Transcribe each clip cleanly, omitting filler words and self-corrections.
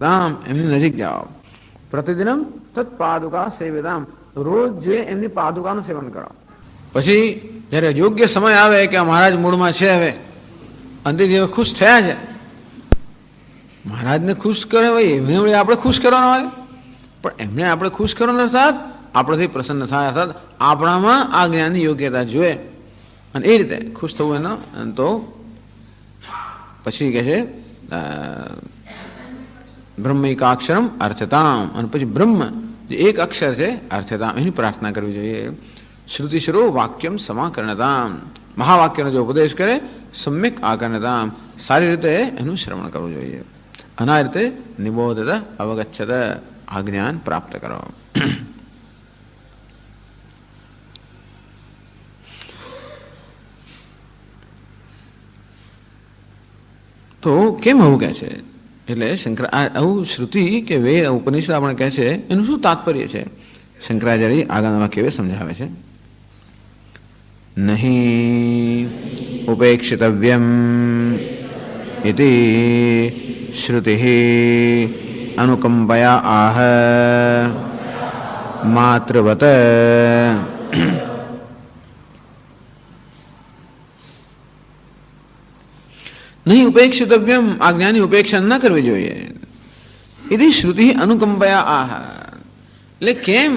તામ, એમની નજીક જાઓ. પ્રતિદિનમ તત્પાદુકા સેવેતામ, રોજ જે એમની પાદુકાનું સેવન કરો. પછી જ્યારે યોગ્ય સમય આવે કે મહારાજ મૂળમાં છે, હવે અંતિદેવ ખુશ થયા છે, મહારાજને ખુશ કરે હોય એમને આપણે ખુશ કરવાનો હોય, પણ એમને આપણે ખુશ કરવાનો અર્થાત આપણાથી પ્રસન્ન થાય, અર્થાત આપણામાં આ જ્ઞાનની યોગ્યતા જોઈએ અને એ રીતે ખુશ થવું એનો. તો પછી કહે છે બ્રહ્મૈકાક્ષરમ અર્થતામ, અને પછી બ્રહ્મ જે એક અક્ષર છે અર્થતામ, એની પ્રાર્થના કરવી જોઈએ. શ્રુતિશરો વાક્યમ સમાકર્ણતામ, મહાવાક્યનો જો ઉપદેશ કરે સમ્યક આકર્ણતામ, સારી રીતે એનું શ્રવણ કરવું જોઈએ. અને આ રીતે નિબોધત અવગચ્છત, આ જ્ઞાન પ્રાપ્ત કરો. તો કેમ આવું કહે છે? એટલે શંકર આવું શ્રુતિ કે વેદ ઉપનિષદ આપણે કહે છે, એનું શું તાત્પર્ય છે? શંકરાચાર્ય આગળના વાક્ય સમજાવે છે. નહીં ઉપેક્ષિતવ્યમ ઇતિ શ્રુતિ અનુકંપયા આહ માતૃવત નહીં ઉપેક્ષિતવ્યમ, આ જ્ઞાની ઉપેક્ષા ન કરવી જોઈએ. એથી શ્રુતિ અનુકંપયા આહ, એટલે કેમ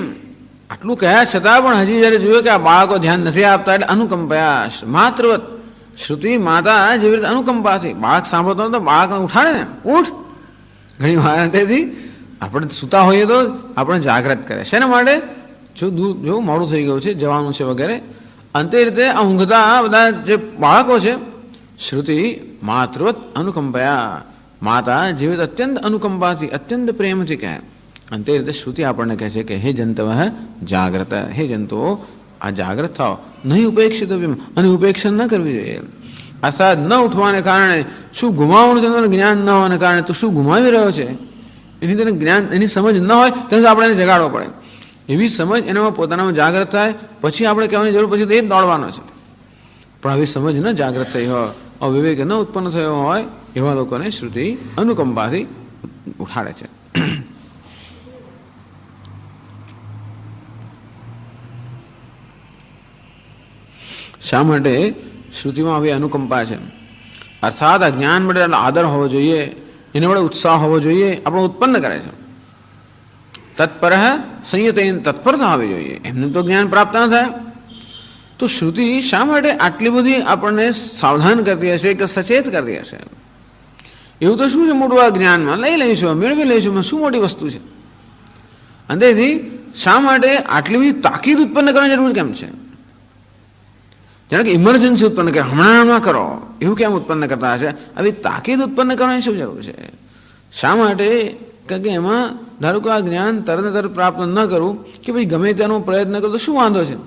આટલું કહ્યા છતાં પણ હજી જયારે જોયું કે આ બાળકો ધ્યાન નથી આપતા, એટલે અનુકંપયા માતૃવત, શ્રુતિ માતા જેવી રીતે અનુકંપાથી, બાળક સાંભળતો તો બાળકને ઉઠાડે ને, ઉઠ. ઘણી વાર તેથી આપણે સૂતા હોઈએ તો આપણે જાગૃત કરે. શેના માટે? જો મોડું થઈ ગયું છે, જવાનું છે વગેરે. અંતે રીતે આ ઊંઘતા બધા જે બાળકો છે, શ્રુતિ માતૃવત અનુકંપયા, માતા જેવી અત્યંત અનુકંપાથી, અત્યંત પ્રેમથી કહે. અને તે રીતે શ્રુતિ આપણને કહે છે કે હે જંતવ જાગ્રત, હે જંતુઓ આ જાગ્રત થાવ. નહીં ઉપેક્ષિત, અને ઉપેક્ષા ન કરવી જોઈએ. અર્થાત ન ઉઠવાને કારણે શું ગુમાવવાનું છે? તને જ્ઞાન ન હોવાને કારણે તું શું ગુમાવી રહ્યો છે એની તને જ્ઞાન, એની સમજ ન હોય તો આપણે એને જગાડવો પડે. એવી સમજ એનામાં પોતાનામાં જાગ્રત થાય, પછી આપણે કહેવાની જરૂર, પછી તો એ જ દોડવાનો છે. પણ આવી સમજ ન જાગ્રત થઈ હોય, અવિવેક ન ઉત્પન્ન થયો હોય, એવા લોકોને શ્રુતિ અનુકંપાથી ઉઠાડે છે. શા માટે શ્રુતિમાં આવી અનુકંપા છે? અર્થાત આ જ્ઞાન માટે આદર હોવો જોઈએ, એના વડે ઉત્સાહ હોવો જોઈએ, આપણો ઉત્પન્ન કરે છે. તત્પર સંયતેન, તત્પરતા હોવી જોઈએ, એમને તો જ્ઞાન પ્રાપ્ત ન થાય. તો શ્રુતિ શા માટે આટલી બધી આપણને સાવધાન કરતી હશે કે સચેત કરતી હશે? એવું તો શું છે મોટું આ જ્ઞાનમાં? લઈ લઈશું, મેળવી લઈશું, શું મોટી વસ્તુ છે? અને તેથી શા માટે આટલી બધી તાકીદ ઉત્પન્ન કરવાની જરૂર કેમ છે? જાણે કે ઇમરજન્સી ઉત્પન્ન કરે, હમણાં કરો, એવું કેમ ઉત્પન્ન કરતા હશે? આવી તાકીદ ઉત્પન્ન કરવાની શું જરૂર છે? શા માટે? કારણ કે એમાં ધારો કે આ જ્ઞાન તરત તરત પ્રાપ્ત ન કરવું, કે ભાઈ ગમે તેનો પ્રયત્ન કરો તો શું વાંધો છે?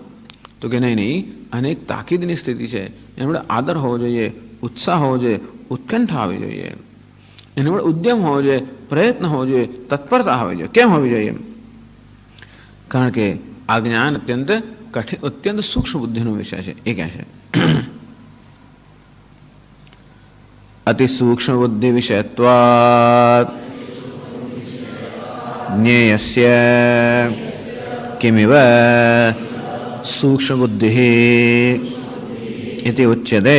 તો કે નહીં, અને એક તાકીદની સ્થિતિ છે. એના વડે આદર હોવો જોઈએ, ઉત્સાહ હોવો જોઈએ, ઉત્કંઠા હોવી જોઈએ, એના વડે ઉદ્યમ હોવો જોઈએ, પ્રયત્ન હોવો જોઈએ, તત્પરતા હોવી જોઈએ. કેમ હોવી જોઈએ? કારણ કે આ જ્ઞાન અત્યંત કઠિન, અત્યંત સૂક્ષ્મ બુદ્ધિનો વિષય છે. એ કહે છે અતિ સૂક્ષ્મ બુદ્ધિ વિષયત્વાત જ્ઞેયસ્ય કિમિવ સૂક્ષ્મ બુદ્ધિ ઇતિ ઉચ્યતે.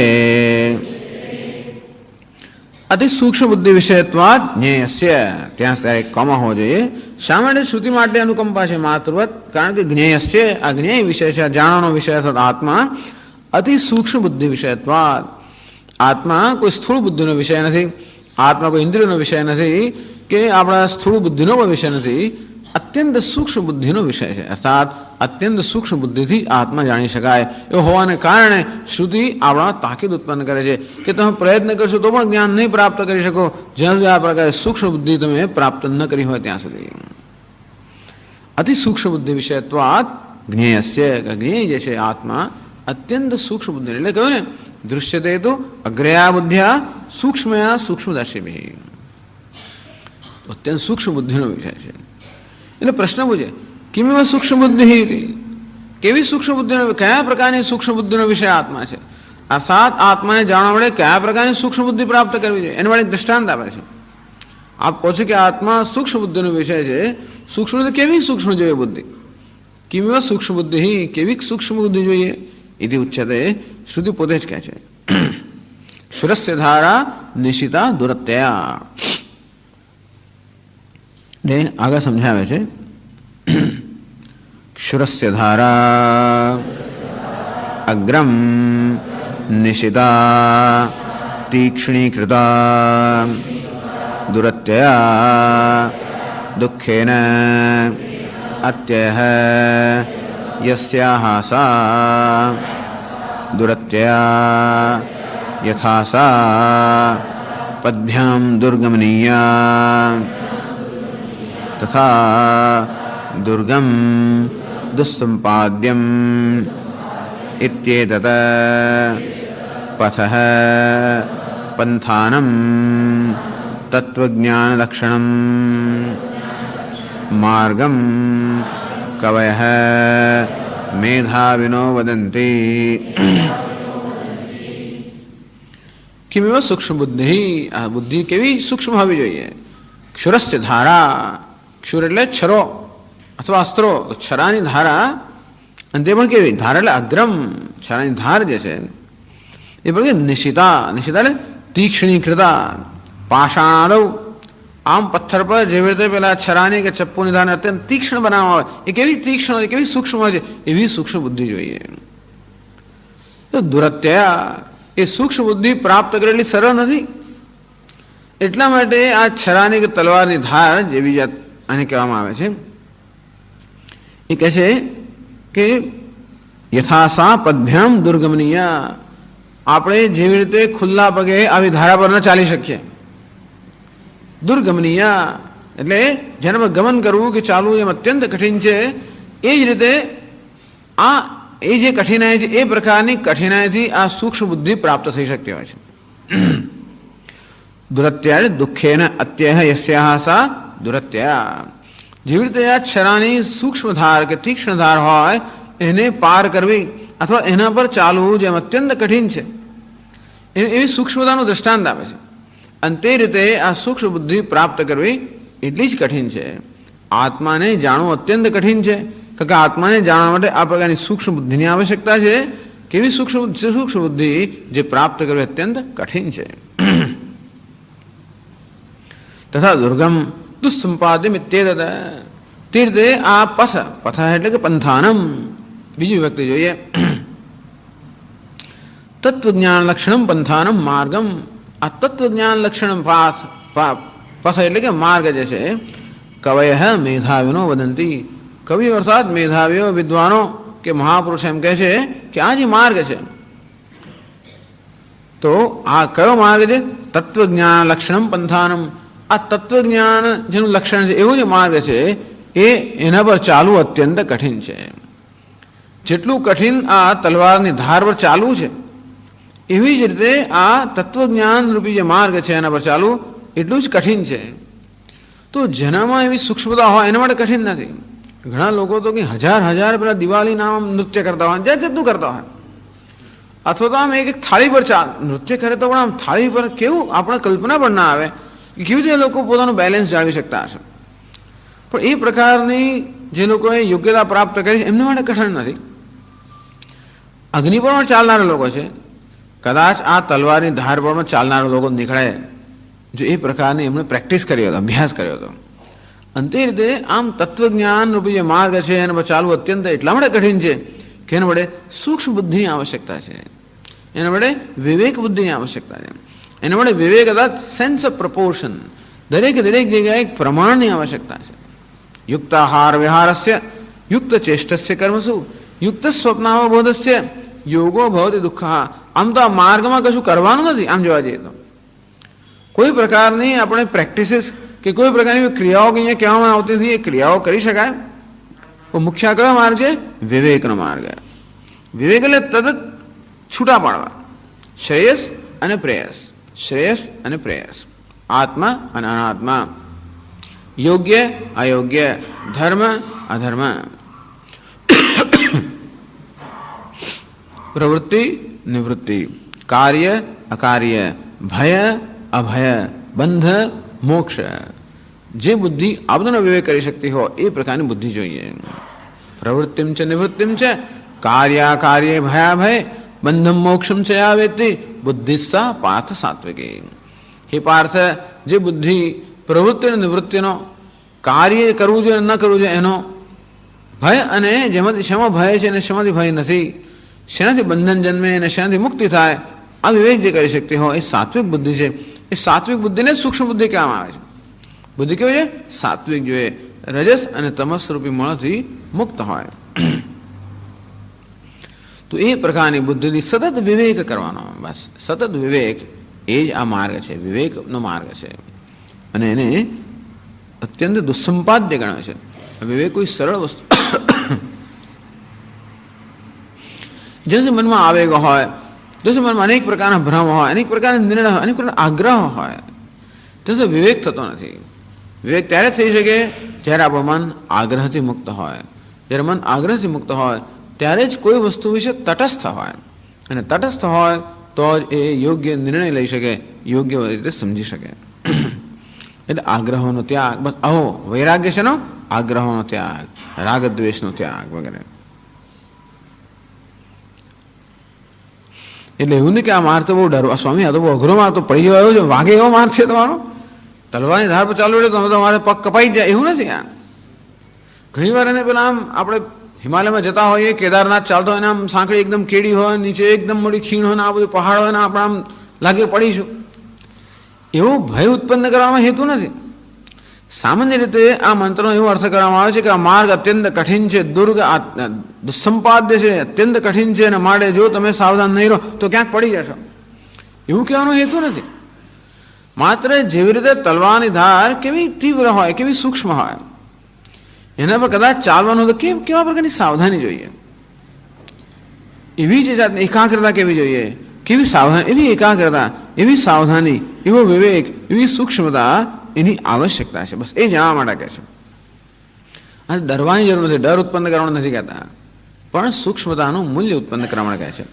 અતિ સૂક્ષ્મ બુદ્ધિ વિષયત્વાત જ્ઞેયસ્ય, ત્યાં ત્યારે કોમા હોવો જોઈએ. શા માટે શ્રુતિ માટે અનુકંપા છે માતૃવત? કારણ કે જ્ઞેયસ્ય, આ જ્ઞેય વિષય છે, જાણવાનો વિષય અર્થાત આત્મા. અતિ સૂક્ષ્મ બુદ્ધિ વિષયત્વાત, આત્મા કોઈ સ્થૂળ બુદ્ધિનો વિષય નથી, આત્મા કોઈ ઇન્દ્રિયનો વિષય નથી, કે આપણા સ્થૂળ બુદ્ધિનો પણ વિષય નથી. અત્યંત સૂક્ષ્મ બુદ્ધિનો વિષય છે, અર્થાત અત્યંત સૂક્ષ્મ બુદ્ધિથી આત્મા જાણી શકાય એવું હોવાને કારણે શ્રુતિ આપણા તાકીદ ઉત્પન્ન કરે છે કે તમે પ્રયત્ન કરશો તો પણ જ્ઞાન નહીં પ્રાપ્ત કરી શકો, જ્યાં સુધી આ પ્રકારે સૂક્ષ્મ બુદ્ધિ તમે પ્રાપ્ત ન કરી હોય ત્યાં સુધી. અતિ સૂક્ષ્મ બુદ્ધિ વિષયત્વાત જ્ઞેયસ્ય, જ્ઞેય જે છે આત્મા અત્યંત સૂક્ષ્મ બુદ્ધિ, એટલે કહ્યું ને દૃશ્યતે તો અગ્રયા બુદ્ધ્યા સૂક્ષ્મયા સૂક્ષ્મદર્શિભિ, અત્યંત સૂક્ષ્મ બુદ્ધિનો વિષય છે. એટલે પ્રશ્ન પૂછે કિમિવ સૂક્ષ્મ બુદ્ધિ, કેવી સૂક્ષ્મ બુદ્ધિનો, કયા પ્રકારની સૂક્ષ્મ બુદ્ધિનો વિષય આત્મા છે? અર્થાત આત્માને જાણવા માટે કયા પ્રકારની સૂક્ષ્મ બુદ્ધિ પ્રાપ્ત કરવી જોઈએ એના માટે દ્રષ્ટાંત આપે છે. આપ કહો છો કે આત્મા સૂક્ષ્મ બુદ્ધિનો વિષય છે. સૂક્ષ્મ બુદ્ધિ કેવી સૂક્ષ્મ જોઈએ? બુદ્ધિ કિમિવ સૂક્ષ્મ બુદ્ધિ, કેવી સૂક્ષ્મ બુદ્ધિ જોઈએ? ઇતિ ઉચ્યતે. શ્રુતિ પોતે જ કહે છે. ક્ષુરસ્ય ધારા નિશિતા દુરત્યા. ને આગળ સમજાવે છે. ક્ષુરસ્ય ધારા અગ્રમ નિશિતા તીક્ષ્ણીકૃતા દુરત્યયા દુઃખેન અત્યહ યસ્યાહ સા દુરત્યયા યથા સા પદ્ભ્યામ દુર્ગમનીયા તથા દુર્ગમ દુસ્સંપાદ્યમ ઇત્યેતત પથઃ પંથાનમ તત્વજ્ઞાનલક્ષણમ માર્ગમ કવયઃ મેધાવિનો વદન્તિ. કિમિવ સૂક્ષ્મ બુદ્ધિ. આ બુદ્ધિ કેવી સૂક્ષ્મ હોવી જોઈએ? ક્ષુરસ્ય ધારા. ક્ષુર એટલે છરો અથવા અસ્ત્રો. તો છરાની ધારા, અને તે પણ કેવી ધારા? એટલે અગ્રમ. છરાની ધાર જે છે એ પણ નિશિતા. નિશિતા એટલે તીક્ષ્ણીકૃતા. પાષાણાદવ. આમ પથ્થર પર જેવી રીતે પેલા છરાની કે ચપ્પુની ધારને અત્યંત તીક્ષ્ણ બનાવવામાં આવે, એ કેવી તીક્ષ્ણ હોય, કેવી સૂક્ષ્મ હોય છે, એવી સૂક્ષ્મ બુદ્ધિ જોઈએ. તો દુરત્યા, એ સૂક્ષ્મ બુદ્ધિ પ્રાપ્ત કરેલી સરળ નથી. એટલા માટે આ છરાની કે તલવારની ધાર જેવી જાત આને કહેવામાં આવે છે. એ કહે છે કે યથાસા પદ્ભ્યામ દુર્ગમનીય. આપણે જેવી રીતે ખુલ્લા પગે આવી ધારા પર ન ચાલી શકીએ. દુર્ગમનીય એટલે જેનામાં ગમન કરવું કે ચાલવું એમ અત્યંત કઠિન છે. એ જ રીતે આ એ જે કઠિનાઈ છે એ પ્રકારની કઠિનાઈથી આ સૂક્ષ્મ બુદ્ધિ પ્રાપ્ત થઈ શકતી હોય છે. દુરત્યા દુઃખેન અત્યહ યસ્યાહ સા દુરત્યા. જેવી રીતે આ છરાની સૂક્ષ્મ ધાર કે તીક્ષ્ણ ધાર હોય એને પાર કરવી અથવા એના પર ચાલવું જેમ અત્યંત કઠિન છે, એવી સૂક્ષ્મતાનું દ્રષ્ટાંત આપે છે. અને તે રીતે આ સૂક્ષ્મ બુદ્ધિ પ્રાપ્ત કરવી એટલી જ કઠિન છે. આત્માને જાણવું અત્યંત કઠિન છે, કારણ કે આત્માને જાણવા માટે આ પ્રકારની સૂક્ષ્મ બુદ્ધિની આવશ્યકતા છે. કેવી સૂક્ષ્મ બુદ્ધિ જે પ્રાપ્ત કરવી અત્યંત કઠિન છે. તથા દુર્ગમ દુસ્સંપાદ્યમ ઇત્યેતત. તે રીતે આ પથ એટલે કે પંથાનમ. બીજી વ્યક્તિ જોઈએ. તત્વજ્ઞાન લક્ષણમ પંથાનમ માર્ગમ. આ તત્વજ્ઞાન લક્ષણમ પથ એટલે કે માર્ગ જે છે, કવયઃ મેધાવિનો વદંતી. કવિ અર્થાત મેધાવીઓ, વિદ્વાનો કે મહાપુરુષ એમ કહે છે કે આ જે માર્ગ છે, તો આ કયો માર્ગ છે? તત્વજ્ઞાન લક્ષણમ પંથાનમ. આ તત્વજ્ઞાન જેનું લક્ષણ છે એવું જે માર્ગ છે એ એના પર ચાલવું અત્યંત કઠિન છે. જેટલું કઠિન આ તલવારની ધાર પર ચાલવું છે, એવી જ રીતે આ તત્વજ્ઞાન રૂપી જે માર્ગ છે એના પર ચાલવું એટલું જ કઠિન છે. તો જેનામાં એવી સૂક્ષ્મતા હોય એના માટે કઠિન નથી. ઘણા લોકો તો કે હજાર પેલા દિવાળી નામ નૃત્ય કરતા હોય, જાત જાતનું કરતા હોય. અથવા તો આમ એક થાળી પર નૃત્ય કરે તો પણ આમ થાળી પર કેવું આપણે કલ્પના પણ ના આવે કે કેવી રીતે લોકો પોતાનું બેલેન્સ જાળવી શકતા હશે. પણ એ પ્રકારની જે લોકોએ યોગ્યતા પ્રાપ્ત કરી છે એમના માટે કઠિન નથી. અગ્નિ પર પણ ચાલનારા લોકો છે. કદાચ આ તલવારની ધાર પર ચાલનારા લોકો નીકળે જો એ પ્રકારની એમણે પ્રેક્ટિસ કર્યો હતો, અભ્યાસ કર્યો હતો. અને તે રીતે આમ તત્વજ્ઞાન રૂપી જે માર્ગ છે એના પર ચાલવું અત્યંત એટલા માટે કઠિન છે કે એના વડે સૂક્ષ્મ બુદ્ધિની આવશ્યકતા છે. એના વડે વિવેક બુદ્ધિની આવશ્યકતા છે. એના વડે વિવેક અર્થાત સેન્સ ઓફ પ્રપોર્શન, દરેક જગ્યાએ એક પ્રમાણની આવશ્યકતા છે. યુક્ત આહાર વિહારસ્ય યુક્ત ચેષ્ટસ્ય કર્મસુ યુક્ત સ્વપ્નાવબોધસ્ય યોગો ભવતી દુઃખ. આમ તો આ માર્ગમાં કશું કરવાનું નથી. આમ જોવા જઈએ તો કોઈ પ્રકારની આપણે પ્રેક્ટિસીસ કે કોઈ પ્રકારની ક્રિયાઓ કે અહીંયા કહેવામાં આવતી નથી, એ ક્રિયાઓ કરી શકાય. તો મુખ્ય કયો માર્ગ છે? વિવેકનો માર્ગ. વિવેક એટલે તરત છૂટા પાડવા, શ્રેયસ અને પ્રેયસ, શ્રેયસ અને પ્રેયસ, આત્મા અને અનાત્મા, યોગ્ય અયોગ્ય, ધર્મ અધર્મ, પ્રવૃત્તિ નિવૃત્તિ, કાર્ય અકાર્ય, ભય અભય, બંધ મોક્ષ. જે બુદ્ધિ આ બધાનો વિવેક કરી શકતી હોય એ પ્રકારની બુદ્ધિ જોઈએ. પ્રવૃત્તિમ છે નિવૃત્તિમ છે કાર્યાકાર્ય ભયાભય બંધમ મોક્ષમ છે આ વેત્તિ બુદ્ધિ સા પાર્થ સાત્વિકી. હે પાર્થ, જે બુદ્ધિ પ્રવૃત્તિ અને નિવૃત્તિનો કાર્ય કરવું જોઈએ ન કરવું જોઈએ એનો ભય અને જેમાંથી શેમાં ભય છે અને શેમાંથી ભય નથી, શેનાથી બંધન જન્મે અને શેનાથી મુક્તિ થાય, આ વિવેક જે કરી શકતી હોય એ સાત્વિક બુદ્ધિ છે. એ સાત્વિક બુદ્ધિને સૂક્ષ્મ બુદ્ધિ કહેવામાં આવે છે. બુદ્ધિ કેવી છે? સાત્વિક જોઈએ, રજસ અને તમસ રૂપી મળથી મુક્ત હોય. તો એ પ્રકારની બુદ્ધિથી સતત વિવેક કરવાનો. બસ સતત વિવેક એ જ આ માર્ગ છે, વિવેકનો માર્ગ છે. અને એને અત્યંત દુસ્સંપાદ્ય ગણાય છે. વિવેક કોઈ સરળ વસ્તુ जैसे मन में आवेग હોય, जैसे मन में अनेक प्रकार भ्रम હોય, अनेक प्रकार निर्णय હોય, अनेक प्रकार आग्रह હોય, तैसे विवेक થતો નથી. વિવેક ત્યારે થઈ શકે જ્યારે આપણું મન આગ્રહથી મુક્ત હોય. જ્યારે મન આગ્રહથી મુક્ત હોય ત્યારે જ કોઈ વસ્તુ વિશે તટસ્થ હોય, અને તટસ્થ હોય તો જ એ યોગ્ય નિર્ણય લઈ શકે, યોગ્ય રીતે સમજી શકે. એટલે આગ્રહોનો ત્યાગ, બસ આવો વૈરાગ્ય છે, આગ્રહોનો ત્યાગ, રાગ દ્વેષનો ત્યાગ વગેરે. એટલે એવું નહીં કે આ માર તો બહુ ડરવા, સ્વામી આ તો બહુ અઘરો માર, તો પડી જવા છે, વાગે એવો માર છે તમારો, તલવારની ધાર પર ચાલુ રહે તો તમારે પગ કપાઈ જાય, એવું નથી. યાર ઘણી વાર એને પેલા આમ આપણે હિમાલયમાં જતા હોઈએ, કેદારનાથ ચાલતો હોય ને આમ સાંકળી એકદમ કેડી હોય, નીચે એકદમ મોટી ખીણ હોય ને આ બધું પહાડ હોય ને આપણે આમ લાગે પડીશું, એવો ભય ઉત્પન્ન કરવામાં હેતુ નથી. સામાન્ય રીતે આ મંત્રનો એવો અર્થ કરવામાં આવે છે કે આ માર્ગ અત્યંત કઠિન છે, દુસ્સંપાદ્ય છે, અત્યંત કઠિન છે, અને માટે જો તમે સાવધાન નહીં રહો તો ક્યાંક પડી જશો, એવું કહેવાનો હેતુ નથી. માત્ર જેવી રીતે તલવારની ધાર કેવી તીવ્ર હોય, કેવી સૂક્ષ્મ હોય, એના પર કદાચ ચાલવાનું તો કેવા પ્રકારની સાવધાની જોઈએ, એવી જ જાતની એકાગ્રતા કેવી જોઈએ, કેવી સાવધાની, એવી એકાગ્રતા, એવી સાવધાની, એવો વિવેક, એવી સૂક્ષ્મતા એની આવશ્યકતા છે. બસ એ જાણવા માટે કહે છે. આ ડરવાની જરૂર નથી, ડર ઉત્પન્ન કરવાનું નથી કહેતા, પણ સૂક્ષ્મતાનું મૂલ્ય ઉત્પન્ન કરવા માટે કહે છે.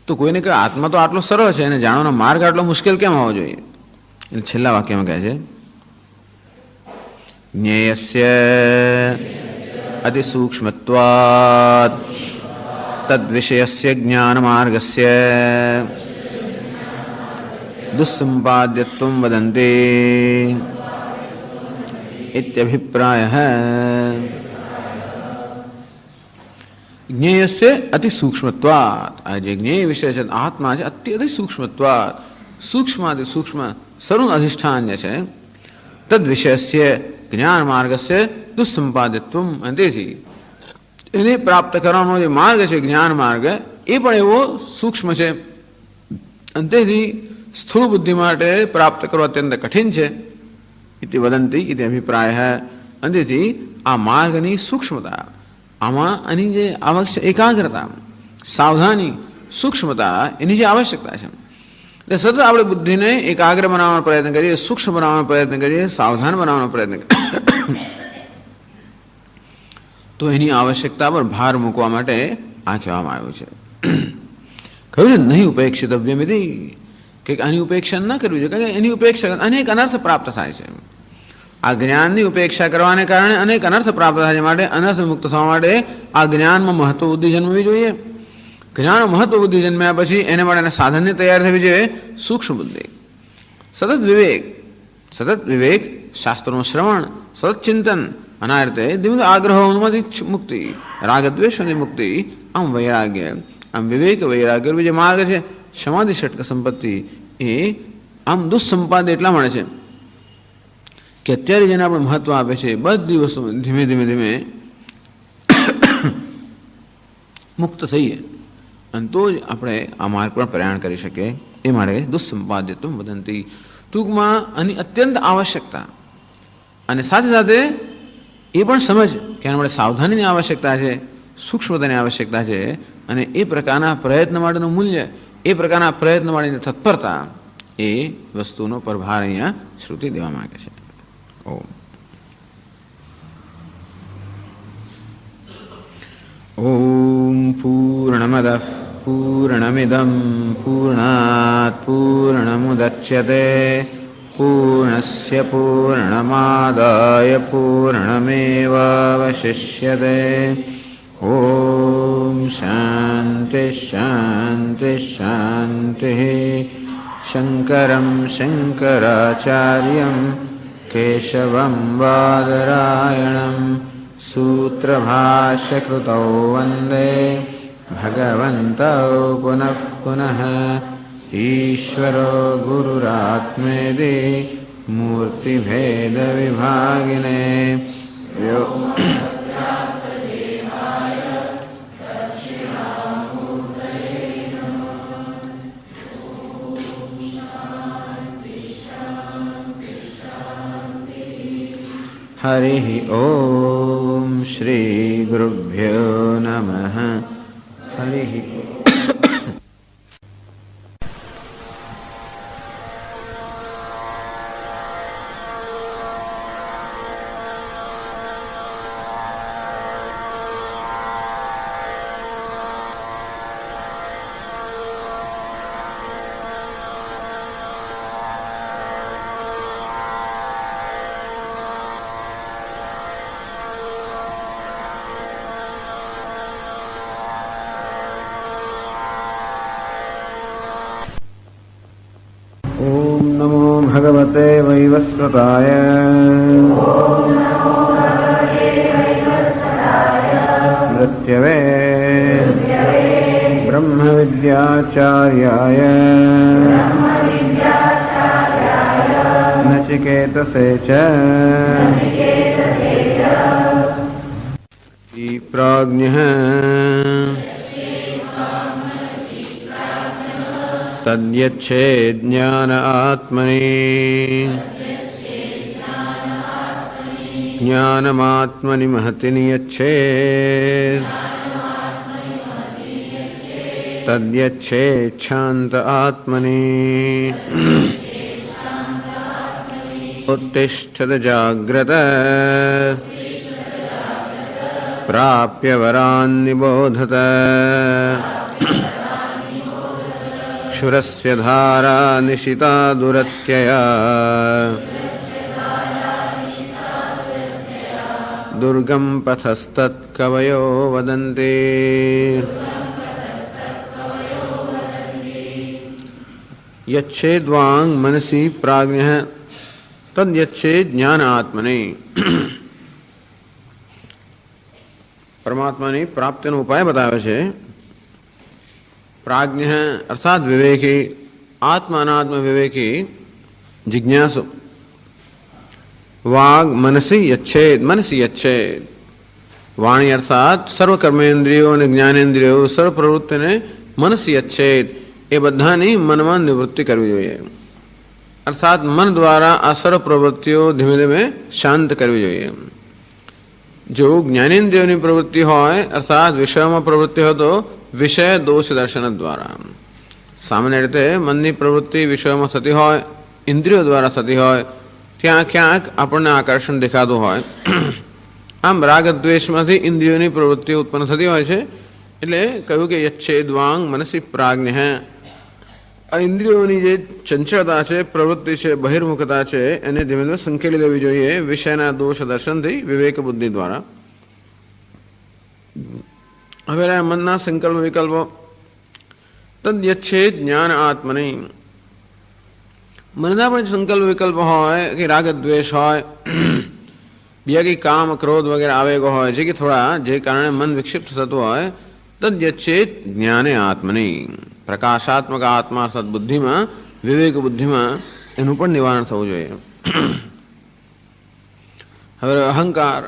તો કોઈને કહે આત્મા તો આટલો સરળ છે, એને જાણવાનો માર્ગ આટલો મુશ્કેલ કેમ હોવો જોઈએ? એટલે છેલ્લા વાક્યમાં કહે છે જ્ઞેયસ્ય અતિ સૂક્ષ્મત્વાत् તદ્વિષયસ્ય જ્ઞાન માર્ગસ્ય દુસ્સંપાદ્યત્વં વદન્તિ ઇત્યભિપ્રાયઃ. જ્ઞેયસ્ય અતિ સૂક્ષ્મત્વાत्, આ જે જ્ઞેય વિષય છે આત્મા છે, અતિ સૂક્ષ્મત્વાत्, સૂક્ષ્માતિ સૂક્ષ્મ સર્વનું અધિષ્ઠાન જે છે, તદ વિષયસ્ય જ્ઞાન માર્ગસ્ય દુસ્સંપાદ્યત્વં, અને તેથી એને પ્રાપ્ત કરવાનો જે માર્ગ છે, જ્ઞાન માર્ગ, એ પણ એવો સૂક્ષ્મ છે, અને તેથી સ્થૂળ બુદ્ધિ માટે પ્રાપ્ત કરવો અત્યંત કઠિન છે. ઇતિ વદંતી ઇતિ અભિપ્રાય. અને તેથી આ માર્ગની સૂક્ષ્મતા, આમાં એની જે આવશ્યક એકાગ્રતા, સાવધાની, સૂક્ષ્મતા, એની જે આવશ્યકતા છે, એટલે સતત આપણે બુદ્ધિને એકાગ્ર બનાવવાનો પ્રયત્ન કરીએ, સૂક્ષ્મ બનાવવાનો પ્રયત્ન કરીએ, સાવધાન બનાવવાનો પ્રયત્ન કરીએ, તો એની આવશ્યકતા પર ભાર મૂકવા માટે આ કહેવામાં આવ્યું છે. કહ્યું ને નહીં ઉપેક્ષિતવ્યમ ઇતિ, કે આની ઉપેક્ષા ન કરવી જોઈએ, કારણ કે એની ઉપેક્ષા અનેક અનર્થ પ્રાપ્ત થાય છે. આ જ્ઞાનની ઉપેક્ષા કરવાને કારણે અનેક અનર્થ પ્રાપ્ત થાય છે. માટે અનર્થ મુક્ત થવા માટે આ જ્ઞાનમાં મહત્વ બુદ્ધિ જન્મવી જોઈએ. જ્ઞાન મહત્વ બુદ્ધિ જન્મ્યા પછી એને માટે સાધનની તૈયાર થવી જોઈએ સૂક્ષ્મ બુદ્ધિ. સતત વિવેક, શાસ્ત્રોનું શ્રવણ, સતત ચિંતન, અને આ રીતે ધીમે આગ્રહોમાંથી મુક્તિ, રાગદ્વેષોની મુક્તિ, આમ વૈરાગ્ય, આમ વિવેક વૈરાગ્ય જે માર્ગ છે, સમાધિ ષટક સંપત્તિ, એ આમ દુસ્સંપાદ્ય એટલા મળે છે કે અત્યારે જેને આપણે મહત્વ આપે છે બધી વસ્તુ ધીમે ધીમે ધીમે મુક્ત થઈએ, અને તો જ આપણે આ માર્ગ પર પ્રયાણ કરી શકીએ. એ માટે દુસ્સંપાદ્યત્વં વદંતિ. ટૂંકમાં આની અત્યંત આવશ્યકતા, અને સાથે સાથે એ પણ સમજ કે એના માટે સાવધાનીની આવશ્યકતા છે, સૂક્ષ્મતાની આવશ્યકતા છે, અને એ પ્રકારના પ્રયત્ન માટેનું મૂલ્ય, એ પ્રકારના પ્રયત્ન માટેની તત્પરતા, એ વસ્તુનો પ્રભાર અહીંયા શ્રુતિ દેવા માંગે છે. ઓમ પૂર્ણમદઃ पूर्णमिदं पूर्णात् पूर्णमुदच्यते पूर्णस्य पूर्णमादाय पूर्णमेवावशिष्यते। ॐ शान्ति शान्ति शान्तिः। शङ्करं शङ्कराचार्यं केशवं बादरायणं सूत्रभाष्यकृतौ वन्दे भगवन्तौ पुनः पुनः। ईश्वरो गुरुरात्मेति मूर्तिभेदविभागिने हरिः ॐ श्री गुरुभ्यो नमः। हरिः ॐ नमो भगवते वैवस्वताय। मृत्यवे ब्रह्मविद्याचार्याय नचिकेतसे च प्राज्ञः तद्यच्छेत् ज्ञान आत्मनि ज्ञानमात्मनि महति नियच्छेत् तद्यच्छेत् शान्त आत्मनि। उत्तिष्ठत जाग्रत प्राप्य वरान् निबोधत क्षुरस्य धारा निशिता दुरत्यया दुर्गम पथस्तत्कवयो वदन्ति। यच्छेद्वांग मनसि प्राज्ञः तद्यच्छेद ज्ञान आत्मने। परमात्माની પ્રાપ્તિનો ઉપાય બતાવે છે। प्राज्ञ अर्थात विवेकी, आत्मा अनात्म विवेकी जिज्ञासु। वाग मनसी यच्छेद, मनसी यच्छेद वाणी अर्थात सर्व कर्मेन्द्रियों અને જ્ઞાનેન્દ્રિયો સર્વ પ્રવૃત્તિને મનસી યચ્છેદ એ બધાની મનમાં નિવૃત્તિ કરવી જોઈએ। અર્થાત મન દ્વારા આ સર્વ પ્રવૃત્તિઓ ધીમે ધીમે શાંત કરવી જોઈએ। જો જ્ઞાનેન્દ્રિયોની પ્રવૃત્તિ હોય અર્થાત વિષયોમાં પ્રવૃત્તિ હોય તો વિષય દોષ દર્શન દ્વારા। સામાન્ય રીતે મનની પ્રવૃત્તિ વિષયોમાં થતી હોય, ઇન્દ્રિયો દ્વારા થતી હોય, ત્યાં ક્યાંક આપણને આકર્ષણ દેખાતું હોય। આમ રાગ દ્વેષમાંથી ઇન્દ્રિયોની પ્રવૃત્તિ ઉત્પન્ન થતી હોય છે। એટલે કહ્યું કે યચ્છેદ્વાંગ મનસી પ્રાજ્ઞ। આ ઇન્દ્રિયોની જે ચંચળતા છે, પ્રવૃત્તિ છે, બહિર્મુખતા છે, એને ધીમે ધીમે સંકેલી દેવી જોઈએ વિષયના દોષ દર્શનથી, વિવેક બુદ્ધિ દ્વારા। હવે મનના સંકલ્પ વિકલ્પો તદ્યચ્છેદ જ્ઞાન આત્મની। મનના પણ સંકલ્પ વિકલ્પ હોય કે રાગ દ્વેષ હોય, બીજા કંઈ કામ ક્રોધ વગેરે આવેગો હોય જે કે થોડા જે કારણે મન વિક્ષિપ્ત થતું હોય તદ્યચ્છેદ જ્ઞાને આત્મની। પ્રકાશાત્મક આત્મા અર્થાત બુદ્ધિમાં, વિવેક બુદ્ધિમાં એનું પણ નિવારણ થવું જોઈએ। હવે અહંકાર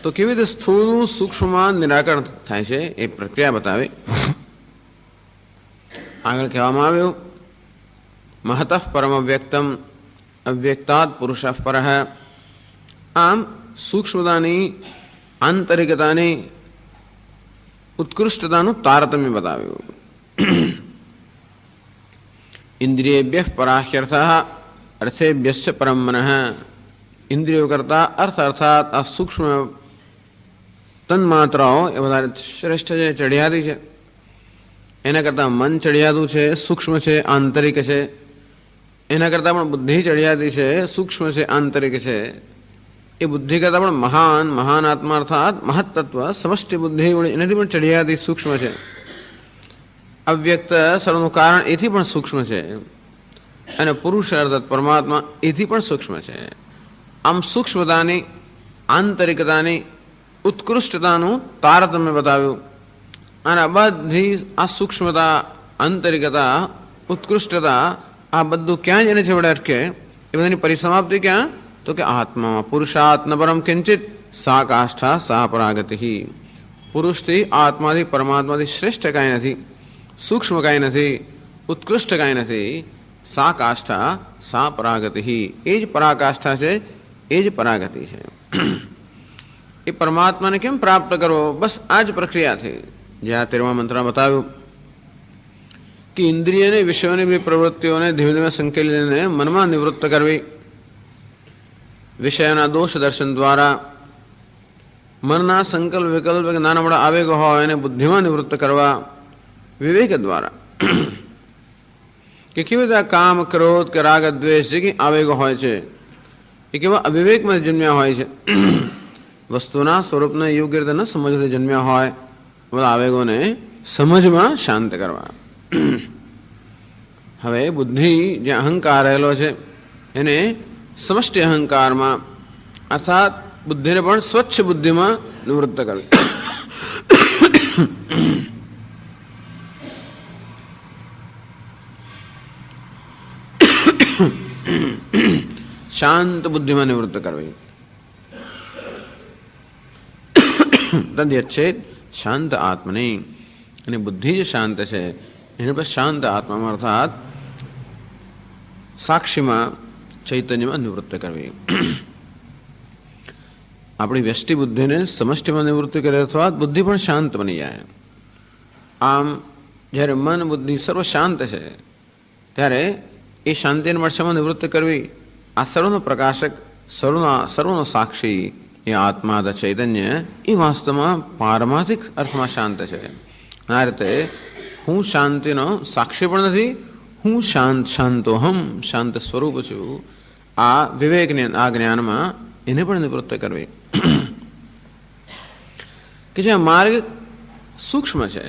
તો કેવી રીતે સ્થૂળનું સૂક્ષ્મમાં નિરાકરણ થાય છે એ પ્રક્રિયા બતાવી। આગળ કહેવામાં આવ્યું महतः परम व्यक्तम अव्यक्तात् पुरुषः परः। आम सूक्ष्मतानी आंतरिकतानी उत्कृष्टताનું તારતમ્ય બતાવ્યું। ઇન્દ્રિયેભ્યઃ પરાહ્યર્થઃ અર્થેભ્યશ્ચ પરમ મનઃ। ઇન્દ્રિયો કરતા અર્થ અર્થાત આ સૂક્ષ્મ તન્માત્રાઓ એ વધારે શ્રેષ્ઠ છે, ચઢિયાતી છે। એના કરતાં મન ચડિયાતું છે, સૂક્ષ્મ છે, આંતરિક છે. એના કરતાં પણ બુદ્ધિ ચડિયાતી છે, સૂક્ષ્મ છે, આંતરિક છે. એ બુદ્ધિ કરતાં પણ મહાન આત્મા અર્થાત મહત્તત્વ સમષ્ટિ બુદ્ધિ એનાથી પણ ચડિયાતી સૂક્ષ્મ છે. અવ્યક્ત સર્વનું કારણ એથી પણ સૂક્ષ્મ છે. અને પુરુષ અર્થાત પરમાત્મા એથી પણ સૂક્ષ્મ છે. આમ સૂક્ષ્મતાની, આંતરિકતાની, ઉત્કૃષ્ટતાનું તારતમ્ય બતાવ્યું. અને આ બધી આ સૂક્ષ્મતા, આંતરિકતા, ઉત્કૃષ્ટતા આ બધું ક્યાં જઈને છેવટે અટકે? એ બધાની પરિસમાપ્તિ ક્યાં? તો કે આત્મામાં. પુરુષાત્ ન પરમ કિંચિત સા કાષ્ઠા સા પરાગતિ. પુરુષથી, આત્માથી, પરમાત્માથી શ્રેષ્ઠ કાંઈ નથી, સૂક્ષ્મ કાંઈ નથી, ઉત્કૃષ્ટ કાંઈ નથી. સા કાષ્ઠા સા પરાગતિ. એ જ પરાકાષ્ઠા છે, એ જ પરાગતિ છે. એ પરમાત્માને કેમ પ્રાપ્ત કરવો? બસ આ જ પ્રક્રિયા થઈ. જે આ 13મા મંત્રમાં બતાવ્યું કે ઇન્દ્રિયને, વિષયોની બી પ્રવૃત્તિઓને ધીમે ધીમે સંકેલી લઈને મનમાં નિવૃત્ત કરવી. વિષયના દોષ દર્શન દ્વારા મનના સંકલ્પ વિકલ્પ કે નાના મોટા આવેગો હોય એને બુદ્ધિમાં નિવૃત્ત કરવા વિવેક દ્વારા. કે કેવી રીતે કામ, ક્રોધ કે રાગ, દ્વેષ જે કંઈ આવેગો હોય છે એ કેવા અવિવેકમાં જન્મ્યા હોય છે. વસ્તુના સ્વરૂપને યોગ્ય રીતે ન સમજથી જન્મ્યા હોય. બધા આવેગોને સમજમાં શાંત કરવા. હવે બુદ્ધિ જે અહંકાર રહેલો છે એને સમષ્ટિ અહંકારમાં અર્થાત બુદ્ધિને પણ સ્વચ્છ બુદ્ધિમાં નિવૃત્ત કરવી. શાંત બુદ્ધિમાં નિવૃત્ત કરવી. તદ્યચ્છેદ શાંત આત્મની. અને બુદ્ધિ જે શાંત છે એને પર શાંત આત્મામાં અર્થાત સાક્ષીમાં, ચૈતન્યમાં નિવૃત્ત કરવી. આપણી વ્યષ્ટિ બુદ્ધિને સમષ્ટિમાં નિવૃત્તિ કરે અથવા બુદ્ધિ પણ શાંત બની જાય. આમ જ્યારે મન બુદ્ધિ સર્વ શાંત છે ત્યારે એ શાંતિને વર્ષમાં નિવૃત્ત કરવી. આ સર્વનો પ્રકાશક, સર્વનો સાક્ષી એ આત્મા અથવા ચૈતન્ય એ વાસ્તવમાં પારમાર્થિક અર્થમાં શાંત છે. આ રીતે હું શાંતિનો સાક્ષી પણ નથી, હું શાંતોહમ, શાંત સ્વરૂપ છું. આ વિવેકને, આ જ્ઞાનમાં એને પણ નિવૃત્ત કરવી. કે જે માર્ગ સૂક્ષ્મ છે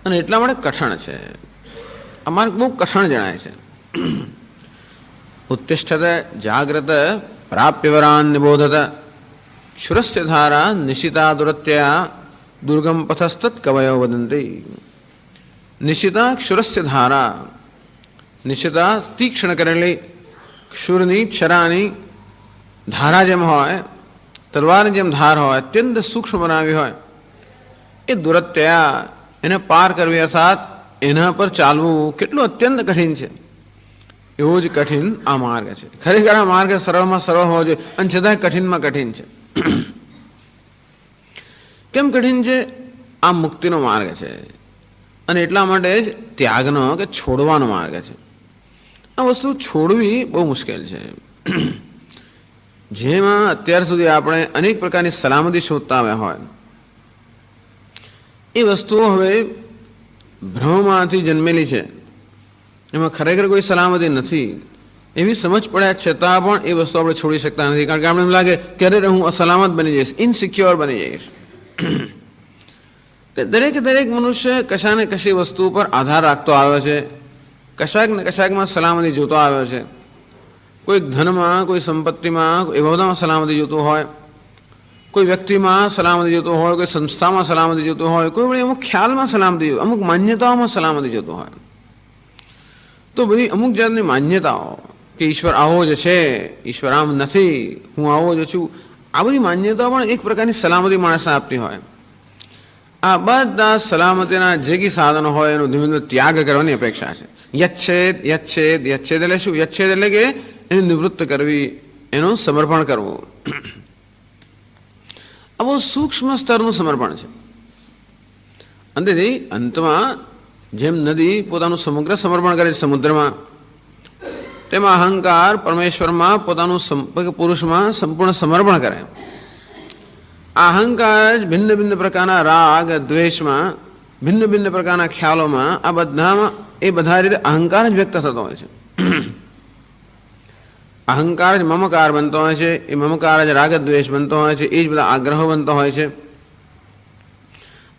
અને એટલા માટે કઠણ છે. આ માર્ગ બહુ કઠણ જણાય છે. ઉત્તિષ્ઠત જાગ્રત પ્રાપ્યવરાન નિબોધત ક્ષુરસ્ય ધારા નિશિતા દુરત્યા દુર્ગમ પથસ્તત કવયો વદંતી. નિશિતા ક્ષુરસ્ય ધારા. નિશિતા તીક્ષ્ણ કરેલી ક્ષુરની, છરાની ધારા જેમ હોય, તલવારની જેમ ધાર હોય, અત્યંત સૂક્ષ્મ બનાવી હોય, એ દુરત્યા એને પાર કરવી અર્થાત એના પર ચાલવું કેટલું અત્યંત કઠિન છે. એવો જ કઠિન આ માર્ગ છે. ખરેખર આ માર્ગ સરળમાં સરળ હોવો જોઈએ અને છતાંય કઠિનમાં કઠિન છે. કેમ કઠિન છે? આ મુક્તિનો માર્ગ છે અને એટલા માટે જ ત્યાગનો કે છોડવાનો માર્ગ છે. આ વસ્તુ છોડવી બહુ મુશ્કેલ છે. જેમાં અત્યાર સુધી આપણે અનેક પ્રકારની સલામતી શોધતા આવ્યા હોય એ વસ્તુઓ હવે ભ્રમમાંથી જન્મેલી છે. એમાં ખરેખર કોઈ સલામતી નથી એવી સમજ પડ્યા છતાં પણ એ વસ્તુ આપણે છોડી શકતા નથી. કારણ કે આપણે એમ લાગે ક્યારે હું અસલામત બની જઈશ, ઇનસિક્યોર બની જઈશ. દરેક મનુષ્ય કશાને કશી વસ્તુ પર આધાર રાખતો આવ્યો છે. કશાક ને કશાકમાં સલામતી જોતો આવ્યો છે. કોઈ ધનમાં, કોઈ સંપત્તિમાં, એ બધામાં સલામતી જોતું હોય, કોઈ વ્યક્તિમાં સલામતી જોતું હોય, કોઈ સંસ્થામાં સલામતી જોતું હોય, કોઈ વળી અમુક ખ્યાલમાં સલામતી જોતું, અમુક માન્યતાઓમાં સલામતી જોતું હોય. તો બધી અમુક જાતની માન્યતાઓ કે ઈશ્વર આવો જ છે, ઈશ્વર આમ નથી, હું આવો જ છું, આ બધી માન્યતાઓ પણ એક પ્રકારની સલામતી માણસને આપતી હોય. આ બધા સલામતીના જે કંઈ સાધનો હોય એનો ધીમે ધીમે ત્યાગ કરવાની અપેક્ષા છે. યચ્છેદ યચ્છેદ યચ્છેદ એટલે શું? યચ્છેદ એટલે કે એને નિવૃત્ત કરવી, એનું સમર્પણ કરવું. આ બહુ સૂક્ષ્મ સ્તરનું સમર્પણ છે. અંતમાં જેમ નદી પોતાનું સમગ્ર સમર્પણ કરે છે સમુદ્રમાં, તેમાં અહંકાર પરમેશ્વરમાં પોતાનું પુરુષમાં સંપૂર્ણ સમર્પણ કરે. આ અહંકાર જ ભિન્ન ભિન્ન પ્રકારના રાગ દ્વેષમાં ભિન્ન ભિન્ન પ્રકારના ખ્યાલોમાં આ બધામાં એ બધા રીતે અહંકાર જ વ્યક્ત થતો હોય છે. અહંકાર જ મમકાર બનતો હોય છે, એ મમકાર જ રાગદ્વેષ બનતો હોય છે, એ જ બધા આગ્રહો બનતો હોય છે.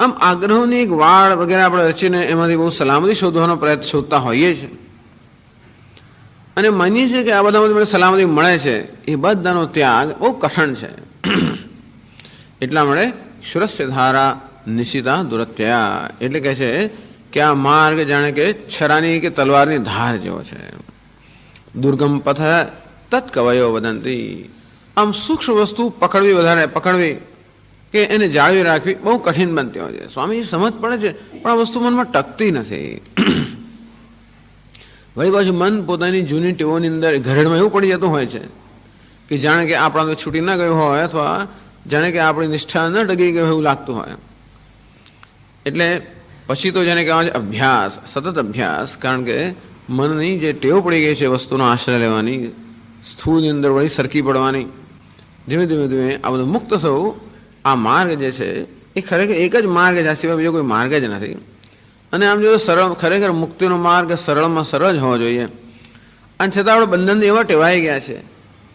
આમ આગ્રહોની એક વાળ વગેરે આપણે રચીને એમાંથી બહુ સલામતી શોધવાનો પ્રયત્ન શોધતા હોઈએ છીએ અને માનીએ છીએ કે આ બધામાંથી મને સલામતી મળે છે. એ બધાનો ત્યાગ બહુ કઠણ છે. એટલા માટે શુરસ્ય ધારા નિશિતા દુરત્યા, એટલે કહે છે કે આ માર્ગ જાણે કે છરાની કે તલવારની ધાર જેવો છે. દુર્ગમ પથ તત્કવયો વદંતી. આમ સૂક્ષ્મ વસ્તુ પકડવી કે એને જાળવી રાખવી બહુ કઠિન બનતી હોય છે. સ્વામીજી સમજ પડે છે પણ આ વસ્તુ મનમાં ટકતી નથી. વળી પાછું મન પોતાની જૂની ટેવોની અંદર ઘરેડમાં એવું પડી જતું હોય છે કે જાણે કે આપણા છૂટી ના ગયું હોય અથવા જાણે કે આપણી નિષ્ઠા ન ડગી ગયું એવું લાગતું હોય. એટલે પછી તો જેને કહેવાય છે અભ્યાસ, સતત અભ્યાસ. કારણ કે મનની જે ટેવ પડી ગઈ છે વસ્તુનો આશ્રય લેવાની, સ્થૂળની અંદર વળી સરકી પડવાની, ધીમે ધીમે ધીમે આ બધું મુક્ત થવું, આ માર્ગ જે છે એ ખરેખર એક જ માર્ગ છે, આ સિવાય બીજો કોઈ માર્ગ જ નથી. અને આમ જો સરળ, ખરેખર મુક્તિનો માર્ગ સરળમાં સરળ જ હોવો જોઈએ. અને છતાં આપણે બંધનથી એવા ટેવાઈ ગયા છે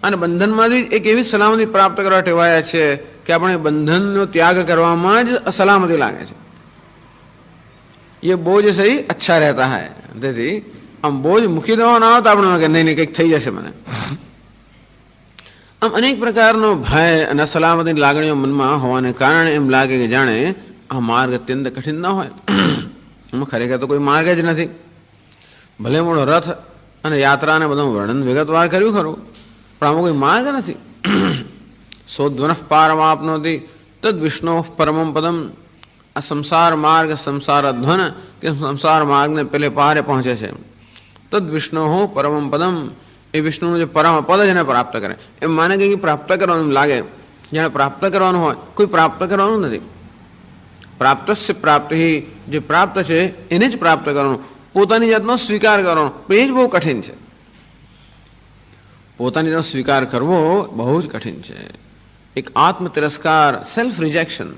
અને બંધનમાંથી એક એવી સલામતી પ્રાપ્ત કરવા ટેવાયા છે કે આપણે બંધનનો ત્યાગ કરવામાં જ સલામતી લાગે છે. એ બોજ સહી અચ્છા રહેતા હૈ. તેથી આમ બોજ મૂકી દેવાનો ના આવતા આપણે કે નહીં કંઈક થઈ જશે મને. આમ અનેક પ્રકારનો ભય અને સલામતીની લાગણીઓ મનમાં હોવાને કારણે એમ લાગે કે જાણે આ માર્ગ અત્યંત કઠિન ન હોય. એમાં ખરેખર તો કોઈ માર્ગ જ નથી. ભલે મોટો રથ અને યાત્રાને બધું વર્ણન વિગતવાર કર્યું ખરું, પણ આમાં કોઈ માર્ગ નથી. સોધ્વન પારમાપનોતી તદ વિષ્ણુ પરમમ પદમ. આ સંસાર માર્ગ, સંસાર ધ્વન કે સંસાર માર્ગને પેલે પારે પહોંચે છે. તદ વિષ્ણુ પરમમ પદમ. એ વિષ્ણુનું જે પરમ પદ જ એને પ્રાપ્ત કરે. એમ માને કે પ્રાપ્ત કરવાનું લાગે, જેને પ્રાપ્ત કરવાનું હોય કોઈ પ્રાપ્ત કરવાનું નથી. પ્રાપ્તસ્ય પ્રાપ્તિ, જે પ્રાપ્ત છે એને જ પ્રાપ્ત કરવાનું, પોતાની જાતનો સ્વીકાર કરવાનો, એ જ બહુ કઠિન છે. પોતાની જાતનો સ્વીકાર કરવો બહુ જ કઠિન છે. એક આત્મ તિરસ્કાર, સેલ્ફ રિજેક્શન,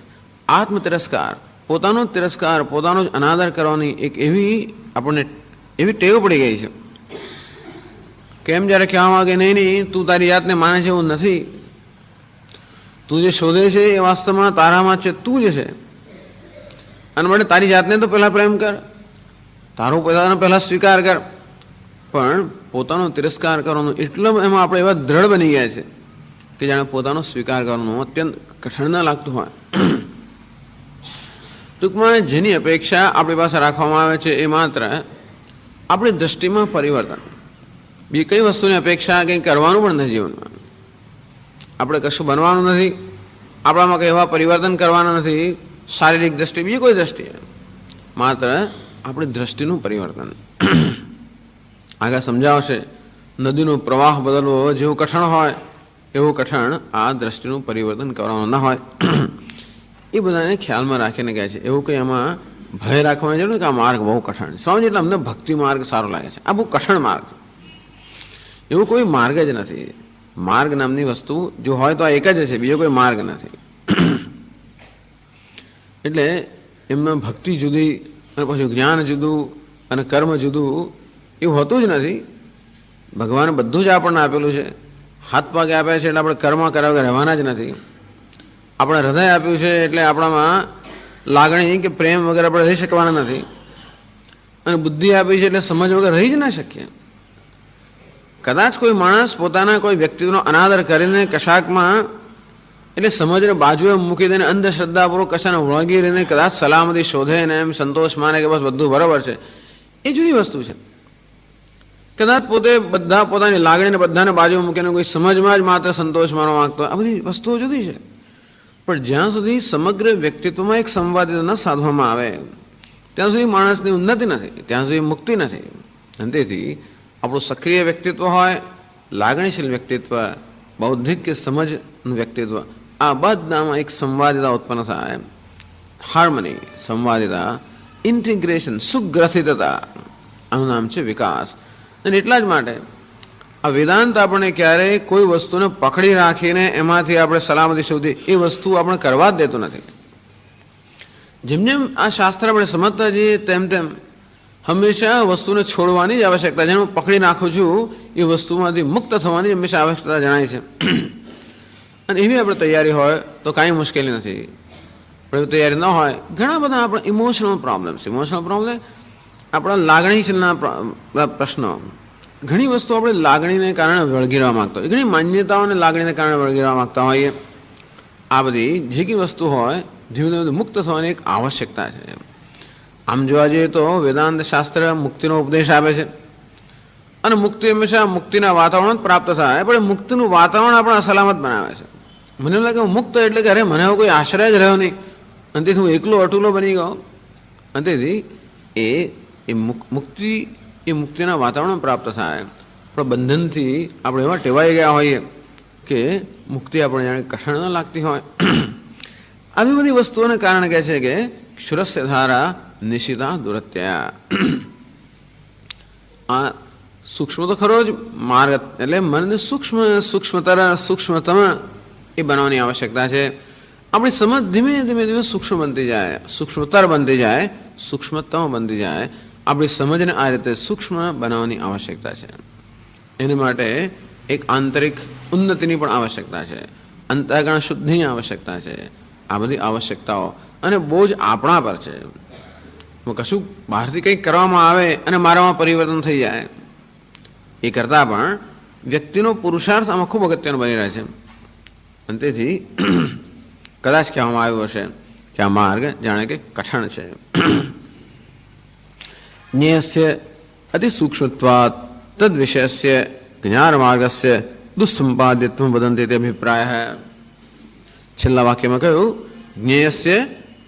આત્મ તિરસ્કાર, પોતાનો તિરસ્કાર, પોતાનો જ અનાદર કરવાની એક એવી આપણને એવી ટેવ પડી ગઈ છે. કેમ જ્યારે કહેવામાં કે નહીં તું તારી જાતને માને છે એવું નથી, તું જે શોધે છે એ વાસ્તવમાં તારામાં છે, તું જ છે. અને માટે તારી જાતને તો પહેલાં પ્રેમ કર, તારો પોતાનો પહેલાં સ્વીકાર કર. પણ પોતાનો તિરસ્કાર કરવાનો એટલો એમાં આપણે એવા દ્રઢ બની ગયા છે કે જાણે પોતાનો સ્વીકાર કરવાનું અત્યંત કઠણ ન લાગતું હોય. ટૂંકમાં જેની અપેક્ષા આપણી પાસે રાખવામાં આવે છે એ માત્ર આપણી દૃષ્ટિમાં પરિવર્તન. બીજી કઈ વસ્તુની અપેક્ષા કંઈ કરવાનું પણ નથી જીવનમાં. આપણે કશું બનવાનું નથી, આપણામાં કંઈ એવા પરિવર્તન કરવાના નથી, શારીરિક દ્રષ્ટિ, બીજી કોઈ દ્રષ્ટિએ, માત્ર આપણી દ્રષ્ટિનું પરિવર્તન. આગળ સમજાવશે, નદીનો પ્રવાહ બદલવો જેવું કઠણ હોય એવું કઠણ આ દ્રષ્ટિનું પરિવર્તન કરવાનું ન હોય. એ બધાને ખ્યાલમાં રાખીને કહે છે. એવું કંઈ એમાં ભય રાખવાની જરૂર કે આ માર્ગ બહુ કઠણ છે. સ્વામી એટલે અમને ભક્તિ માર્ગ સારો લાગે છે, આ બહુ કઠણ માર્ગ છે. એવું કોઈ માર્ગ જ નથી. માર્ગ નામની વસ્તુ જો હોય તો આ એક જ છે, બીજો કોઈ માર્ગ નથી. એટલે એમના ભક્તિ જુદી અને પછી જ્ઞાન જુદું અને કર્મ જુદું એવું હોતું જ નથી. ભગવાને બધું જ આપણને આપેલું છે. હાથ પગ આપ્યા છે એટલે આપણે કર્મ કર્યા વગર રહેવાના જ નથી. આપણે હૃદય આપ્યું છે એટલે આપણામાં લાગણી કે પ્રેમ વગેરે આપણે રહી શકવાના નથી. અને બુદ્ધિ આપી છે એટલે સમજ વગર રહી જ ના શકીએ. કદાચ કોઈ માણસ પોતાના કોઈ વ્યક્તિત્વનો અનાદર કરીને કશાકમાં એટલે સમજને બાજુએ મૂકી દઈને અંધશ્રદ્ધાપૂર્વક કશાને વળગી રહીને કદાચ સલામતી શોધે ને એમ સંતોષ માને કે બસ બધું બરાબર છે, એ જુદી વસ્તુ છે. કદાચ પોતે બધા પોતાની લાગણીને બધાને બાજુ મૂકીને કોઈ સમજમાં જ માત્ર સંતોષ માનવા માંગતો હોય, આ બધી વસ્તુઓ જુદી છે. પણ જ્યાં સુધી સમગ્ર વ્યક્તિત્વમાં એક સંવાદિતા ન સાધવામાં આવે ત્યાં સુધી માણસની ઉન્નતિ નથી, ત્યાં સુધી મુક્તિ નથી. અને તેથી આપણું સક્રિય વ્યક્તિત્વ હોય, લાગણીશીલ વ્યક્તિત્વ, બૌદ્ધિક કે સમજનું વ્યક્તિત્વ, આ બધામાં એક સંવાદિતા ઉત્પન્ન થાય. હાર્મની, સંવાદિતા, ઇન્ટિગ્રેશન, સુગ્રથિતતા, આનું નામ છે વિકાસ. અને એટલા જ માટે આ વેદાંત આપણે ક્યારેય કોઈ વસ્તુને પકડી રાખીને એમાંથી આપણે સલામતી શોધી એ વસ્તુ આપણે કરવા જ દેતું નથી. જેમ જેમ આ શાસ્ત્ર આપણે સમજતા જઈએ તેમ તેમ હંમેશા વસ્તુને છોડવાની જ આવશ્યકતા, જેને હું પકડી નાખું છું એ વસ્તુમાંથી મુક્ત થવાની હંમેશા આવશ્યકતા જણાય છે. અને એવી આપણે તૈયારી હોય તો કાંઈ મુશ્કેલી નથી. પણ એવી તૈયારી ન હોય, ઘણા બધા આપણા ઇમોશનલ પ્રોબ્લેમ્સ, આપણા લાગણીશીલના પ્રશ્નો, ઘણી વસ્તુ આપણે લાગણીને કારણે વળગીરવા માગતા હોય, ઘણી માન્યતાઓને લાગણીને કારણે વળગીરવા માગતા હોઈએ. આ બધી જે કંઈ વસ્તુ હોય ધીમે ધીમે મુક્ત થવાની એક આવશ્યકતા છે. આમ જોવા જઈએ તો વેદાંત શાસ્ત્ર મુક્તિનો ઉપદેશ આપે છે અને મુક્તિ હંમેશા મુક્તિના વાતાવરણ પ્રાપ્ત થાય, પણ મુક્તિનું વાતાવરણ આપણે અસલામત બનાવે છે. મને એમ લાગે મુક્ત એટલે કે અરે મને એવો કોઈ આશ્રય જ રહ્યો નહીં, અને તેથી હું એકલો અટુલો બની ગયો. અને તેથી મુક્તિના વાતાવરણ પ્રાપ્ત થાય, પણ બંધનથી આપણે એવા ટેવાઈ ગયા હોઈએ કે મુક્તિ આપણે જાણે કઠણ ન લાગતી હોય. આવી બધી વસ્તુઓને કારણે કહે છે કે ક્ષુરસ્ય ધારા નિશિતા દુરત્યા. આ સૂક્ષ્મ તો ખરો જ માર્ગ, એટલે મનને સૂક્ષ્મતમ એ બનાવવાની આવશ્યકતા છે. આપણી સમજ ધીમે ધીમે ધીમે સૂક્ષ્મ બનતી જાય, સૂક્ષ્મતર બનતી જાય, સૂક્ષ્મતમ બનતી જાય. આપણી સમજને આ રીતે સૂક્ષ્મ બનાવવાની આવશ્યકતા છે. એના માટે એક આંતરિક ઉન્નતિની પણ આવશ્યકતા છે, અંતઃકરણ શુદ્ધિની આવશ્યકતા છે. આ બધી આવશ્યકતાઓ અને બોજ આપણા પર છે. કશું બહારથી કંઈક કરવામાં આવે અને મારામાં પરિવર્તન થઈ જાય એ કરતાં પણ વ્યક્તિનો પુરુષાર્થ આમાં ખૂબ અગત્યનો બની રહે છે. અને તેથી કદાચ કહેવામાં આવ્યું હશે કે આ માર્ગ જાણે કે કઠણ છે. જ્ઞેયસ્ય અતિસૂક્ષ્મત્વાત્ તદ વિષયસ્ય જ્ઞાન માર્ગસ્ય દુસ્સંપાદ્યત્વં વદન્તિ તે અભિપ્રાય. છેલ્લા વાક્યમાં કહ્યું જ્ઞેયસ્ય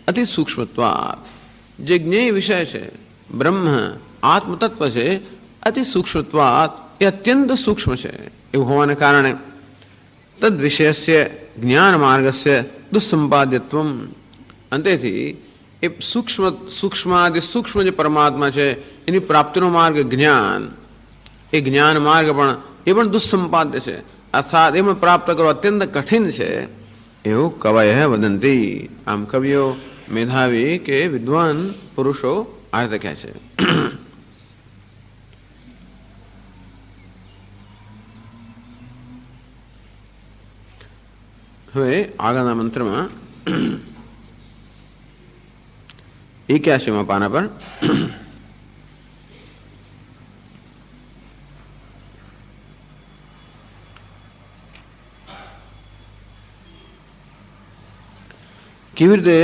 અતિસૂક્ષ્મત્વાત્, જે જ્ઞેય વિષય છે બ્રહ્મ આત્મતત્વ છે, અતિસૂક્ષ્મત્વાત્ એ અત્યંત સૂક્ષ્મ છે એવું હોવાને કારણે તદ વિષયસ્ય જ્ઞાન માર્ગસ્ય દુસ્સંપાદ્યત્વમ, અંતેથી એ સૂક્ષ્માદિ સૂક્ષ્મ જે પરમાત્મા છે એની પ્રાપ્તિનો માર્ગ જ્ઞાન, એ જ્ઞાન માર્ગ પણ એ પણ દુસ્સંપાદ્ય છે, અર્થાત એમાં પ્રાપ્ત કરવો અત્યંત કઠિન છે એવું કવય વદંતી. આમ કવિઓ, મેધાવી કે વિદ્વાન પુરુષો આ રીતે કહે છે. હવે આગળના મંત્રમાં 81મા પાના પર કેવી રીતે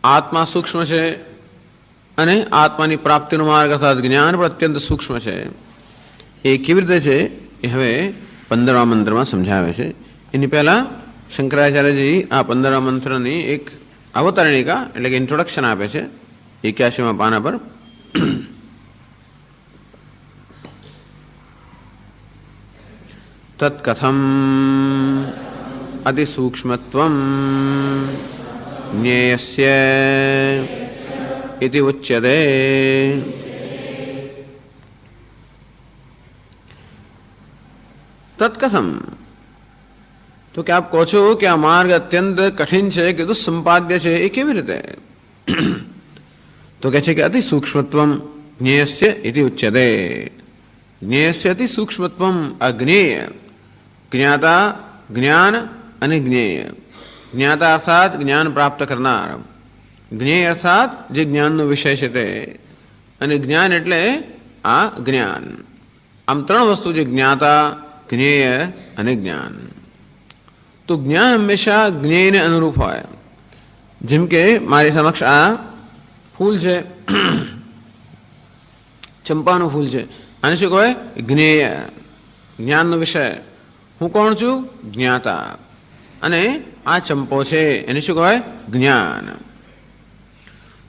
આત્મા સૂક્ષ્મ છે અને આત્માની પ્રાપ્તિનો માર્ગ અર્થાત જ્ઞાન પણ અત્યંત સૂક્ષ્મ છે, એ કેવી રીતે છે એ હવે 15મા મંત્રમાં સમજાવે છે. એની પહેલા શંકરાચાર્યજી આ 15મા મંત્રની એક અવતરણિકા એટલે કે ઇન્ટ્રોડક્શન આપે છે 81મા પાના પર. તત્કથમ અતિસૂક્ષ્મત્વં જ્ઞેયસ્ય ઇતિ ઉચ્યતે. તત્કથમ, તો કે આપ કહો છો કે આ માર્ગ અત્યંત કઠિન છે કે દુસ્સંપાદ્ય છે, એ કેવી રીતે? તો કહે છે કે અતિ સૂક્ષ્મત્વમ જ્ઞેયસ્ય ઇતિ ઉચ્યતે. જ્ઞેયસ્ય અતિ સૂક્ષ્મત્વમ, અજ્ઞેય, જ્ઞાતા, જ્ઞાન અને જ્ઞેય. જ્ઞાતા અર્થાત જ્ઞાન પ્રાપ્ત કરનાર, જ્ઞેય અર્થાત જે જ્ઞાનનો વિષય છે તે, અને જ્ઞાન એટલે આ જ્ઞાન. આમ ત્રણ વસ્તુ છે, જ્ઞાતા, જ્ઞેય અને જ્ઞાન. તો જ્ઞાન હંમેશા જ્ઞેયને અનુરૂપ હોય. જેમ કે મારી સમક્ષ આ ફૂલ છે, ચંપાનું ફૂલ છે, આને શું કહેવાય? જ્ઞેય, જ્ઞાનનો વિષય. હું કોણ છું? જ્ઞાતા. અને આ ચંપો છે એને શું કહેવાય? જ્ઞાન.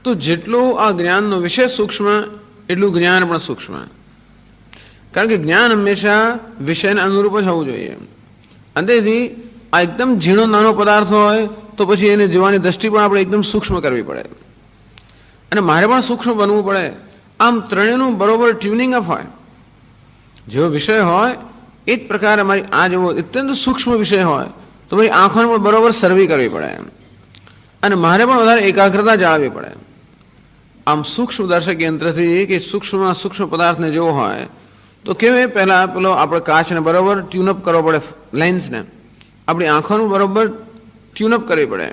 તો જેટલું આ જ્ઞાનનો વિષય સૂક્ષ્મ એટલું જ્ઞાન પણ સૂક્ષ્મ, કારણ કે જ્ઞાન હંમેશા વિષયને અનુરૂપ જ હોવું જોઈએ. અંતેથી આ એકદમ ઝીણો નાનો પદાર્થ હોય તો પછી એને જોવાની દ્રષ્ટિ પણ આપણે એકદમ સૂક્ષ્મ કરવી પડે, અને મારે પણ સૂક્ષ્મ બનવું પડે. આમ ત્રણેયનું બરોબર ટ્યુનિંગ અપ હોય. જેવો વિષય હોય એ જ પ્રકારે અમારી આ જેવો અત્યંત સૂક્ષ્મ વિષય હોય તો મારી આંખોને પણ બરોબર સરવી કરવી પડે. અને મારે પણ વધારે એકાગ્રતા જાળવવી પડે. આમ સૂક્ષ્મ દર્શક યંત્રથી કે સૂક્ષ્મમાં સૂક્ષ્મ પદાર્થને જોવો હોય તો કેવી પહેલાં પેલો આપણે કાચને બરાબર ટ્યુનઅપ કરવો પડે, લેન્સને આપણી આંખોનું બરાબર ટ્યુનઅપ કરવી પડે.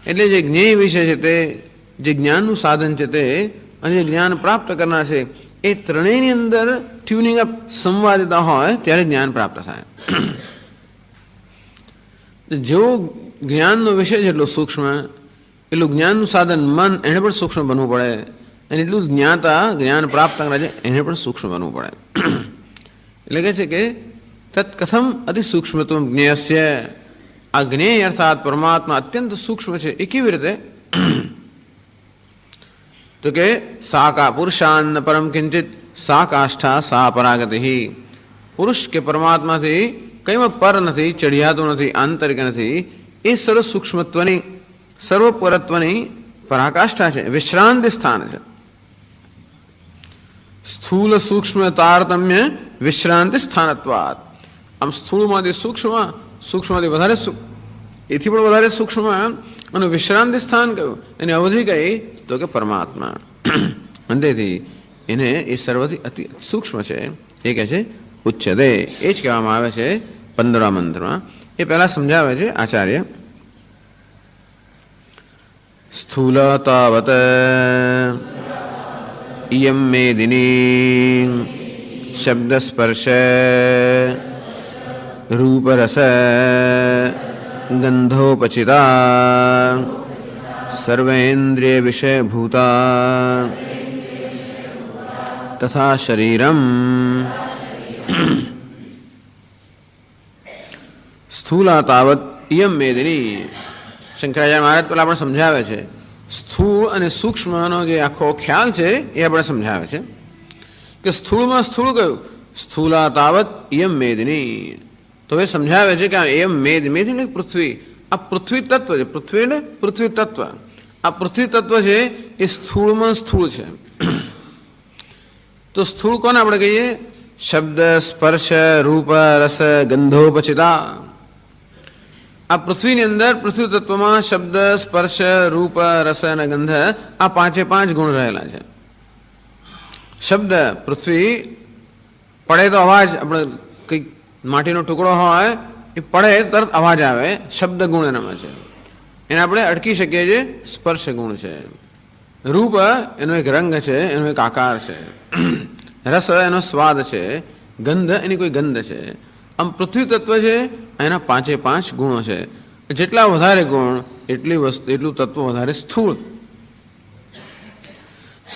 એટલે જે જ્ઞેય વિષય છે તે, જે જ્ઞાનનું સાધન છે તે અને જે જ્ઞાન પ્રાપ્ત કરનાર છે એ ત્રણેયની અંદર ટ્યુનિંગ અપ સંવાદિતા હોય ત્યારે જ્ઞાન પ્રાપ્ત થાય. જેવો જ્ઞાનનો વિષય છે એટલો સૂક્ષ્મ, એટલું જ્ઞાનનું સાધન મન એને પણ સૂક્ષ્મ બનવું પડે અને એટલું જ્ઞાતા જ્ઞાન પ્રાપ્ત કરનાર છે એને પણ સૂક્ષ્મ બનવું પડે. એટલે કહે છે કે તત્ કથમ અતિ સૂક્ષ્મત્વમ જ્ઞેયસ્ય, આ જ્ઞેય અર્થાત પરમાત્મા અત્યંત સૂક્ષ્મ છે. એ કેવી રીતે? તો કે સા કા પુરુષાન્ન પરમ કિંચિત સા કાષ્ઠા સા પરાગતિ. પુરુષ કે પરમાત્માથી કંઈમાં પર નથી, ચઢિયાતું નથી, આંતરિક નથી. એ સર્વ સૂક્ષ્મત્વની સર્વપરત્વની પરાકાષ્ઠા છે, વિશ્રાંતિ સ્થાન છે. સ્થૂલ સૂક્ષ્મ તારતમ્ય વિશ્રાંતિ સ્થાનત્વાત. આમ સ્થૂળમાંથી સૂક્ષ્મ, સૂક્ષ્મમાંથી વધારે એથી પણ વધારે સૂક્ષ્મ અને વિશ્રાંતિ સ્થાન કયું, એની અવધિ કઈ તો કે પરમાત્મા. અંતેથી એને એ સર્વથી અતિ સૂક્ષ્મ છે એ કહે છે ઉચ્ચદે. એ જ કહેવામાં આવે છે 15મા મંત્રમાં. એ પહેલાં સમજાવે છે આચાર્ય. સ્થૂલ તાવત ઇયમ મેદિની શબ્દસ્પર્શ રૂપરસ ગંધોપચિતા સર્વેન્દ્રિય વિષયભૂતા તથા શરીરમ. સ્થૂલા તાવત ઇયમ મેદિની. શંકરાચાર્ય મહારાજ પેલા આપણે સમજાવે છે સ્થૂળ અને સૂક્ષ્મનો જે આખો ખ્યાલ છે એ આપણે સમજાવે છે કે સ્થૂળમાં સ્થૂળ કયું? સ્થૂલા તાવત ઇયમ મેદિની. તો એ સમજાવે છે કે આ એમ મેદિની એટલે પૃથ્વી, આ પૃથ્વી તત્વ છે. પૃથ્વી એટલે પૃથ્વી તત્વ. આ પૃથ્વી તત્વ છે એ સ્થૂળમાં સ્થૂળ છે. તો સ્થૂળ કોને આપણે કહીએ? શબ્દ સ્પર્શ રૂપ રસ ગંધોપચિતા. આ પૃથ્વીની અંદર પૃથ્વી તત્વમાં શબ્દ સ્પર્શ રૂપ રસ અને ગંધ આ પાંચે પાંચ ગુણ રહેલા છે. શબ્દ, પૃથ્વી પડે તો અવાજ, આપણે કંઈક માટીનો ટુકડો હોય એ પડે તરત અવાજ આવે, શબ્દ ગુણ એનામાં છે. એને આપણે અટકી શકીએ છીએ, સ્પર્શ ગુણ છે. રૂપ એનો એક રંગ છે, એનો એક આકાર છે. રસ એનો સ્વાદ છે. ગંધ એની કોઈ ગંધ છે. આમ પૃથ્વી તત્વ છે એના પાંચે પાંચ ગુણો છે. જેટલા વધારે ગુણ એટલું તત્વ વધારે સ્થૂળ.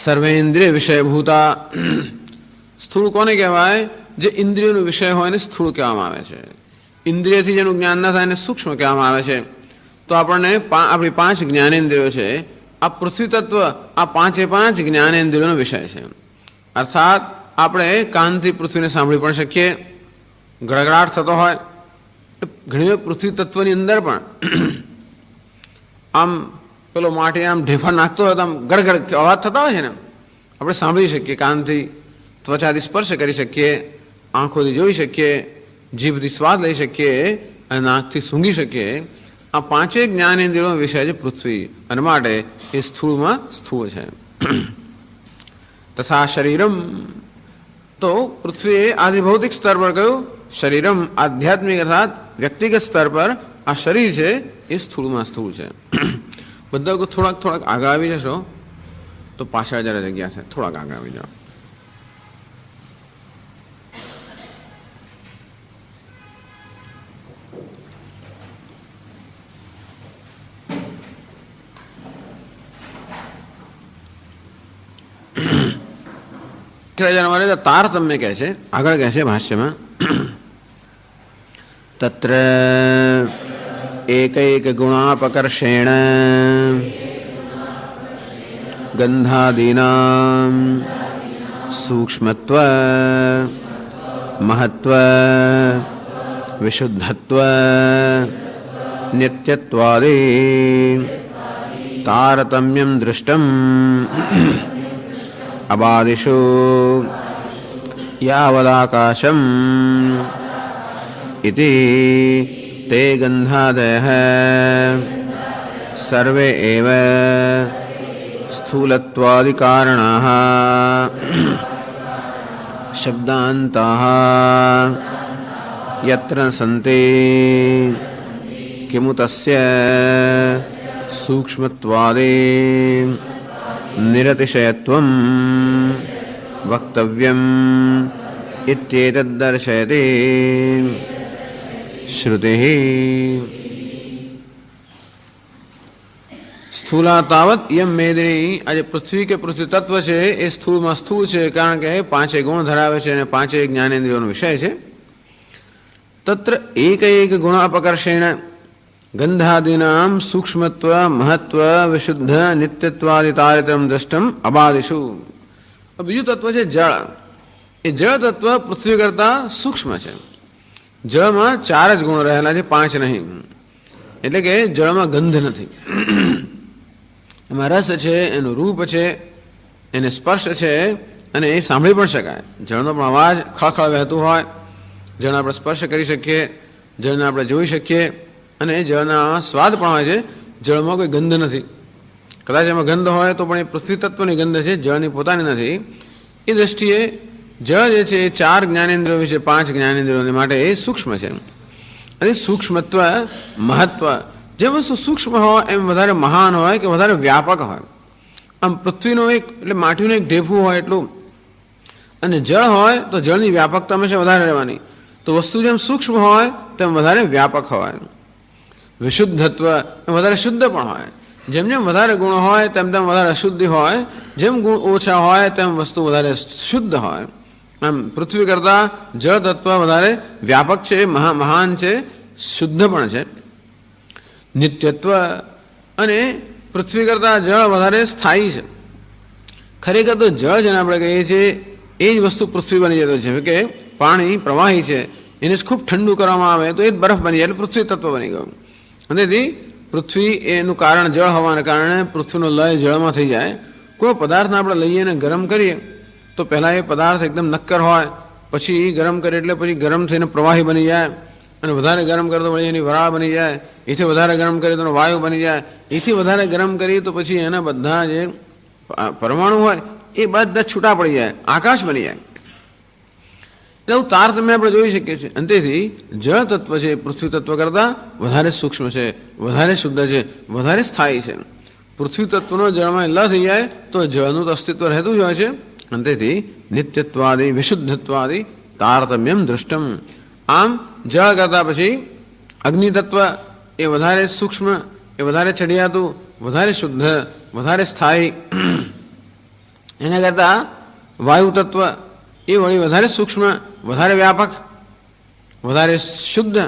સર્વેન્દ્રિય વિષયભૂતા. સ્થૂળ કોને કહેવાય? જે ઇન્દ્રિયોનો વિષય હોય એને સ્થૂળ કહેવામાં આવે છે. ઇન્દ્રિયથી જેનું જ્ઞાન ન થાય એને સૂક્ષ્મ કહેવામાં આવે છે. તો આપણને આપણી પાંચ જ્ઞાનેન્દ્રિયો છે. આ પૃથ્વી તત્વ આ પાંચે પાંચ જ્ઞાનેન્દ્રિયોનો વિષય છે. અર્થાત આપણે કાનથી પૃથ્વીને સાંભળી પણ શકીએ, ગડગડાટ થતો હોય ઘણી પૃથ્વી તત્વની અંદર પણ આમ પેલો માટી આમ ઢેફા નાખતો હોય તો આમ ગડગડ અવાજ થતા હોય છે ને, આપણે સાંભળી શકીએ. કાનથી ત્વચાથી સ્પર્શ કરી શકીએ, આંખોથી જોઈ શકીએ, જીભથી સ્વાદ લઈ શકીએ અને નાકથી સૂંઘી શકીએ. આ પાંચેય જ્ઞાનેન્દ્રિયોનો વિષય છે પૃથ્વી, અને માટે એ સ્થૂળમાં સ્થૂળ છે. તથા શરીરમ. તો પૃથ્વી આદિભૌતિક સ્તર પર કયું? શરીરમ. આધ્યાત્મિક અર્થાત વ્યક્તિગત સ્તર પર આ શરીર છે એ સ્થૂળમાં સ્થૂળ છે. બધા લોકો થોડાક આગળ આવી જશો તો પાછળ જરા જગ્યા છે. થોડાક આગળ આવી જાઓ. તારતમ્ય કહે છે, આગળ કહે છે ભાષ્યમાં. તત્ર એકૈક ગુણાપકર્ષેણ ગંધાદીનાં સૂક્ષ્મત્વ મહત્વ વિશુદ્ધત્વ નિત્યત્વાદિ તારતમ્યમ દૃષ્ટમ અબાદિષુ યાવદાકાશમ ઇતિ તે ગંધાદયઃ સર્વે એવ સ્થૂલત્વાદિ કારણાઃ શબ્દાંતાઃ યત્ર સંતે કિમુ તસ્ય સૂક્ષ્મત્વાદે નિરતિશયત્વં વક્તવ્યમ ઇત્યેતદ્ દર્શયતિ શ્રુતિઃ. સ્થૂલા તાવત યમ મેદિની. આજે પૃથ્વી કે પૃથ્વી તત્વ છે એ સ્થૂળમાં સ્થૂળ છે, કારણ કે પાંચે ગુણ ધરાવે છે અને પાંચે જ્ઞાનેન્દ્રિયોનો વિષય છે. તત્ર એક ગુણ અપકર્ષેણ ગંધાદીનામ સૂક્ષ્મત્વ મહત્વ વિશુદ્ધ નિત્યત્વાદિ તારતમ્યમ દ્રષ્ટમ અબાધિષુ. બીજું તત્વ છે જળ. એ જળ તત્વ પૃથ્વી કરતાં સૂક્ષ્મ છે. જળમાં 4 જ ગુણ રહેલા છે, 5 નહીં. એટલે કે જળમાં ગંધ નથી, એમાં રસ છે, એનું રૂપ છે, એને સ્પર્શ છે અને એ સાંભળી પણ શકાય. જળનો પણ અવાજ ખળખળ વહેતું હોય, જળને આપણે સ્પર્શ કરી શકીએ, જળને આપણે જોઈ શકીએ અને જળના સ્વાદ પણ હોય છે. જળમાં કોઈ ગંધ નથી. કદાચ એમાં ગંધ હોય તો પણ એ પૃથ્વી તત્વની ગંધ છે, જળની પોતાની નથી. એ દ્રષ્ટિએ જળ જે છે એ 4 જ્ઞાનેન્દ્રિયો વિશે 5 જ્ઞાનેન્દ્રિયોને માટે એ સૂક્ષ્મ છે. અને સૂક્ષ્મત્વ મહત્વ, જે વસ્તુ સૂક્ષ્મ હોય એમ વધારે મહાન હોય કે વધારે વ્યાપક હોય. આમ પૃથ્વીનો એક એટલે માટીનું એક ઢેફું હોય એટલું, અને જળ હોય તો જળની વ્યાપકતા હંમેશા વધારે રહેવાની. તો વસ્તુ જેમ સૂક્ષ્મ હોય તેમ વધારે વ્યાપક હોય. વિશુદ્ધત્વ વધારે શુદ્ધ પણ હોય. જેમ જેમ વધારે ગુણ હોય તેમ તેમ વધારે અશુદ્ધિ હોય. જેમ ગુણ ઓછા હોય તેમ વસ્તુ વધારે શુદ્ધ હોય. આમ પૃથ્વી કરતાં જળ તત્વ વધારે વ્યાપક છે, મહાન છે, શુદ્ધ પણ છે. નિત્યત્વ, અને પૃથ્વી કરતાં જળ વધારે સ્થાયી છે. ખરેખર તો જળ જેને આપણે કહીએ છીએ એ જ વસ્તુ પૃથ્વી બની જતો છે. કે પાણી પ્રવાહી છે, એને ખૂબ ઠંડુ કરવામાં આવે તો એ જ બરફ બની જાય, એટલે પૃથ્વી તત્વ બની ગયું. અને તેથી પૃથ્વી એનું કારણ જળ હોવાને કારણે પૃથ્વીનો લય જળમાં થઈ જાય. કોઈ પદાર્થને આપણે લઈએ અને ગરમ કરીએ તો પહેલાં એ પદાર્થ એકદમ નક્કર હોય, પછી ગરમ કરે એટલે પછી ગરમ થઈને પ્રવાહી બની જાય, અને વધારે ગરમ કરે તો વળી એની વરાળ બની જાય, એથી વધારે ગરમ કરીએ તો વાયુ બની જાય, એથી વધારે ગરમ કરીએ તો પછી એના બધા જે પરમાણુ હોય એ બધા છૂટા પડી જાય, આકાશ બની જાય. એટલે એવું તારતમ્ય આપણે જોઈ શકીએ છીએ. અને તેથી જળ તત્વ છે પૃથ્વી તત્વ કરતાં વધારે સૂક્ષ્મ છે, વધારે શુદ્ધ છે, વધારે સ્થાયી છે. પૃથ્વી તત્વનો જળમાં લ થઈ જાય તો જળનું તો અસ્તિત્વ રહેતું જ હોય છે. અને તેથી નિત્યત્વાદિ વિશુદ્ધત્વાદિ તારતમ્યમ દૃષ્ટમ. આમ જળ કરતાં પછી અગ્નિ તત્વ એ વધારે સૂક્ષ્મ, એ વધારે ચડિયાતું, વધારે શુદ્ધ, વધારે સ્થાયી. એના કરતાં વાયુ તત્વ એ વળી વધારે સૂક્ષ્મ, વધારે વ્યાપક, વધારે શુદ્ધ,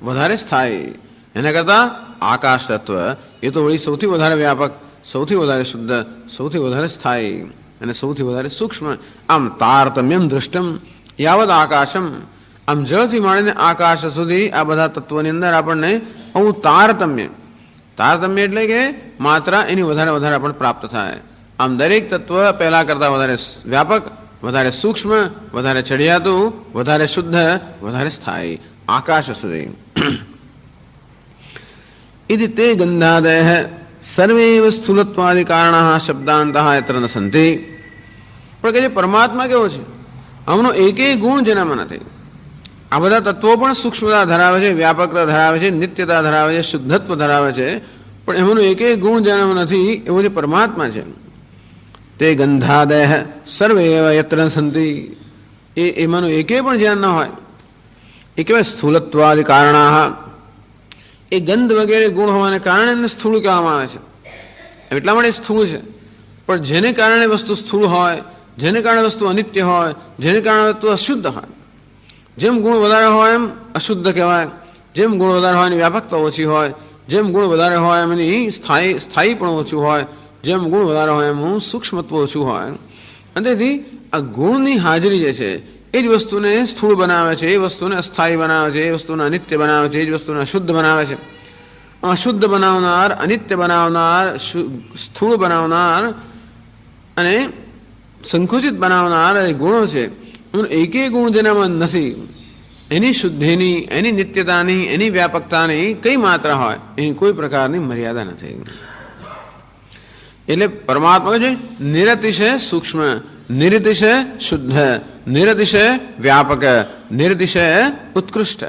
વધારે સ્થાયી. એના કરતાં આકાશ તત્વ એ તો વળી સૌથી વધારે વ્યાપક, સૌથી વધારે શુદ્ધ, સૌથી વધારે સ્થાયી અને સૌથી વધારે સૂક્ષ્મ. આમ તારતમ્યમ દૃષ્ટમ યાવદ આકાશમ. આમ જળથી માંડીને આકાશ સુધી આ બધા તત્વોની અંદર આપણને આવું તારતમ્ય એટલે કે માત્રા એની વધારે વધારે આપણને પ્રાપ્ત થાય. આમ દરેક તત્વ પહેલાં કરતાં વધારે વ્યાપક, વધારે સૂક્ષ્મ, વધારે ચડિયાતું, વધારે શુદ્ધ, વધારે સ્થાયી, આકાશ સુધી. ઇતિ તે ગંધાદય સર્વૈવ સ્થૂલત્વાદિ કારણાઃ શબ્દાંતઃ યત્ર ન સંતિ. પણ કે જે પરમાત્મા કેવો છે, આમનો એકેય ગુણ જેનામાં નથી. આ બધા તત્વો પણ સૂક્ષ્મતા ધરાવે છે, વ્યાપકતા ધરાવે છે, નિત્યતા ધરાવે છે, શુદ્ધત્વ ધરાવે છે, પણ એમાંનો એકેય ગુણ જેનામાં નથી એવો જે પરમાત્મા છે. તે ગંધાદય સર્વૈવ યત્ર ન સંતિ. એમાંનું એકેય પણ જ્ઞાન ન હોય. એ કહેવાય સ્થૂલત્વાદિ કારણાઃ. એ ગંધ વગેરે ગુણ હોવાને કારણે એને સ્થૂળ કહેવામાં આવે છે. એટલા માટે સ્થૂળ છે. પણ જેને કારણે વસ્તુ સ્થૂળ હોય, જેને કારણે વસ્તુ અનિત્ય હોય, જેને કારણે વસ્તુ અશુદ્ધ હોય, જેમ ગુણ વધારે હોય એમ અશુદ્ધ કહેવાય, જેમ ગુણ વધારે હોય એની વ્યાપકતા ઓછી હોય, જેમ ગુણ વધારે હોય એમ એની સ્થાયી પણ ઓછું હોય, જેમ ગુણ વધારે હોય એમ સૂક્ષ્મત્વ ઓછું હોય. અને તેથી આ ગુણની હાજરી જે છે એ જ વસ્તુને સ્થૂળ બનાવે છે, એ વસ્તુને અસ્થાયી બનાવે છે, એ વસ્તુને અનિત્ય બનાવે છે, એ જ વસ્તુને અશુદ્ધ બનાવે છે. અશુદ્ધ બનાવનાર, અનિત્ય બનાવનાર, સ્થૂળ બનાવનાર અને સંકુચિત બનાવનાર એ ગુણો છે. એકેય ગુણ જેનામાં નથી એની શુદ્ધિની, એની નિત્યતાની, એની વ્યાપકતાની કઈ માત્રા હોય એની કોઈ પ્રકારની મર્યાદા નથી. એટલે પરમાત્મા છે નિરતિશય સૂક્ષ્મ, નિરતિશય શુદ્ધ, નિરતિશય વ્યાપક, નિરતિશય ઉત્કૃષ્ટ,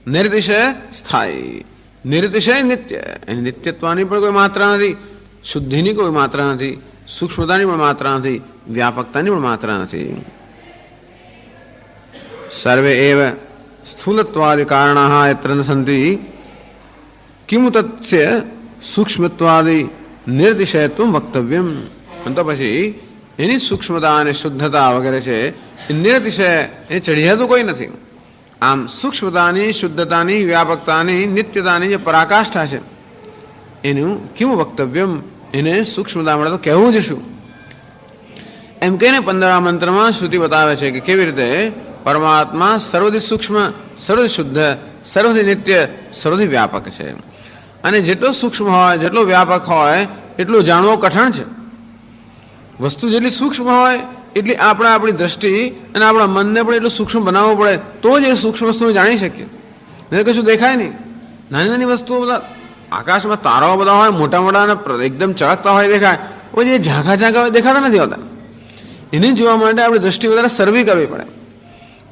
નિરતિશય સ્થાયી, નિરતિશય નિત્ય. એની નિત્યત્વની પણ કોઈ માત્રા નથી, શુદ્ધિની કોઈ માત્રા નથી, સૂક્ષ્મતાની પણ માત્રા નથી, વ્યાપકતાની પણ માત્રા નથી. સર્વે એવ સ્થૂલત્વાદિ કારણાઃ યત્ર ન સંતિ કિમુ તસ્ય સૂક્ષ્મત્વાદિ નિર્દિશયત્વમ વક્તવ્યમ. તો પછી એની સૂક્ષ્મતા અને શુદ્ધતા વગેરે છે એ નિર્દિશય, એ ચઢિયાતું કોઈ નથી. આમ સૂક્ષ્મતાની, શુદ્ધતાની, વ્યાપકતાની, નિત્યતાની જે પરાકાષ્ઠા છે એનું કેવું વક્તવ્યમ, એને સૂક્ષ્મતા મળે તો કહેવું જ શું? એમ કહીને 15મા મંત્રમાં શ્રુતિ બતાવે છે કે કેવી રીતે પરમાત્મા સર્વથી સૂક્ષ્મ, સર્વથી શુદ્ધ, સર્વથી નિત્ય, સર્વથી વ્યાપક છે. અને જેટલો સૂક્ષ્મ હોય, જેટલો વ્યાપક હોય એટલું જાણવું કઠણ છે. વસ્તુ જેટલી સૂક્ષ્મ હોય એટલી આપણી દ્રષ્ટિ અને આપણા મનને પણ એટલું સૂક્ષ્મ બનાવવું પડે તો જ એ સૂક્ષ્મ વસ્તુને જાણી શકીએ. નહીં કશું દેખાય નહીં. નાની નાની વસ્તુઓ બધા આકાશમાં તારાઓ બધા હોય, મોટા મોટા અને એકદમ ચળકતા હોય દેખાય, કોઈ જે ઝાંખા ઝાંખા હોય દેખાતા નથી હોતા. એને જોવા માટે આપણી દ્રષ્ટિ વધારે સરવી કરવી પડે,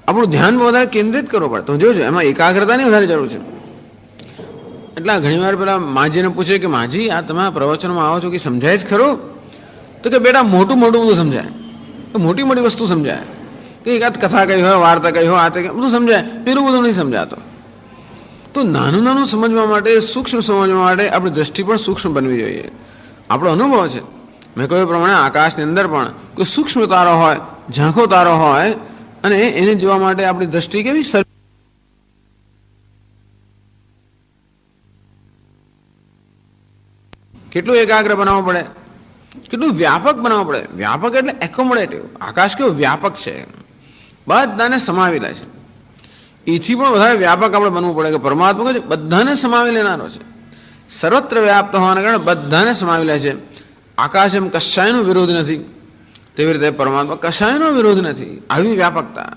આપણું ધ્યાન વધારે કેન્દ્રિત કરવું પડે. તો જોજો એમાં એકાગ્રતાની વધારે જરૂર છે. એટલે ઘણીવાર પેલા માજીને પૂછે કે માજી આ તમે પ્રવચનમાં આવો છો કે સમજાય જ ખરું? તો કે બેટા મોટું મોટું બધું સમજાય, મોટી મોટી વસ્તુ સમજાય, કે એકાદ કથા કહી હોય, વાર્તા કહી હોય, આ તે બધું સમજાય, પેલું બધું નહીં સમજાતો. તો નાનું નાનું સમજવા માટે, સૂક્ષ્મ સમજવા માટે આપણી દ્રષ્ટિ પણ સૂક્ષ્મ બનવી જોઈએ. આપણો અનુભવ છે, મેં કહ્યું પ્રમાણે આકાશની અંદર પણ કોઈ સૂક્ષ્મ તારો હોય, ઝાંખો તારો હોય, અને એને જોવા માટે આપણી દ્રષ્ટિ કેવી સર કેટલું એકાગ્ર બનાવવું પડે, કેટલું વ્યાપક બનાવવું પડે. વ્યાપક એટલે એકોમોડેટિવ. આકાશ કેવું વ્યાપક છે, બધાને સમાવી લે છે. એથી પણ વધારે વ્યાપક આપણે બનવું પડે કે પરમાત્મા છે બધાને સમાવી લેનારો છે, સર્વત્ર વ્યાપ્ત હોવાને કારણે બધાને સમાવી લે છે. આકાશ એમ કશાયનો વિરોધ નથી, તેવી રીતે પરમાત્મા કશાયનો વિરોધ નથી. આવી વ્યાપકતા,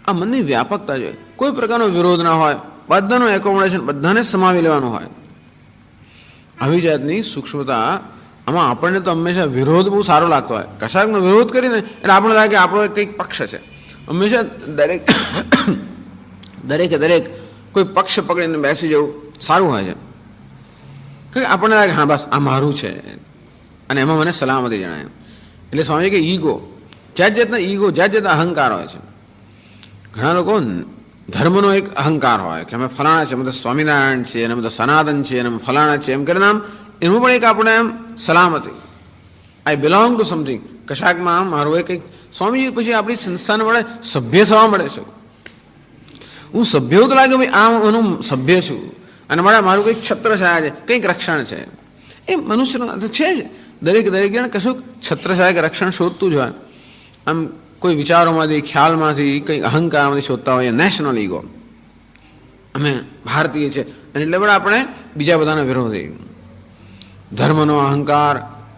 આ મનની વ્યાપકતા જોઈએ, કોઈ પ્રકારનો વિરોધ ના હોય, બધાનું એકોમોડેશન, બધાને સમાવી લેવાનું હોય. આવી જાતની સૂક્ષ્મતા, આમાં આપણને તો હંમેશા વિરોધ બહુ સારો લાગતો હોય. કશાકનો વિરોધ કરીને એટલે આપણને લાગે કે આપણો કંઈક પક્ષ છે. હંમેશા દરેકે કોઈ પક્ષ પકડીને બેસી જવું સારું હોય છે, કે આપણને લાગે હા બસ આ મારું છે અને એમાં મને સલામતી જણાય. એટલે સ્વામી કે ઈગો, જાત જાતના અહંકાર હોય છે. ઘણા લોકો ધર્મનો એક અહંકાર હોય કે અમે ફલાણા છે, અમે તો સ્વામિનારાયણ છીએ, અને અમે તો સનાતન છીએ, અને અમે ફલાણા છીએ એમ કરીને આમ એનું પણ એક આપણે એમ સલામતી, આઈ બિલોંગ ટુ સમથિંગ. કશાકમાં મારું એ કંઈક સ્વામીજી પછી આપણી સંસ્થાને વડે સભ્ય થવા મળે છે. હું સભ્ય એવું તો લાગે ભાઈ આ હું સભ્ય છું અને મારું કંઈક છત્રછાયા છે, કંઈક રક્ષણ છે. એ મનુષ્યનો તો છે જ. દરેક જણ કશુંક છત્રછાયા કે રક્ષણ શોધતું જ હોય. આમ કોઈ વિચારોમાંથી, ખ્યાલમાંથી, કંઈક અહંકારમાંથી શોધતા હોય. નેશનલ ઈગો, અમે ભારતીય છે, અને એટલે પણ આપણે બીજા બધાના વિરોધી. ધર્મનો અહંકાર,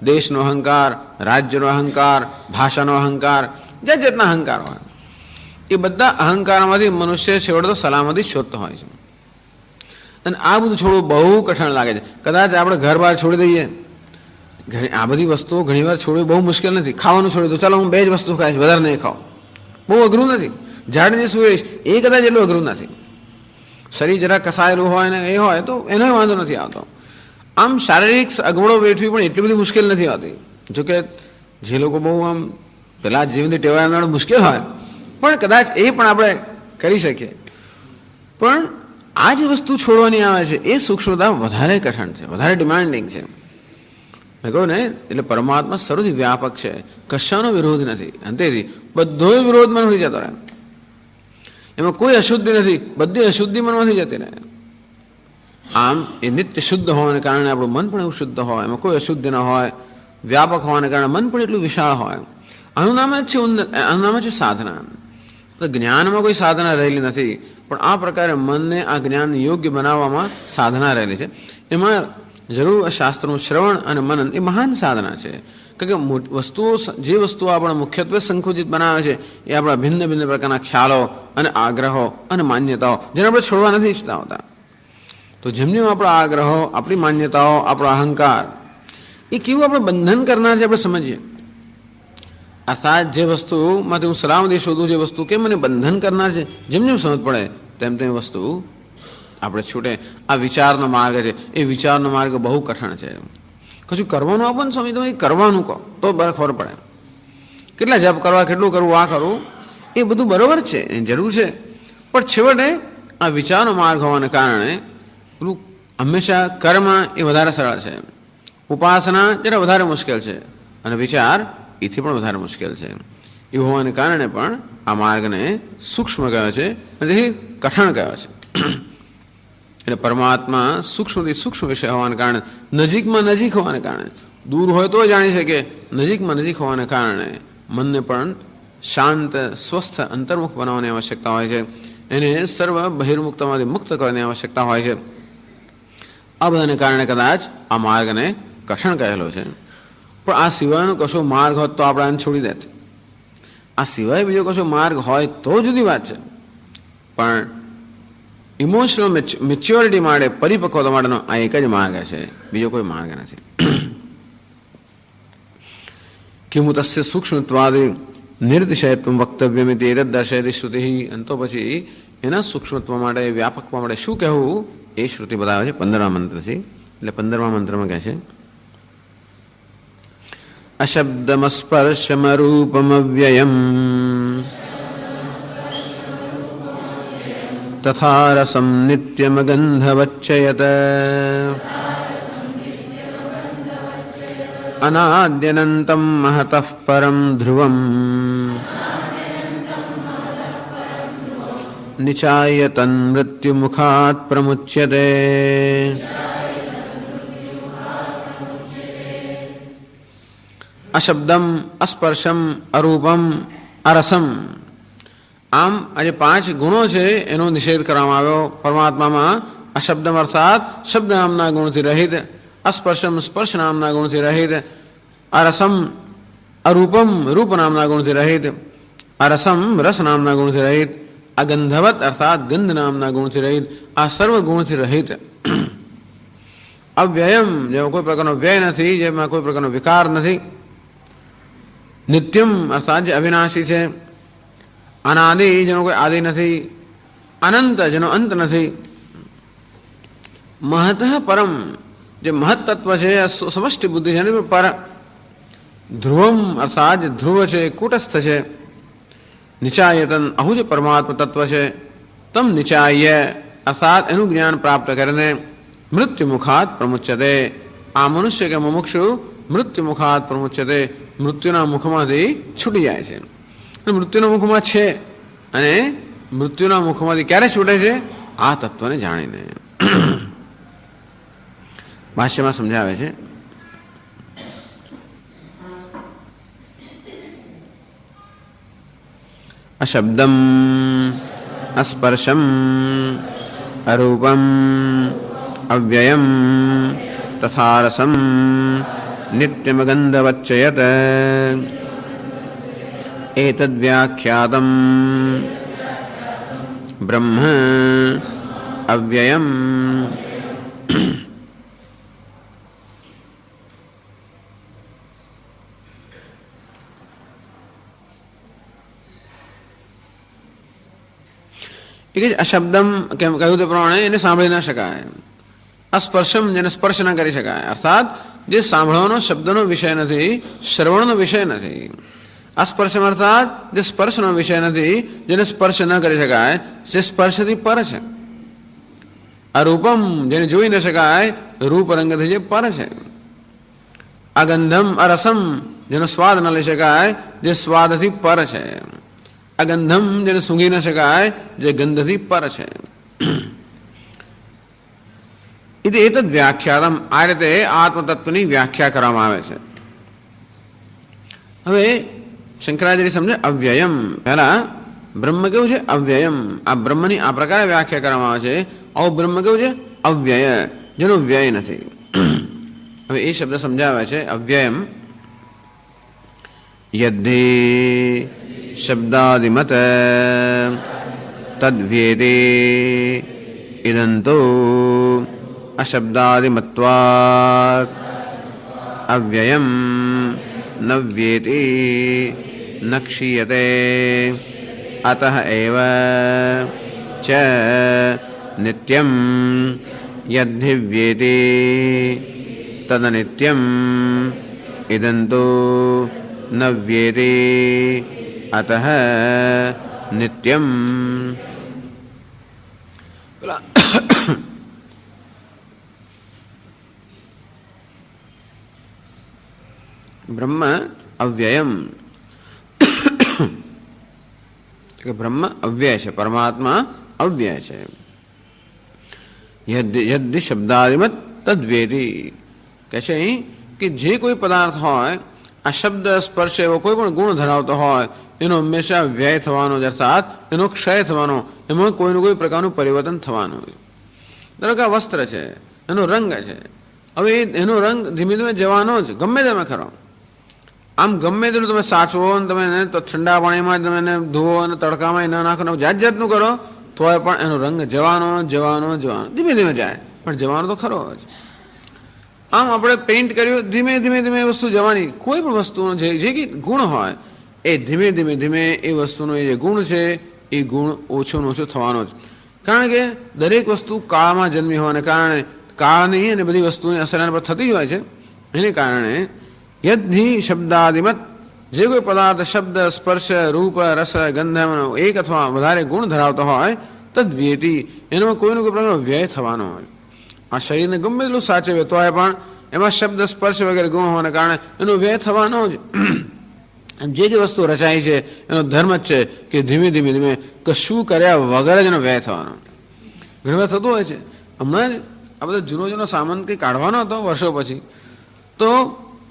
દેશનો અહંકાર, રાજ્યનો અહંકાર, ભાષાનો અહંકાર, જાત જાતના અહંકાર હોય. એ બધા અહંકારમાંથી મનુષ્ય છેવટે તો સલામતી શોધતો હોય છે. અને આ બધું છોડવું બહુ કઠણ લાગે છે. કદાચ આપણે ઘર બહાર છોડી દઈએ, આ બધી વસ્તુઓ ઘણીવાર છોડવી બહુ મુશ્કેલ નથી. ખાવાનું છોડી દો, ચાલો હું 2 જ વસ્તુ ખાઈશ, વધારે નહીં ખાઓ, બહુ અઘરું નથી. ઝાડની સુઈશ એ કદાચ એટલું અઘરું નથી. શરીર જરા કસાયેલું હોય ને એ હોય તો એનો વાંધો નથી આવતો. આમ શારીરિક અગવડો વેઠવી પણ એટલી બધી મુશ્કેલ નથી આવતી. જોકે જે લોકો બહુ આમ પેલા જીવનથી ટેવાયેલા મુશ્કેલ હોય, પણ કદાચ એ પણ આપણે કરી શકીએ. પણ આ જે વસ્તુ છોડવાની આવે છે એ સૂક્ષ્મતા વધારે કઠણ છે, વધારે ડિમાન્ડિંગ છે. મેં કહું ને, એટલે પરમાત્મા સર્વથી વ્યાપક છે, કશાનો વિરોધ નથી. અંતેથી બધો વિરોધ મનમાંથી જતો રહે, એમાં કોઈ અશુદ્ધિ નથી, બધી અશુદ્ધિ મનમાંથી જતી રહે. આમ એ નિત્ય શુદ્ધ હોવાને કારણે આપણું મન પણ એવું શુદ્ધ હોય, એમાં કોઈ અશુદ્ધિ ન હોય, વ્યાપક હોવાને કારણે મન પણ એટલું વિશાળ હોય. આનું નામ છે સાધના. તો જ્ઞાનમાં કોઈ સાધના રહેલી નથી, પણ આ પ્રકારે મનને આ જ્ઞાન યોગ્ય બનાવવામાં સાધના રહેલી છે. એમાં જરૂર શાસ્ત્રનું શ્રવણ અને મનન એ મહાન સાધના છે. કારણ કે વસ્તુઓ, જે વસ્તુઓ આપણે મુખ્યત્વે સંકુચિત બનાવે છે એ આપણા ભિન્ન ભિન્ન પ્રકારના ખ્યાલો અને આગ્રહો અને માન્યતાઓ, જેને આપણે છોડવા નથી ઈચ્છતા હોતા. તો જેમ જેમ આપણા આગ્રહો, આપણી માન્યતાઓ, આપણો અહંકાર એ કેવું આપણે બંધન કરનાર છે આપણે સમજીએ. અર્થાત જે વસ્તુમાંથી હું સલામતી શોધું, જે વસ્તુ કેમ મને બંધન કરનાર છે, જેમ જેમ સમજ પડે તેમ તેમ વસ્તુ આપણે છૂટે. આ વિચારનો માર્ગ છે. એ વિચારનો માર્ગ બહુ કઠણ છે. કશું કરવાનું આપો ને સ્વામી, તમે કરવાનું કહો તો ખબર પડે. કેટલા જપ કરવા, કેટલું કરવું, આ કરવું એ બધું બરાબર છે, એ જરૂર છે. પણ છેવટે આ વિચારનો માર્ગ હોવાને કારણે પેલું હંમેશા કર્મ એ વધારે સરળ છે, ઉપાસના જરા વધારે મુશ્કેલ છે, અને વિચાર એથી પણ વધારે મુશ્કેલ છે. એ હોવાને કારણે પણ આ માર્ગને સૂક્ષ્મ કહેવાય છે અને તેથી કઠણ કહેવાય છે. એટલે પરમાત્મા સૂક્ષ્મથી સૂક્ષ્મ વિષય હોવાને કારણે, નજીકમાં નજીક હોવાને કારણે, દૂર હોય તો જાણી શકે, નજીકમાં નજીક હોવાને કારણે મનને પણ શાંત, સ્વસ્થ, અંતર્મુખ બનાવવાની આવશ્યકતા હોય છે. એને સર્વ બહિર્મુક્તમાંથી મુક્ત કરવાની આવશ્યકતા હોય છે. આ બધાને કારણે કદાચ આ માર્ગને કઠણ કહેલો છે. પણ આ સિવાયનો કશો માર્ગ હોત તો આપણે આને છોડી દેત. આ સિવાય બીજો કશો માર્ગ હોય તો જુદી વાત છે. પણ ઇમોશનલ મેચ્યોરિટી માટે, પરિપક્વતા માટેનો આ એક જ માર્ગ છે, બીજો કોઈ માર્ગ નથી. કિમુ તસ્ય સૂક્ષ્મત્વાદિ નિર્દિશયત્વ વક્તવ્યમિતિ એતદ દર્શયતિ શ્રુતિ. અંતો પછી એના સૂક્ષ્મત્વ માટે, વ્યાપકવા માટે શું કહેવું એ શ્રુતિ બતાવે છે 15મા મંત્રથી. એટલે 15મા મંત્રમાં કહે છે, અશબ્દમસ્પર્શમરૂપમવ્યયમ તથા રસમ નિત્યમગંધવચ્ચયત અનાદ્યનંતમ મહતઃ પરમ ધ્રુવમ નિચાયતન મૃત્યુમુખાત પ્રમુચ્યતે. અશબ્દમ, અસ્પર્શમ, અરૂપમ, અરસમ. આમ આજે 5 ગુણો છે એનો નિષેધ કરવામાં આવ્યો પરમાત્મામાં. અશબ્દમ અર્થાત શબ્દ નામના ગુણથી રહિત, અસ્પર્શમ સ્પર્શ નામના ગુણથી રહિત, અરસમ અરૂપમ રૂપ નામના ગુણથી રહિત, અરસમ રસ નામના ગુણથી રહિત, અગંધવત અર્થાત ગંધ નામના ગુણથી રહિત. આ સર્વ ગુણથી રહિત. અવ્યયમ, જેમાં કોઈ પ્રકારનો વ્યય નથી, જેમાં કોઈ પ્રકારનો વિકાર નથી. નિત્યમ અર્થાત જે અવિનાશી છે. અનાદિ, જેનો કોઈ આદિ નથી. અનંત, જેનો અંત નથી. મહતઃ પરમ, જે મહત તત્વ છે, સમષ્ટિ બુદ્ધિ છે, પર. ધ્રુવમ અર્થાત જે ધ્રુવ છે, કૂટસ્થ છે. નિચાયતન, આવું જે પરમાત્મા તત્વ છે. તમ નિચાય અર્થાત એનું જ્ઞાન પ્રાપ્ત કરીને મૃત્યુમુખાત પ્રમુચ્યતે. આ મનુષ્ય કે મુમુક્ષુ મૃત્યુમુખાત પ્રમુચ્યતે, મૃત્યુના મુખમાંથી છૂટી જાય છે. મૃત્યુના મુખમાં છે અને મૃત્યુના મુખમાંથી ક્યારે છૂટે છે? આ તત્વને જાણીને. ભાષ્યમાં સમજાવે છે, અશબ્દમ અસ્પર્શમ અરૂપમ અવ્યયમ તથા રસમ નિત્યમગંધવચ્ચયત એતદ્વ્યાખ્યાતમ બ્રહ્મ અવ્યયમ. અશબ્દમ કહ્યું તે પ્રમાણે એને સાંભળી ના શકાય. અસ્પર્શમ, જેને સ્પર્શ ના કરી શકાય, અર્થાત જે સાંભળવાનો શબ્દનો વિષય નથી, શ્રવણનો વિષય નથી. અસ્પર્શમ અર્થાત જે સ્પર્શનો વિષય નથી, જેને સ્પર્શ ન કરી શકાય, જે સ્પર્શથી પર છે. અરૂપમ, જેને જોઈ ન શકાય, રૂપ રંગથી જે પર છે. અગંધમ અરસમ, જેનો સ્વાદ ન લઈ શકાય, જે સ્વાદથી પર છે. અગંધમ, જેને સૂંઘી ન શકાય, જે ગંધથી પર છે. એતદ વ્યાખ્યાતમ, આ રીતે આત્મતત્વની વ્યાખ્યા કરવામાં આવે છે. હવે શંકરાચાર્ય સમજે અવ્યયમ. પહેલા બ્રહ્મ કેવું છે? અવ્યયમ. આ બ્રહ્મની આ પ્રકારે વ્યાખ્યા કરવામાં આવે છે. આવું બ્રહ્મ કેવું છે? અવ્યય, જેનો વ્યય નથી. હવે એ શબ્દ સમજાવે છે અવ્યયમ. યદ્ધિ શબ્દાદિમત તદ્વ્યેતિ ઇદંતો અશબ્દાદિમત્વાત અવ્યયમ ન વ્યેતિ ન ક્ષીયતે અતઃ એવ ચ નિત્યમ યદ્ધિ વ્યેતિ તદનિત્યમ ઇદંતો ન વ્યેતિ અતઃ નિત્યમ. બ્રહ્મ અવ્યયમ કે બ્રહ્મ અવ્યય છે, પરમાત્મા અવ્યય છે. યદ્ધિ શબ્દાદિમત તદ્વેદી કહે છે અહીં કે જે કોઈ પદાર્થ હોય આ શબ્દ સ્પર્શ એવો કોઈ પણ ગુણ ધરાવતો હોય એનો હંમેશા વ્યય થવાનો જ, અર્થાત એનો ક્ષય થવાનો, એમાં કોઈનું કોઈ પ્રકારનું પરિવર્તન થવાનું. ધારો કે આ વસ્ત્ર છે, એનો રંગ છે, હવે એનો રંગ ધીમે ધીમે જવાનો જ, ગમે તેમાં ખરો. આમ ગમે તેટલું તમે સાચવો ને તમે એને તો ઠંડા પાણીમાં તમે એને ધોવો અને તડકામાં ન નાખો, જાત જાતનું કરો તોય પણ એનો રંગ જવાનો જવાનો જવાનો, ધીમે ધીમે જાય પણ જવાનો તો ખરો જ. આમ આપણે પેઇન્ટ કર્યું, ધીમે ધીમે ધીમે એ વસ્તુ જવાની. કોઈ પણ વસ્તુનો જે કે ગુણ હોય એ ધીમે ધીમે ધીમે એ વસ્તુનો એ જે ગુણ છે એ ગુણ ઓછો ને ઓછો થવાનો જ. કારણ કે દરેક વસ્તુ કાળમાં જન્મી હોવાને કારણે કાળની અને બધી વસ્તુની અસર એના પર થતી જ હોય છે. એને કારણે યદ્ધિ શબ્દાદિમત જે કોઈ પદાર્થ શબ્દ સ્પર્શ રૂપ રસ ગંધનો એક અથવા વધારે ગુણ ધરાવતો હોય તદ્વ્યેતિ એનામાં કોઈનો કોઈ પ્રકારનો વ્યય થવાનો હોય. આ શરીરને ગમે એટલું સાચવે તોય પણ એમાં શબ્દ સ્પર્શ વગેરે ગુણ હોવાને કારણે એનો વ્યય થવાનો જ. જે જે વસ્તુ રચાય છે એનો ધર્મ જ છે કે ધીમે ધીમે ધીમે કશું કર્યા વગર જ એનો વ્યય થવાનો. ઘણી વાર થતું હોય છે. હમણાં જ આ બધો જૂનો જૂનો સામાન કંઈ કાઢવાનો હતો વર્ષો પછી, તો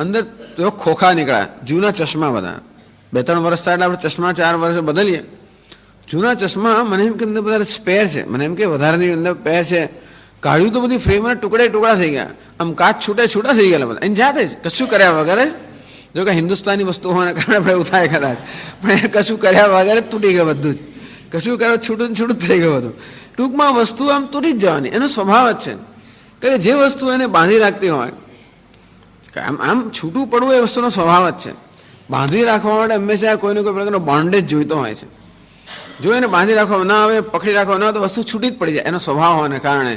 અંદર તો ખોખા નીકળ્યા, જૂના ચશ્મા બધા. 2-3 વર્ષ થાય એટલે આપણે ચશ્મા 4 વર્ષે બદલીએ. જૂના ચશ્મા મને એમ કે અંદર બધા સ્પેર છે, મને એમ કે વધારાની અંદર પેર છે. કાઢ્યું તો બધી ફ્રેમના ટુકડે ટુકડા થઈ ગયા, આમ કાચ છૂટા થઈ ગયા બધા એની જાતે જ, કશું કર્યા વગર જ. જો કે હિન્દુસ્તાની વસ્તુ હોવાને કારણે આપણે એવું થાય કદાચ, પણ એ કશું કર્યા વગર જ તૂટી ગયું બધું જ. કશું કર્યું છૂટું છૂટું થઈ ગયું બધું. ટૂંકમાં વસ્તુ આમ તૂટી જ જવાની, એનો સ્વભાવ જ છે. કે જે વસ્તુ એને બાંધી રાખતી હોય, આમ છૂટું પડવું એ વસ્તુનો સ્વભાવ જ છે. બાંધી રાખવા માટે હંમેશા કોઈને કોઈ પ્રકારનો બોન્ડેજ જોઈતો હોય છે. જો એને બાંધી રાખવા ના આવે, પકડી રાખવા ના આવે તો વસ્તુ છૂટી જ પડી જાય. એનો સ્વભાવ હોવાને કારણે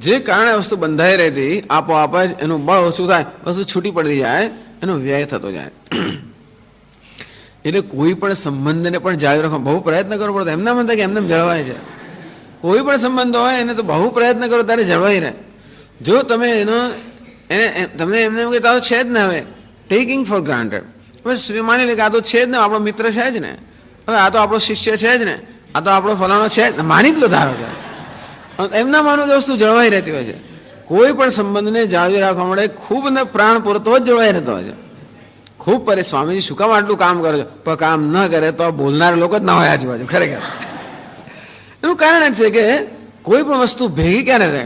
જે કારણે વસ્તુ બંધાઈ રહેતી આપોઆપ જ એનું બળ ઓછું થાય, વસ્તુ છૂટી પડી જાય, એનો વ્યય થતો જાય. એટલે કોઈ પણ સંબંધને પણ જાળવી રાખવા બહુ પ્રયત્ન કરવો પડતો. એમના મન થાય કે એમને જળવાય છે. કોઈ પણ સંબંધ હોય એને તો બહુ પ્રયત્ન કરો ત્યારે જળવાઈ રહે. જો તમે એનો તમને એમને એમ કહેતા છે જ ને, હવે ટેકિંગ ફોર ગ્રાન્ટેડ, હવે માની લે કે આ તો છે જ ને, આપણો મિત્ર છે જ ને, હવે આ તો આપણો શિષ્ય છે જ ને, આ તો આપણો ફલાણો છે જ, માની જ લો ધારો કે એમના માનો કે વસ્તુ જળવાઈ રહેતી હોય છે. કોઈ પણ સંબંધને જાળવી રાખવા માટે ખૂબ ને પ્રાણ પૂરતો જ જળવાઈ રહેતો હોય છે. ખૂબ સ્વામીજી શું કામ આટલું કામ કરો છો, પણ કામ ન કરે તો બોલનાર લોકો જ ના હોય આજુબાજુ. ખરેખર એનું કારણ જ છે કે કોઈ પણ વસ્તુ ભેગી ક્યારે રહે,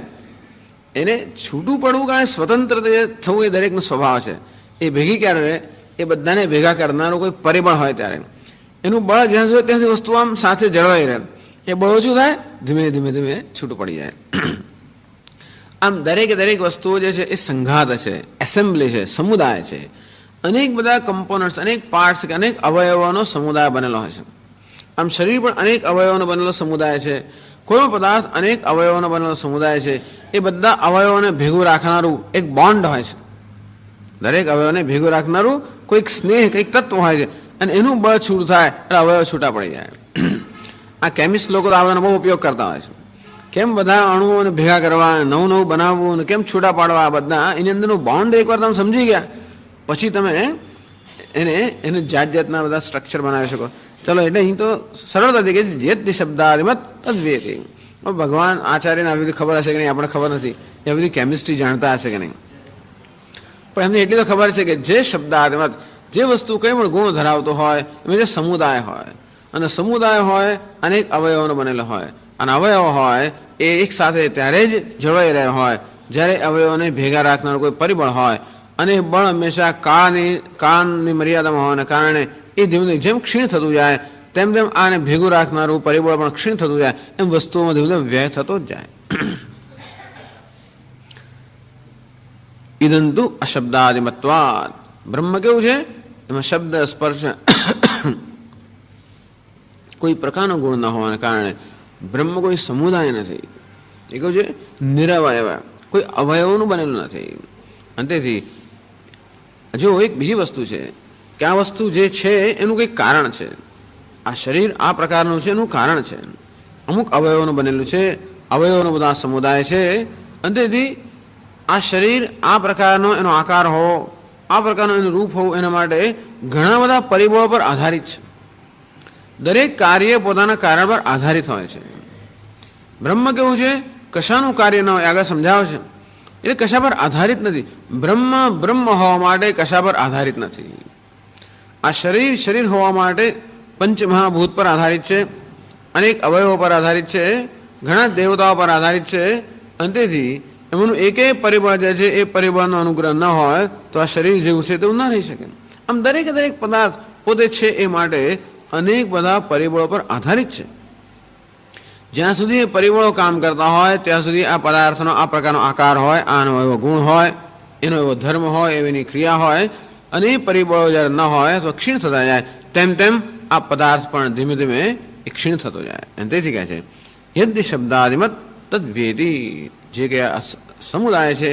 એને છૂટું પડવું કારણ સ્વતંત્ર થવું એ દરેકનો સ્વભાવ છે. એ ભેગી ક્યારે રહે, એ બધાને ભેગા કરનારો કોઈ પરિબળ હોય ત્યારે એનું બળ જ્યાં સુધી ત્યાં સુધી વસ્તુ આમ સાથે જળવાઈ રહે. એ બળ ઓછું થાય, ધીમે ધીમે ધીમે છૂટું પડી જાય. આમ દરેકે દરેક વસ્તુઓ જે છે એ સંઘાત છે, એસેમ્બલી છે, સમુદાય છે. અનેક બધા કમ્પોનન્ટ્સ, અનેક પાર્ટ્સ કે અનેક અવયવોનો સમુદાય બનેલો હોય છે. આમ શરીર પણ અનેક અવયવોનો બનેલો સમુદાય છે. કોઈ પણ પદાર્થ અનેક અવયવોનો બનેલો સમુદાય છે. એ બધા અવયવોને ભેગું રાખનારું એક બોન્ડ હોય છે. દરેક અવયવને ભેગું રાખનારું કોઈક સ્નેહ, કંઈક તત્વ હોય છે, અને એનું બળ છૂટું થાય એટલે અવયવ છૂટા પડી જાય. આ કેમિસ્ટ લોકો તો આ બહુ ઉપયોગ કરતા હોય છે. કેમ બધા અણુઓને ભેગા કરવા, નવું નવું બનાવવું અને કેમ છૂટા પાડવા, આ બધા એની અંદરનું બોન્ડ એકવાર તમે સમજી ગયા પછી તમે એને જાત જાતના બધા સ્ટ્રક્ચર બનાવી શકો. ચલો, એટલે અહીં તો સરળતાથી કે યદ્ધિ શબ્દાદિમત તદ્વ્યેતિ. ભગવાન આચાર્યને આવી બધી ખબર હશે કે નહીં આપણે ખબર નથી, એ બધી કેમિસ્ટ્રી જાણતા હશે કે નહીં, પણ એમને એટલી તો ખબર છે કે જે શબ્દાદિમત, જે વસ્તુ કંઈ પણ ગુણ ધરાવતો હોય એમાં જે સમુદાય હોય, અને સમુદાય હોય અનેક અવયવોનો બનેલો હોય, અને અવયવ હોય એ એક સાથે ત્યારે જ જળવાઈ રહ્યા હોય જ્યારે અવયવોને ભેગા રાખનારું કોઈ પરિબળ હોય. અને બળ હંમેશા કાળની મર્યાદામાં હોવાને કારણે એ ધીમે ધીમે જેમ ક્ષીણ થતું જાય તેમ તેમ આને ભેગું રાખનારું પરિબળ પણ ક્ષીણ થતું જાય, એમ વસ્તુઓમાં ધીમે ધીમે વ્યય થતો જ જાય. ઇદંતુ અશબ્દાદિમત્વાદ. બ્રહ્મ કેવું છે? એમાં શબ્દ સ્પર્શ કોઈ પ્રકારનો ગુણ ન હોવાને કારણે બ્રહ્મ કોઈ સમુદાય નથી. એ કહ્યું છે નિરવયવ, કોઈ અવયવોનું બનેલું નથી. અને તેથી જો એક બીજી વસ્તુ છે કે આ વસ્તુ જે છે એનું કંઈક કારણ છે. આ શરીર આ પ્રકારનું છે એનું કારણ છે. અમુક અવયવોનું બનેલું છે, અવયવોનો બધા સમુદાય છે. અને તેથી આ શરીર આ પ્રકારનો એનો આકાર હો, આ પ્રકારનું એનું રૂપ હોવું, એના માટે ઘણા બધા પરિબળો પર આધારિત છે. દરેક કાર્ય પોતાના કારણ પર આધારિત હોય છે. બ્રહ્મ કેવું છે? કશાનું કાર્ય ન હોય, આગળ સમજાવે છે. એટલે કશા પર આધારિત નથી. બ્રહ્મ બ્રહ્મ હોવા માટે કશા પર આધારિત નથી. આ શરીર શરીર હોવા માટે પંચમહાભૂત પર આધારિત છે, અનેક અવયવો પર આધારિત છે, ઘણા દેવતાઓ પર આધારિત છે. અને તેથી એમનું એક પરિબળ જે છે એ પરિબળનો અનુગ્રહ ન હોય તો આ શરીર જેવું છે તેવું ના રહી શકે. આમ દરેક પદાર્થ પોતે છે એ માટે અનેક બધા પરિબળો પર આધારિત છે. જ્યાં સુધી એ પરિબળો કામ કરતા હોય ત્યાં સુધી આ પદાર્થનો આ પ્રકારનો આકાર હોય, આનો એવો ગુણ હોય, એનો એવો ધર્મ હોય, એની ક્રિયા હોય. અને એ પરિબળો જ્યારે ન હોય તો ક્ષીણ થતા જાય. તેમ તેમ આ પદાર્થ પણ ધીમે ધીમે ક્ષીણ થતો જાય. અને તેથી કહે છે યદ્ શબ્દાદિમત તદ્વેદી. જે કે સમુદાય છે,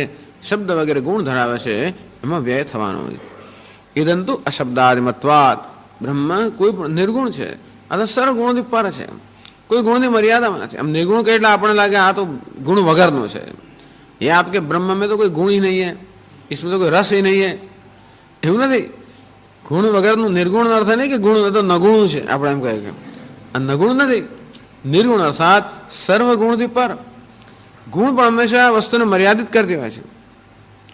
શબ્દ વગેરે ગુણ ધરાવે છે, એમાં વ્યય થવાનો. ઇદંતુ અશબ્દાદિમત્વાદ. બ્રહ્મ કોઈ પણ નિર્ગુણ છે, આ તો સર્વ ગુણોથી પર છે, કોઈ ગુણની મર્યાદામાં નથી. આમ નિર્ગુણ કહે એટલે આપણને લાગે આ તો ગુણ વગરનું છે. એ આપ કે બ્રહ્મ में तो कोई गुण ही नहीं है, इसमें तो कोई रस ही नहीं है, એવું નથી. ગુણ વગરનું નિર્ગુણ અર્થ નહીં કે ગુણ તો નગુણ છે. આપણે એમ કહે કે આ નગુણ નથી. નિર્ગુણ અર્થાત સર્વ ગુણથી પર. ગુણ પણ હંમેશા વસ્તુને મર્યાદિત કરતી હોય છે.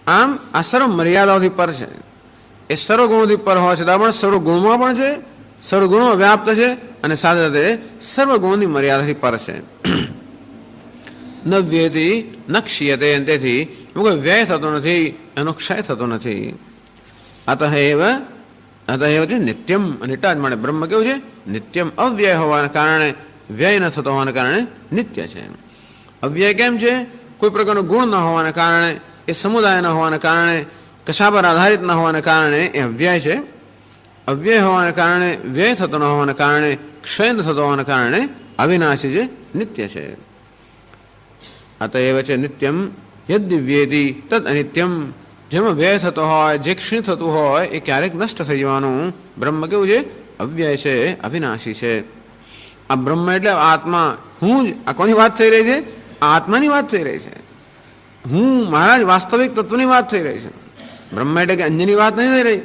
આમ આ સર્વ મર્યાદાઓથી પર છે. એ સર્વ ગુણથી પર હોય છતાં પણ સર્વ ગુણમાં પણ છે, સર્વ ગુણમાં વ્યાપ્ત છે, અને સાથે સાથે સર્વ ગુણની મર્યાદાથી પર છે. ન વ્યયથી ન ક્ષીયતે. તેથી એમાં કોઈ વ્યય થતો નથી, એનો ક્ષય થતો નથી. અતએવ છે નિત્યમ. અને એટલા જ માટે બ્રહ્મ કેવું છે? નિત્યમ. અવ્યય હોવાના કારણે, વ્યય ન થતો હોવાના કારણે નિત્ય છે. અવ્યય કેમ છે? કોઈ પ્રકારનો ગુણ ન હોવાના કારણે, એ સમુદાય ન હોવાના કારણે, કશા પર આધારિત ન હોવાના કારણે એ અવ્યય છે. અવ્યય હોવાના કારણે, વ્યય થતો ન હોવાના કારણે, ક્ષય ન થતો હોવાના કારણે અવિનાશી છે, નિત્ય છે. અતએવ છે નિત્યમ યદ્દિવ્યેતિ તદ અનિત્યમ. જેમાં વ્યય થતો હોય, જે ક્ષીણ થતું હોય એ ક્યારેક નષ્ટ થઈ જવાનું. બ્રહ્મ કેવું છે? અવ્યય છે, અવિનાશી છે. આ બ્રહ્મ એટલે આત્મા. હું જ આ કોની વાત થઈ રહી છે? આત્માની વાત થઈ રહી છે. હું મારા જ વાસ્તવિક તત્વની વાત થઈ રહી છે. બ્રહ્મ એટલે કે અન્યની વાત નહીં થઈ રહી.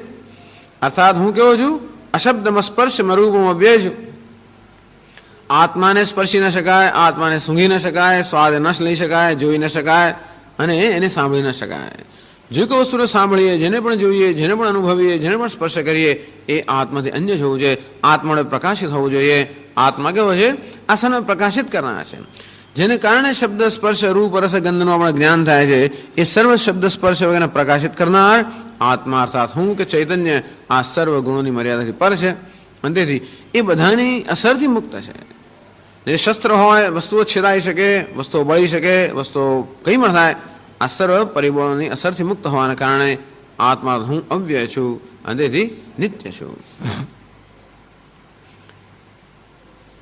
અર્થાત હું કેવો છું? અશબ્દમાં સ્પર્શમાં રૂપમાં વ્યય છું. આત્માને સ્પર્શી ન શકાય, આત્માને સૂંઘી ન શકાય, સ્વાદ ન લઈ શકાય, જોઈ ન શકાય, અને એને સાંભળી ન શકાય. જે કોઈ વસ્તુને સાંભળીએ, જેને પણ જોઈએ, જેને પણ અનુભવીએ, જેને પણ સ્પર્શ કરીએ, એ આત્માથી અન્ય જ હોવું જોઈએ. આત્માને પ્રકાશિત હોવું જોઈએ. આત્મા કેવો છે? આ સને પ્રકાશિત કરનાર છે. જેને કારણે શબ્દ સ્પર્શ રૂપ રસ ગંધનું આપણે જ્ઞાન થાય છે, એ સર્વ શબ્દ સ્પર્શ વગેરે પ્રકાશિત કરનાર આત્મા અર્થાત હું કે ચૈતન્ય આ સર્વ ગુણોની મર્યાદાથી પર છે. અને તેથી એ બધાની અસરથી મુક્ત છે. જે શસ્ત્ર હોય, વસ્તુઓ છેદાઈ શકે, વસ્તુઓ બળી શકે, વસ્તુઓ કંઈ પણ થાય, આ સર્વ પરિબળોની અસરથી મુક્ત હોવાના કારણે આત્મા હું અવ્યય છું, અને તેથી નિત્ય છું.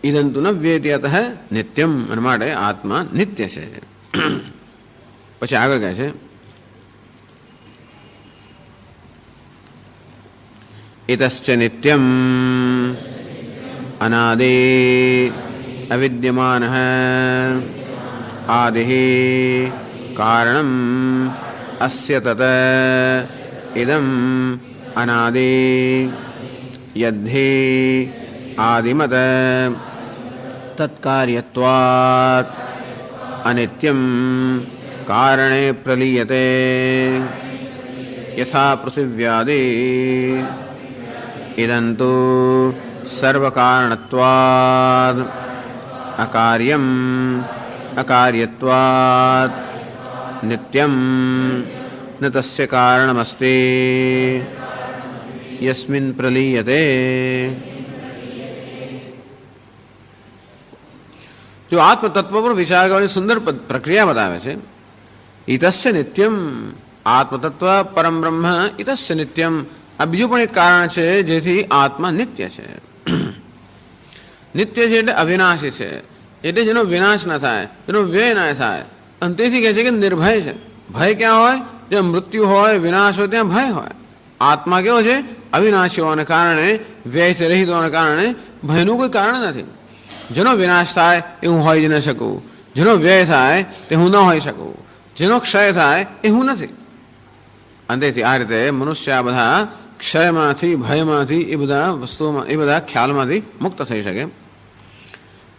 ઇદંતુ ન વ્યેતિ અતઃ નિત્યમ. અને માટે આત્મા નિત્ય છે. પછી આગળ કહે છે ઇતશ્ચ નિત્યમ અનાદિ અવિદ્યમાનઃ આદિઃ કારણમ અસ્ય તત ઇદમ અનાદિ યદ્ધિ આદિમત તત્કાર્યત્વાત અનિત્યમ કારણે પ્રલીયતે યથા પૃથિવ્યાદિ ઇદંતુ સર્વકારણત્વાદ અકાર્યમ અકાર્યત્વાદ નિત્યમ ન તસ્ય કારણમસ્તિ યસ્મિન પ્રલીયતે. જો આત્મતત્વ પર વિચાર કરવાની સુંદર પ્રક્રિયા બતાવે છે. ઇતસ્ય નિત્યમ, આત્મતત્વ પરમ બ્રહ્મ ઇતસ્ય નિત્યમ. આ બીજું પણ એક કારણ છે જેથી આત્મા નિત્ય છે. નિત્ય છે એટલે અવિનાશી છે, એટલે જેનો વિનાશ ન થાય, જેનો વ્યય ન થાય. અને તેથી કહે છે કે નિર્ભય છે. ભય ક્યાં હોય? જ્યાં મૃત્યુ હોય, વિનાશ હોય, ત્યાં ભય હોય. આત્મા કેવો છે? અવિનાશી હોવાને કારણે, વ્યયથી રહિત હોવાને કારણે ભયનું કોઈ કારણ નથી. જેનો વિનાશ થાય એ હું હોઈ જ ન શકું, જેનો વ્યય થાય તે હું ન હોઈ શકું, જેનો ક્ષય થાય એ હું નથી. અને તેથી આ રીતે મનુષ્ય આ બધા ક્ષયમાંથી, ભયમાંથી, એ બધા વસ્તુઓમાં, એ બધા ખ્યાલમાંથી મુક્ત થઈ શકે.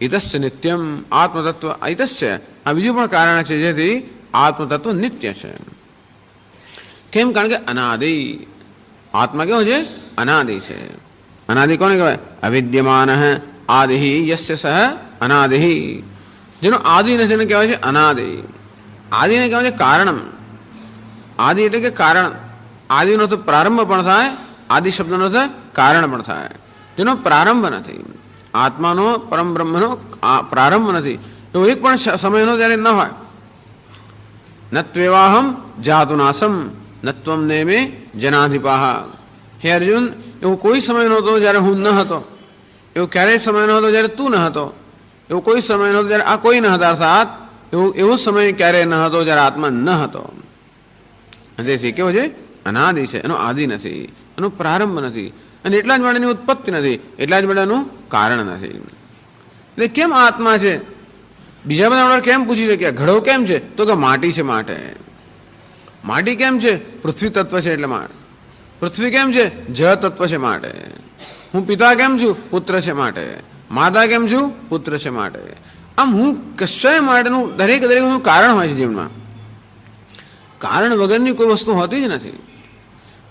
ઇતસ્ય નિત્યમ, આત્મતત્વ ઇતસ્ય, આ બીજું પણ કારણ છે જેથી આત્મતત્વ નિત્ય છે. કેમ? કારણ કે અનાદિ. આત્મા કેવો છે? અનાદિ છે. અનાદિ કોને કહેવાય? અવિદ્યમાન આદિ યસ્ય સહ અનાદિ. જેનો આદિ નથી એને કહેવાય છે અનાદિ. આદિને કહેવાય છે કારણમ. આદિ એટલે કે કારણ. આદિનો તો પ્રારંભ પણ થાય, આદિ શબ્દનો તો કારણ પણ થાય. જેનો પ્રારંભ નથી. આત્માનો, પરમ બ્રહ્મનો પ્રારંભ નથી. એવો એક પણ સમયનો જ્યારે ન હોય. નત્વેવાહમ જાતુનાસમ નત્વમ નેમે જનાધિપાહ. હે અર્જુન, એવો કોઈ સમય નહોતો જ્યારે હું ન હતો. એવો ક્યારેય સમય ન હતો જ્યારે તું ન હતો. એવો કોઈ સમય નહોતો જ્યારે આ કોઈ ન હતા. અર્થાત એવો સમય ક્યારેય ન હતો જ્યારે આત્મા ન હતો. તેથી કેવો છે? અનાદિ છે. એનો આદિ નથી, એનો પ્રારંભ નથી, અને એટલા જ માટેની ઉત્પત્તિ નથી, એટલા જ માટેનું કારણ નથી. એટલે કેમ આત્મા છે? બીજા બધા આપણે કેમ પૂછી શક્યા? ઘડો કેમ છે? તો કે માટી છે માટે. માટી કેમ છે? પૃથ્વી તત્વ છે એટલે માટે. પૃથ્વી કેમ છે? જળ તત્વ છે માટે. હું પિતા કેમ છું? પુત્ર છે માટે. માતા કેમ છું? પુત્ર છે માટે. આમ હું કશાય માટેનું દરેક કારણ હોય છે જીવનમાં. કારણ વગરની કોઈ વસ્તુ હોતી જ નથી.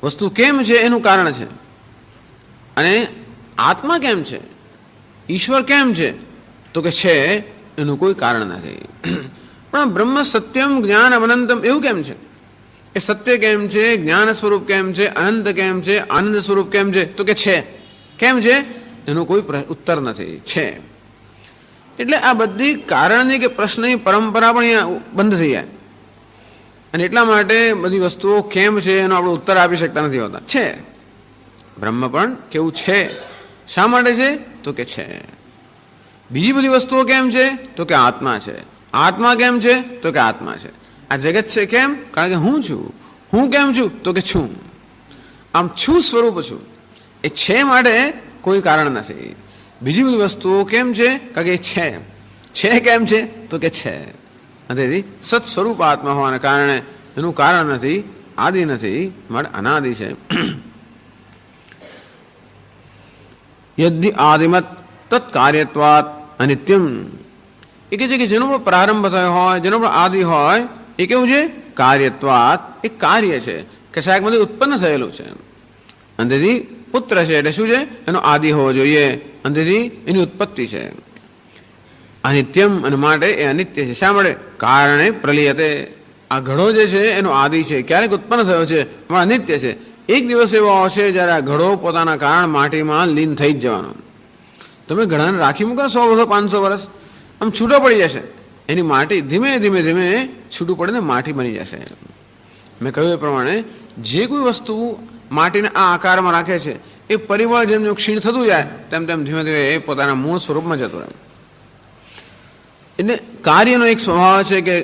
વસ્તુ કેમ છે એનું કારણ છે. અને આત્મા કેમ છે, ઈશ્વર કેમ છે, તો કે છે એનું કોઈ કારણ નથી. પણ બ્રહ્મ સત્યમ જ્ઞાન અનંતમ એવું કેમ છે? એ સત્ય કેમ છે? જ્ઞાન સ્વરૂપ કેમ છે? અનંત કેમ છે? આનંદ સ્વરૂપ કેમ છે? તો કે છે. કેમ છે? એનો કોઈ ઉત્તર નથી. છે. એટલે આ બધી કારણની કે પ્રશ્નની પરંપરા પણ અહીંયા બંધ થઈ જાય. અને એટલા માટે બધી વસ્તુઓ કેમ છે એનો આપણે ઉત્તર આપી શકતા નથી હોતા. છે. બ્રહ્મ પણ કેવું છે? શા માટે છે? તો કે છે. બીજી બધી વસ્તુઓ કેમ છે? તો કે આત્મા છે. આત્મા કેમ છે? તો કે આત્મા છે. આ જગત છે કેમ? કારણ કે હું છું. હું કેમ છું? તો કે છું. આમ છું સ્વરૂપ છું. એ છે માટે કોઈ કારણ નથી. બીજી બધી વસ્તુઓ કેમ છે? કારણ કે છે. છે કેમ છે? તો કે છે. તેથી સત સ્વરૂપ આત્મા હોવાને કારણે એનું કારણ નથી, આદિ નથી, માટે અનાદિ છે. યદ્ધિ આદિમત તત્કાર્યત્વાત અનિત્યમ. એ કહે છે કે જેનો પણ પ્રારંભ થયો હોય, જેનો પણ આદિ હોય, એ કેવું છે? કાર્યત્વાત. એ કાર્ય છે, કશાકમાંથી ઉત્પન્ન થયેલું છે. અંતેથી પુત્ર છે એટલે શું છે? એનો આદિ હોવો જોઈએ. અંતેથી એની ઉત્પત્તિ છે. અનિત્યમ, અને માટે એ અનિત્ય છે. શા માટે? કારણે પ્રલીયતે. આ ઘડો જે છે એનો આદિ છે, ક્યારેક ઉત્પન્ન થયો છે, પણ અનિત્ય છે. એક દિવસ એવો આવશે જ્યારે આ ઘડો પોતાના કારણ માટીમાં લીન થઈ જ જવાનો. તમે ઘડાને રાખી મૂકો 100 વર્ષ 500 વર્ષ, આમ છૂટો પડી જશે. એની માટી ધીમે ધીમે ધીમે છૂટું પડીને માટી બની જશે. મેં કહ્યું એ પ્રમાણે જે કોઈ વસ્તુ માટીને આ આકારમાં રાખે છે, એ પરિબળ જેમ જેમ ક્ષીણ થતું જાય તેમ તેમ ધીમે ધીમે એ પોતાના મૂળ સ્વરૂપમાં જતું રહે. એટલે કાર્યનો એક સ્વભાવ છે કે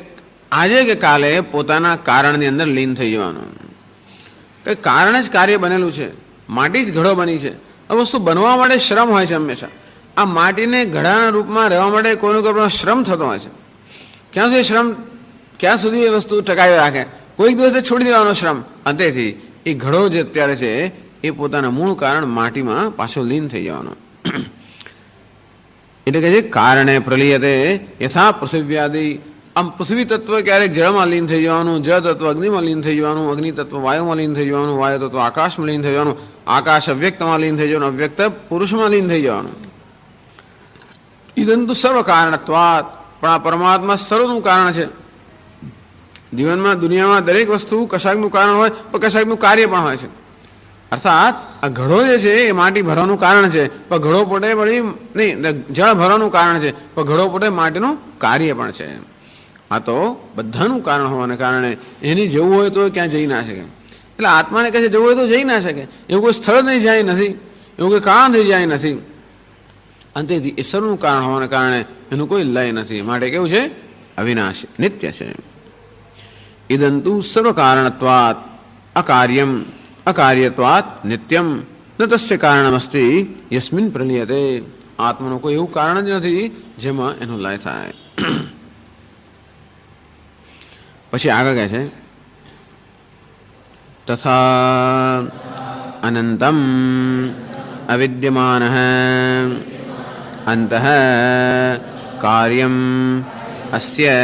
આજે કે કાલે પોતાના કારણની અંદર લીન થઈ જવાનું. કે કારણ જ કાર્ય બનેલું છે. માટી જ ઘડો બની છે. આ વસ્તુ બનવા માટે શ્રમ હોય છે હંમેશા. આ માટીને ઘડાના રૂપમાં રહેવા માટે કોઈનો કોઈ શ્રમ થતો હોય છે. ક્યાં સુધી શ્રમ, ક્યાં સુધી એ વસ્તુ ટકાવી રાખે? કોઈક દિવસે છોડી દેવાનો શ્રમ. અંતેથી એ ઘડો જે અત્યારે છે એ પોતાના મૂળ કારણ માટીમાં પાછો લીન થઈ જવાનો. એટલે કે છે કારણે પ્રલીયતે યથા પૃથિવ્યાદિ. આમ પૃથ્વી તત્વ ક્યારેક જળમાં લીન થઈ જવાનું, જળ તત્વ અગ્નિમાં લીન થઈ જવાનું, અગ્નિ તત્વ વાયુમાં લીન થઈ જવાનું, વાયુ તત્વ આકાશમાં લીન થઈ જવાનું, આકાશ અવ્યક્તમાં લીન થઈ જવાનું, અવ્યક્ત પુરુષમાં લીન થઈ જવાનું. ઇદંતુ સર્વ કારણત્વાત. પણ આ પરમાત્મા સર્વનું કારણ છે. જીવનમાં દુનિયામાં દરેક વસ્તુ કશાકનું કારણ હોય, પણ કશાકનું કાર્ય પણ હોય છે. અર્થાત આ ઘડો જે છે એ માટી ભરવાનું કારણ છે, પણ ઘડો પોતે વળી નહીં, જળ ભરવાનું કારણ છે, પણ ઘડો પોતે માટીનું કાર્ય પણ છે. આ તો બધાનું કારણ હોવાને કારણે એની જવું હોય તો ક્યાં જઈ ના શકે. એટલે આત્માને કહે છે જવું હોય તો જઈ ના શકે. એવું કોઈ સ્થળ નહીં જાય નથી, એવું કોઈ કારણ થઈ જાય નથી. અંતેથી ઈશ્વરનું કારણ હોવાને કારણે એનું કોઈ લય નથી. માટે કેવું છે? અવિનાશી, નિત્ય છે. ઇદંતુ સર્વ કારણત્વાત અકાર્યમ અકાર્યત્વાત નિત્યમ ન તસ્ય કારણમસ્તિ યસ્મિન પ્રલીયતે. આત્માનું કોઈ એવું કારણ જ નથી જેમાં એનો લય થાય. પછી આગળ કહે છે તથા અનંતમ અવિદ્યમાનઃ અંતઃ કાર્યમ અસ્ય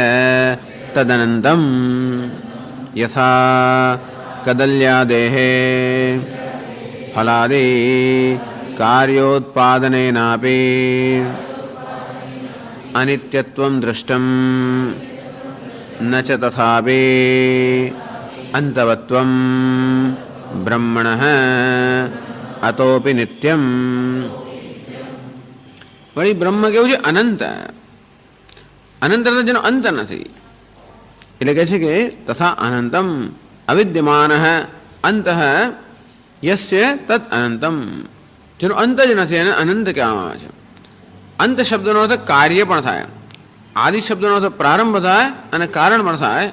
તદનંતમ યથા કદલ્યાદેઃ ફલાદિ કાર્યોત્પાદનેનાપી અનિત્યત્વં દૃષ્ટં ન ચ તથાપી અંતવત્વં બ્રહ્મણઃ અતોપી નિત્યમ. વળી બ્રહ્મ કેવું છે? અનંત. અનંત જેનો અંત નથી. એટલે કહે છે કે તથા અનંતમ અવિદ્યમાન અંત યસ્ય તદ અનંતમ. જેનો અંત જ નથી એને અનંત કહેવામાં આવે છે. અંત શબ્દનો અર્થ કાર્ય પણ થાય. આદિ શબ્દનો અર્થ પ્રારંભ થાય અને કારણ પણ થાય.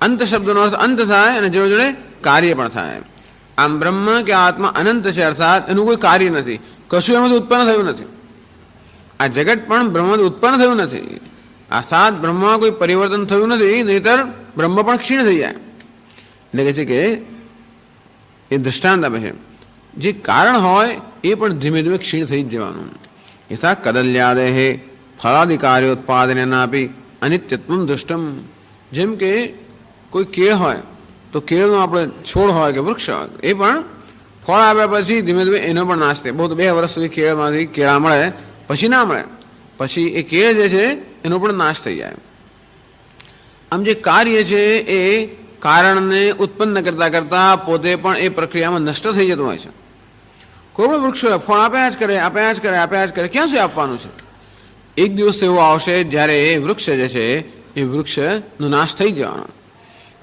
અંત શબ્દનો અર્થ અંત થાય અને જોડે જોડે કાર્ય પણ થાય. આમ બ્રહ્મ કે આત્મા અનંત છે, અર્થાત એનું કોઈ કાર્ય નથી, કશું એમાંથી ઉત્પન્ન થયું નથી. આ જગત પણ બ્રહ્મથી ઉત્પન્ન થયું નથી, અર્થાત બ્રહ્મમાં કોઈ પરિવર્તન થયું નથી, નહીતર બ્રહ્મ પણ ક્ષીણ થઈ જાય. એટલે કહે છે કે એ દૃષ્ટાંત આપે છે જે કારણ હોય એ પણ ધીમે ધીમે ક્ષીણ થઈ જ જવાનું. યથા કદલ્યાદેઃ ફલાદિકાર્યોત્પાદનેનાપી અનિત્યત્વં દૃષ્ટમ. જેમ કે કોઈ કેળ હોય તો કેળનો આપણે છોડ હોય કે વૃક્ષ હોય, એ પણ ફળ આવ્યા પછી ધીમે ધીમે એનો પણ નાશ થાય. બહુ 2 વર્ષ સુધી કેળમાંથી કેળા મળે, પછી ના મળે, પછી એ કેળ જે છે એનો પણ નાશ થઈ જાય. આમ જે કાર્ય છે એ કારણને ઉત્પન્ન કરતાં કરતાં પોતે પણ એ પ્રક્રિયામાં નષ્ટ થઈ જતું હોય છે. કોઈ પણ વૃક્ષ હોય ફળ આપ્યા જ કરે, આપ્યા જ કરે, આપ્યા જ કરે, ક્યાં સુધી આપવાનું છે? એક દિવસ એવો આવશે જ્યારે એ વૃક્ષ જે છે એ વૃક્ષનો નાશ થઈ જવાનો.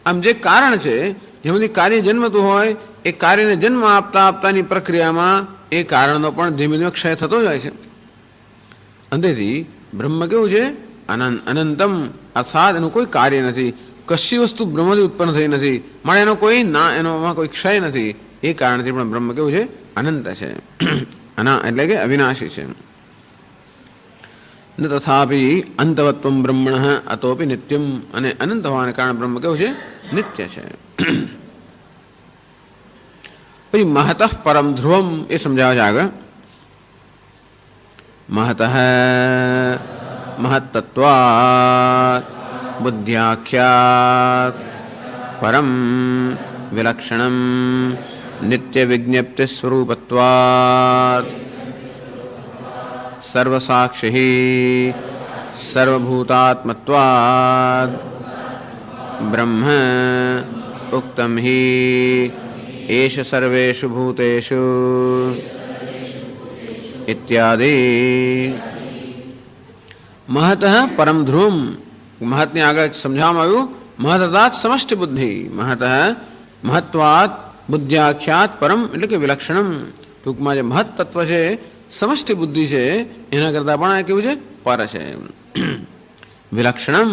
આમ જે કારણ છે જેમાંથી કાર્ય જન્મતું હોય એ કાર્યને જન્મ આપતા આપતાની પ્રક્રિયામાં એ કારણનો પણ ધીમે ધીમે ક્ષય થતો જ હોય છે. અંતેથી બ્રહ્મ કેવું છે? અનંતમ, અર્થાત એનું કોઈ કાર્ય નથી, કશી વસ્તુ બ્રહ્મથી ઉત્પન્ન થઈ નથી, માટે એનો કોઈ એનોમાં કોઈ ક્ષય નથી. એ કારણથી પણ બ્રહ્મ કેવું છે? અનંત છે, એટલે કે અવિનાશી છે. ન તથાપી અંતવત્વમ બ્રહ્મણ અતોપી નિત્યમ. અને અનંત હોવાને કારણે બ્રહ્મ કેવું છે? નિત્ય છે. પછી મહતઃ પરમ ધ્રુવમ એ સમજાવે છે આગળ. મહતઃ મહત્તત્વાત બુદ્ધ્યાખ્યાત પરમ વિલક્ષણમ નિત્ય વિજ્ઞપ્તિ સ્વરૂપત્વાત સર્વસાક્ષી સર્વભૂતાત્મત્વાદ બ્રહ્મ ઉક્તમ હિ એષ સર્વેષુ ભૂતેષુ ઇત્યાદિ. મહત પરમ ધ્રુવમ. મહતની આગળ સમજાવવામાં આવ્યું મહત અર્થાત સમષ્ટિ બુદ્ધિ. મહત મહત્વાત બુદ્ધ્યાખ્યાત પરમ એટલે કે વિલક્ષણમ. ટૂંકમાં જે મહત તત્વ છે સમષ્ટિ બુદ્ધિ છે એના કરતાં પણ કેવું છે? પર છે. વિલક્ષણમ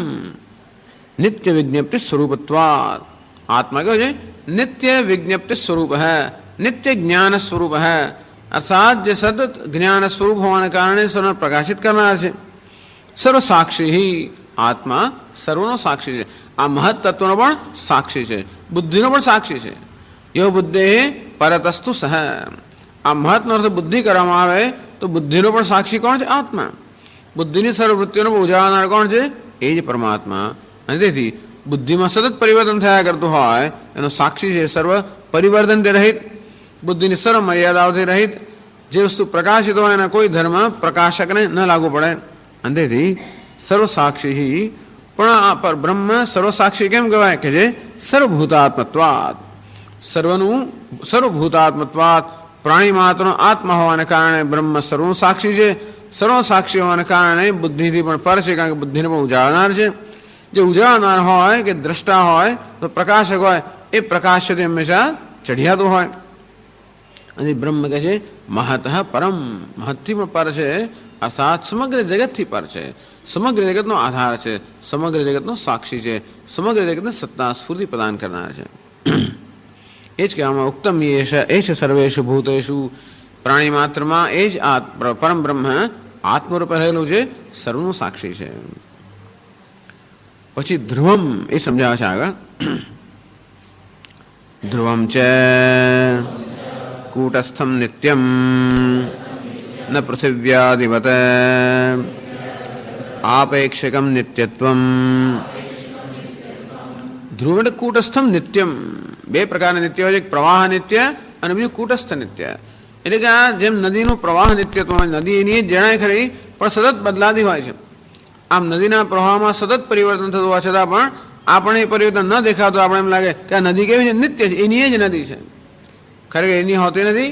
નિત્ય વિજ્ઞપ્તિ સ્વરૂપત્વાત. આત્મા કેવો છે? નિત્ય વિજ્ઞપ્તિ સ્વરૂપ હૈ, નિત્ય જ્ઞાન સ્વરૂપ હૈ. અર્થાત જે સતત જ્ઞાન સ્વરૂપ હોવાને કારણે સર્વને પ્રકાશિત કરનાર છે. સર્વ સાક્ષી. આત્મા સર્વનો સાક્ષી છે. આ મહત તત્વનો પણ સાક્ષી છે, બુદ્ધિનો પણ સાક્ષી છે. યો બુદ્ધે પરતસ્તુ સહ. આ મહત્નો અર્થ બુદ્ધિ કરવામાં આવે તો બુદ્ધિનો પણ સાક્ષી કોણ છે? આત્મા. બુદ્ધિની સર્વવૃત્તિઓને ઉજાડનાર કોણ છે? એ જ પરમાત્મા. અને તેથી બુદ્ધિમાં સતત પરિવર્તન થયા કરતું હોય એનો સાક્ષી છે સર્વ પરિવર્તનથી રહિત, બુદ્ધિની સર્વ મર્યાદાઓથી રહિત. જે વસ્તુ પ્રકાશિત હોય એના કોઈ ધર્મ પ્રકાશકને ન લાગુ પડે. અને તેથી સર્વસાક્ષી. પણ બ્રહ્મ સર્વસાક્ષી કેમ કહેવાય? કે જે સર્વભૂતાત્મત્વાદ, સર્વનું સર્વભૂતાત્મત્વાત પ્રાણી માત્રનો આત્મા હોવાને કારણે બ્રહ્મ સર્વનું સાક્ષી છે. સર્વ સાક્ષી હોવાને કારણે બુદ્ધિથી પણ પર છે, કારણ કે બુદ્ધિને પણ ઉજાળનાર છે. જે ઉજાળનાર હોય કે દ્રષ્ટા હોય તો પ્રકાશક હોય, એ પ્રકાશથી હંમેશા ચઢિયાતું હોય. અને બ્રહ્મ કહે છે મહત પરમ, મહતથી પણ પર છે, અર્થાત સમગ્ર જગતથી પર છે, સમગ્ર જગતનો આધાર છે, સમગ્ર જગતનો સાક્ષી છે, સમગ્ર જગતને સત્તા સ્ફૂર્તિ પ્રદાન કરનાર છે. એ જ કહેવામાં ઉત્તમ એ છે સર્વેશુ ભૂતેશુ, પ્રાણી માત્રમાં એ જ પરમ બ્રહ્મ આત્મરૂપે રહેલું છે, સર્વનું સાક્ષી છે. પછી ધ્રુવમ એ સમજાવે છે આગળ. ધ્રુવમ છે કૂટસ્થમ નિત્યમ ન પૃથિવ્યાદિવત આપેક્ષકમ નિત્યત્વમ. ધ્રુવ એટલે કૂટસ્થમ નિત્યમ. બે પ્રકારના નિત્ય હોય છે, એક પ્રવાહ નિત્ય અને બીજું કૂટસ્થ નિત્ય. એટલે કે આ જેમ નદીનું પ્રવાહ નિત્યત્વ હોય, નદી એની જણાય ખરી પણ સતત બદલાતી હોય છે. આમ નદીના પ્રવાહમાં સતત પરિવર્તન થતું હોવા છતાં પણ આપણે એ પરિવર્તન ન દેખાતું, આપણે એમ લાગે કે આ નદી કેવી છે, નિત્ય છે, એની જ નદી છે. ખરેખર એની હોતી નથી,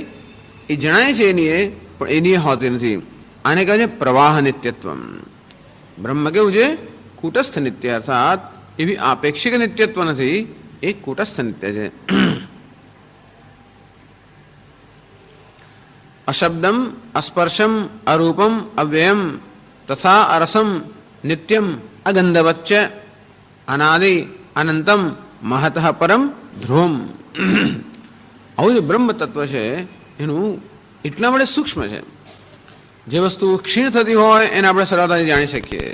એ જણાય છે એની, પણ એની હોતી નથી. આને કહે છે પ્રવાહ નિત્યત્વ. બ્રહ્મ કેવું છે? કૂટસ્થ નિત્ય, અર્થાત એવી આપેક્ષિક નિત્યત્વ નથી, એ કૂટસ્થ નિત્ય છે. અશબ્દમ અસ્પર્શમ અરૂપમ અવ્યયમ તથા અરસમ નિત્યમ અગંધવચ્ચ અનાદિ અનંતમ મહત પરમ ધ્રુવમ. આવું જે બ્રહ્મ તત્વ છે એનું એટલા માટે સૂક્ષ્મ છે. જે વસ્તુ ક્ષીણ થતી હોય એને આપણે સરળતાથી જાણી શકીએ,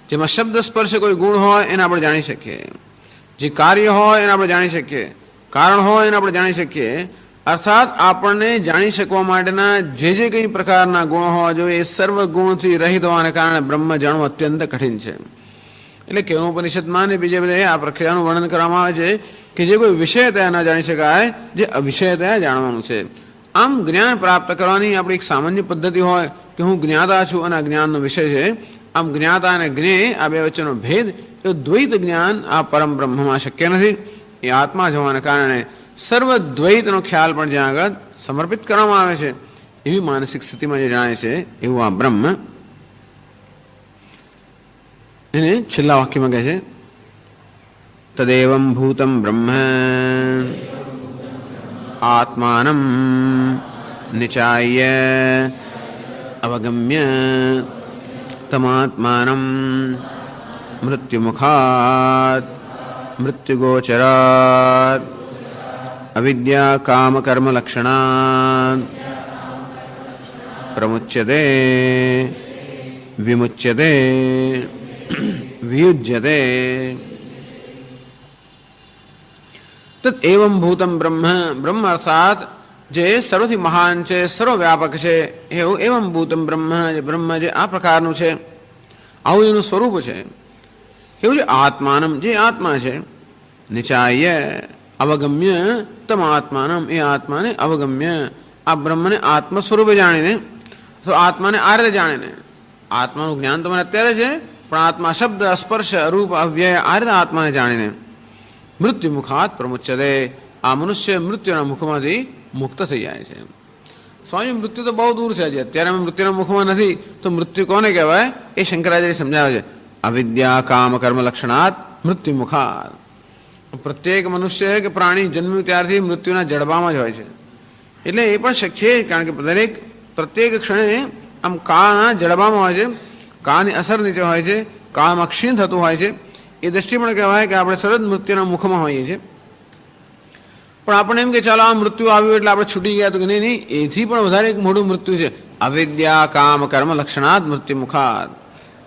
જેમાં શબ્દ સ્પર્શ કોઈ ગુણ હોય એને આપણે જાણી શકીએ, જે કાર્ય હોય એને આપણે જાણી શકીએ, કારણ હોય એને આપણે જાણી શકીએ. અર્થાત આપણને જાણી શકવા માટેના જે કંઈ પ્રકારના ગુણો હોવા જોઈએ એ સર્વ ગુણથી રહિત હોવાને કારણે બ્રહ્મ જાણવું અત્યંત કઠિન છે. એટલે કેવળ ઉપનિષદમાં ને બીજે બધે આ પ્રક્રિયાનું વર્ણન કરવામાં આવે છે કે જે કોઈ વિષયતયા ન જાણી શકાય, જે અવિષયતયા જાણવાનું છે. આમ જ્ઞાન પ્રાપ્ત કરવાની આપણી એક સામાન્ય પદ્ધતિ હોય કે હું જ્ઞાતા છું અને આ જ્ઞાનનો વિષય છે. આમ જ્ઞાતા અને જ્ઞેય આ બે વચ્ચેનો ભેદ એ દ્વૈત જ્ઞાન આ પરમ બ્રહ્મમાં શક્ય નથી. એ આત્મા જ હોવાને કારણે સર્વદ્વૈતનો ખ્યાલ પણ જ્યાં આગળ સમર્પિત કરવામાં આવે છે, એવી માનસિક સ્થિતિમાં જે જણાય છે એવું આ બ્રહ્મ. એને છેલ્લા વાક્યમાં કહે છે તદેવમ ભૂતમ બ્રહ્મ આત્માનમ નિચાય્ય અવગમ્ય તમાત્માનમ મૃત્યુમુખાત મૃત્યુગોચરાત અવિદ્યા કામ કર્મ લક્ષણાત પ્રમુચ્યતે વિમુચ્યતે વિયુજ્યતે. તદ એવમ ભૂતમ બ્રહ્મ, બ્રહ્મ અર્થાત જે સર્વથી મહાન છે, સર્વવ્યાપક છે, એવું એવમ ભૂતમ બ્રહ્મ, જે બ્રહ્મ જે આ પ્રકારનું છે, આવું એનું સ્વરૂપ છે. કેવું છે? આત્માનમ, જે આત્મા છે, નિચાય્ય અવગમ્ય તમ આત્માનમ, એ આત્માને અવગમ્ય, આ બ્રહ્મને આત્મ સ્વરૂપે જાણીને, તો આત્માને આ રીતે જાણીને, આત્માનું જ્ઞાન તો મને અત્યારે છે, પણ આત્મા શબ્દ સ્પર્શ રૂપ અવ્યય આ રીતે આત્માને જાણીને મૃત્યુ મુખાત પ્રમુચ્યતે, આ મનુષ્ય મૃત્યુના મુખમાંથી મુક્ત થઈ જાય છે. સ્વામી મૃત્યુ તો બહુ દૂર છે, હજી અત્યારે અમે મૃત્યુના મુખમાં નથી, તો મૃત્યુ કોને કહેવાય એ શંકરાચાર્ય સમજાવે છે. અવિદ્યા કામ કર્મ લક્ષણાત મૃત્યુ મુખાત. પ્રત્યેક મનુષ્ય કે પ્રાણી જન્મ્યું ત્યારથી મૃત્યુના જડબામાં જ હોય છે. એટલે એ પણ શક છે, કારણ કે દરેક પ્રત્યેક ક્ષણે આમ કાળના જડબામાં હોય છે, કાળની અસર નીચે હોય છે, કાળમાં ક્ષીણ થતું હોય છે. એ દ્રષ્ટિ પણ કહેવાય કે આપણે સતત મૃત્યુના મુખમાં હોઈએ છીએ. પણ આપણે એમ કે ચાલો આ મૃત્યુ આવ્યું એટલે આપણે છૂટી ગયા, તો કે નહીં, એથી પણ વધારે એક મોટું મૃત્યુ છે. અવિદ્યા કામ કર્મ લક્ષણાત મૃત્યુ મુખાત.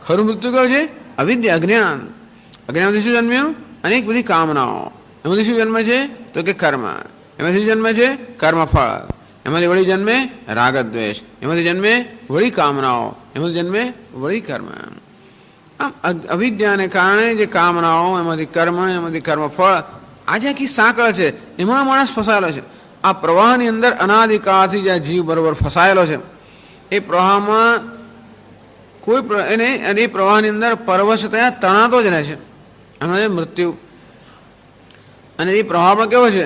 ખરું મૃત્યુ કયું છે? અવિદ્યા, અજ્ઞાન. અજ્ઞાનથી શું જન્મ્યું? અનેક બધી કામનાઓ. એમાંથી શું જન્મે છે? તો કે કર્મ. એમાંથી જન્મે છે કર્મફળ. એમાંથી વળી જન્મે રાગદ્વેષ. એમાંથી જન્મે વળી કામનાઓ. એમાંથી જન્મે વળી કર્મ. આમ અવિદ્યાને કારણે જે કામનાઓ, એમાંથી કર્મ, એમાંથી કર્મફળ, આજે આખી સાંકળ છે, એમાં માણસ ફસાયેલો છે. આ પ્રવાહની અંદર અનાદિકાળથી જે જીવ બરોબર ફસાયેલો છે, એ પ્રવાહમાં કોઈ એને એ પ્રવાહની અંદર પરવશતયા તણાતો જ રહે છે. એનો છે મૃત્યુ. અને એ પ્રવાહ પણ કેવો છે?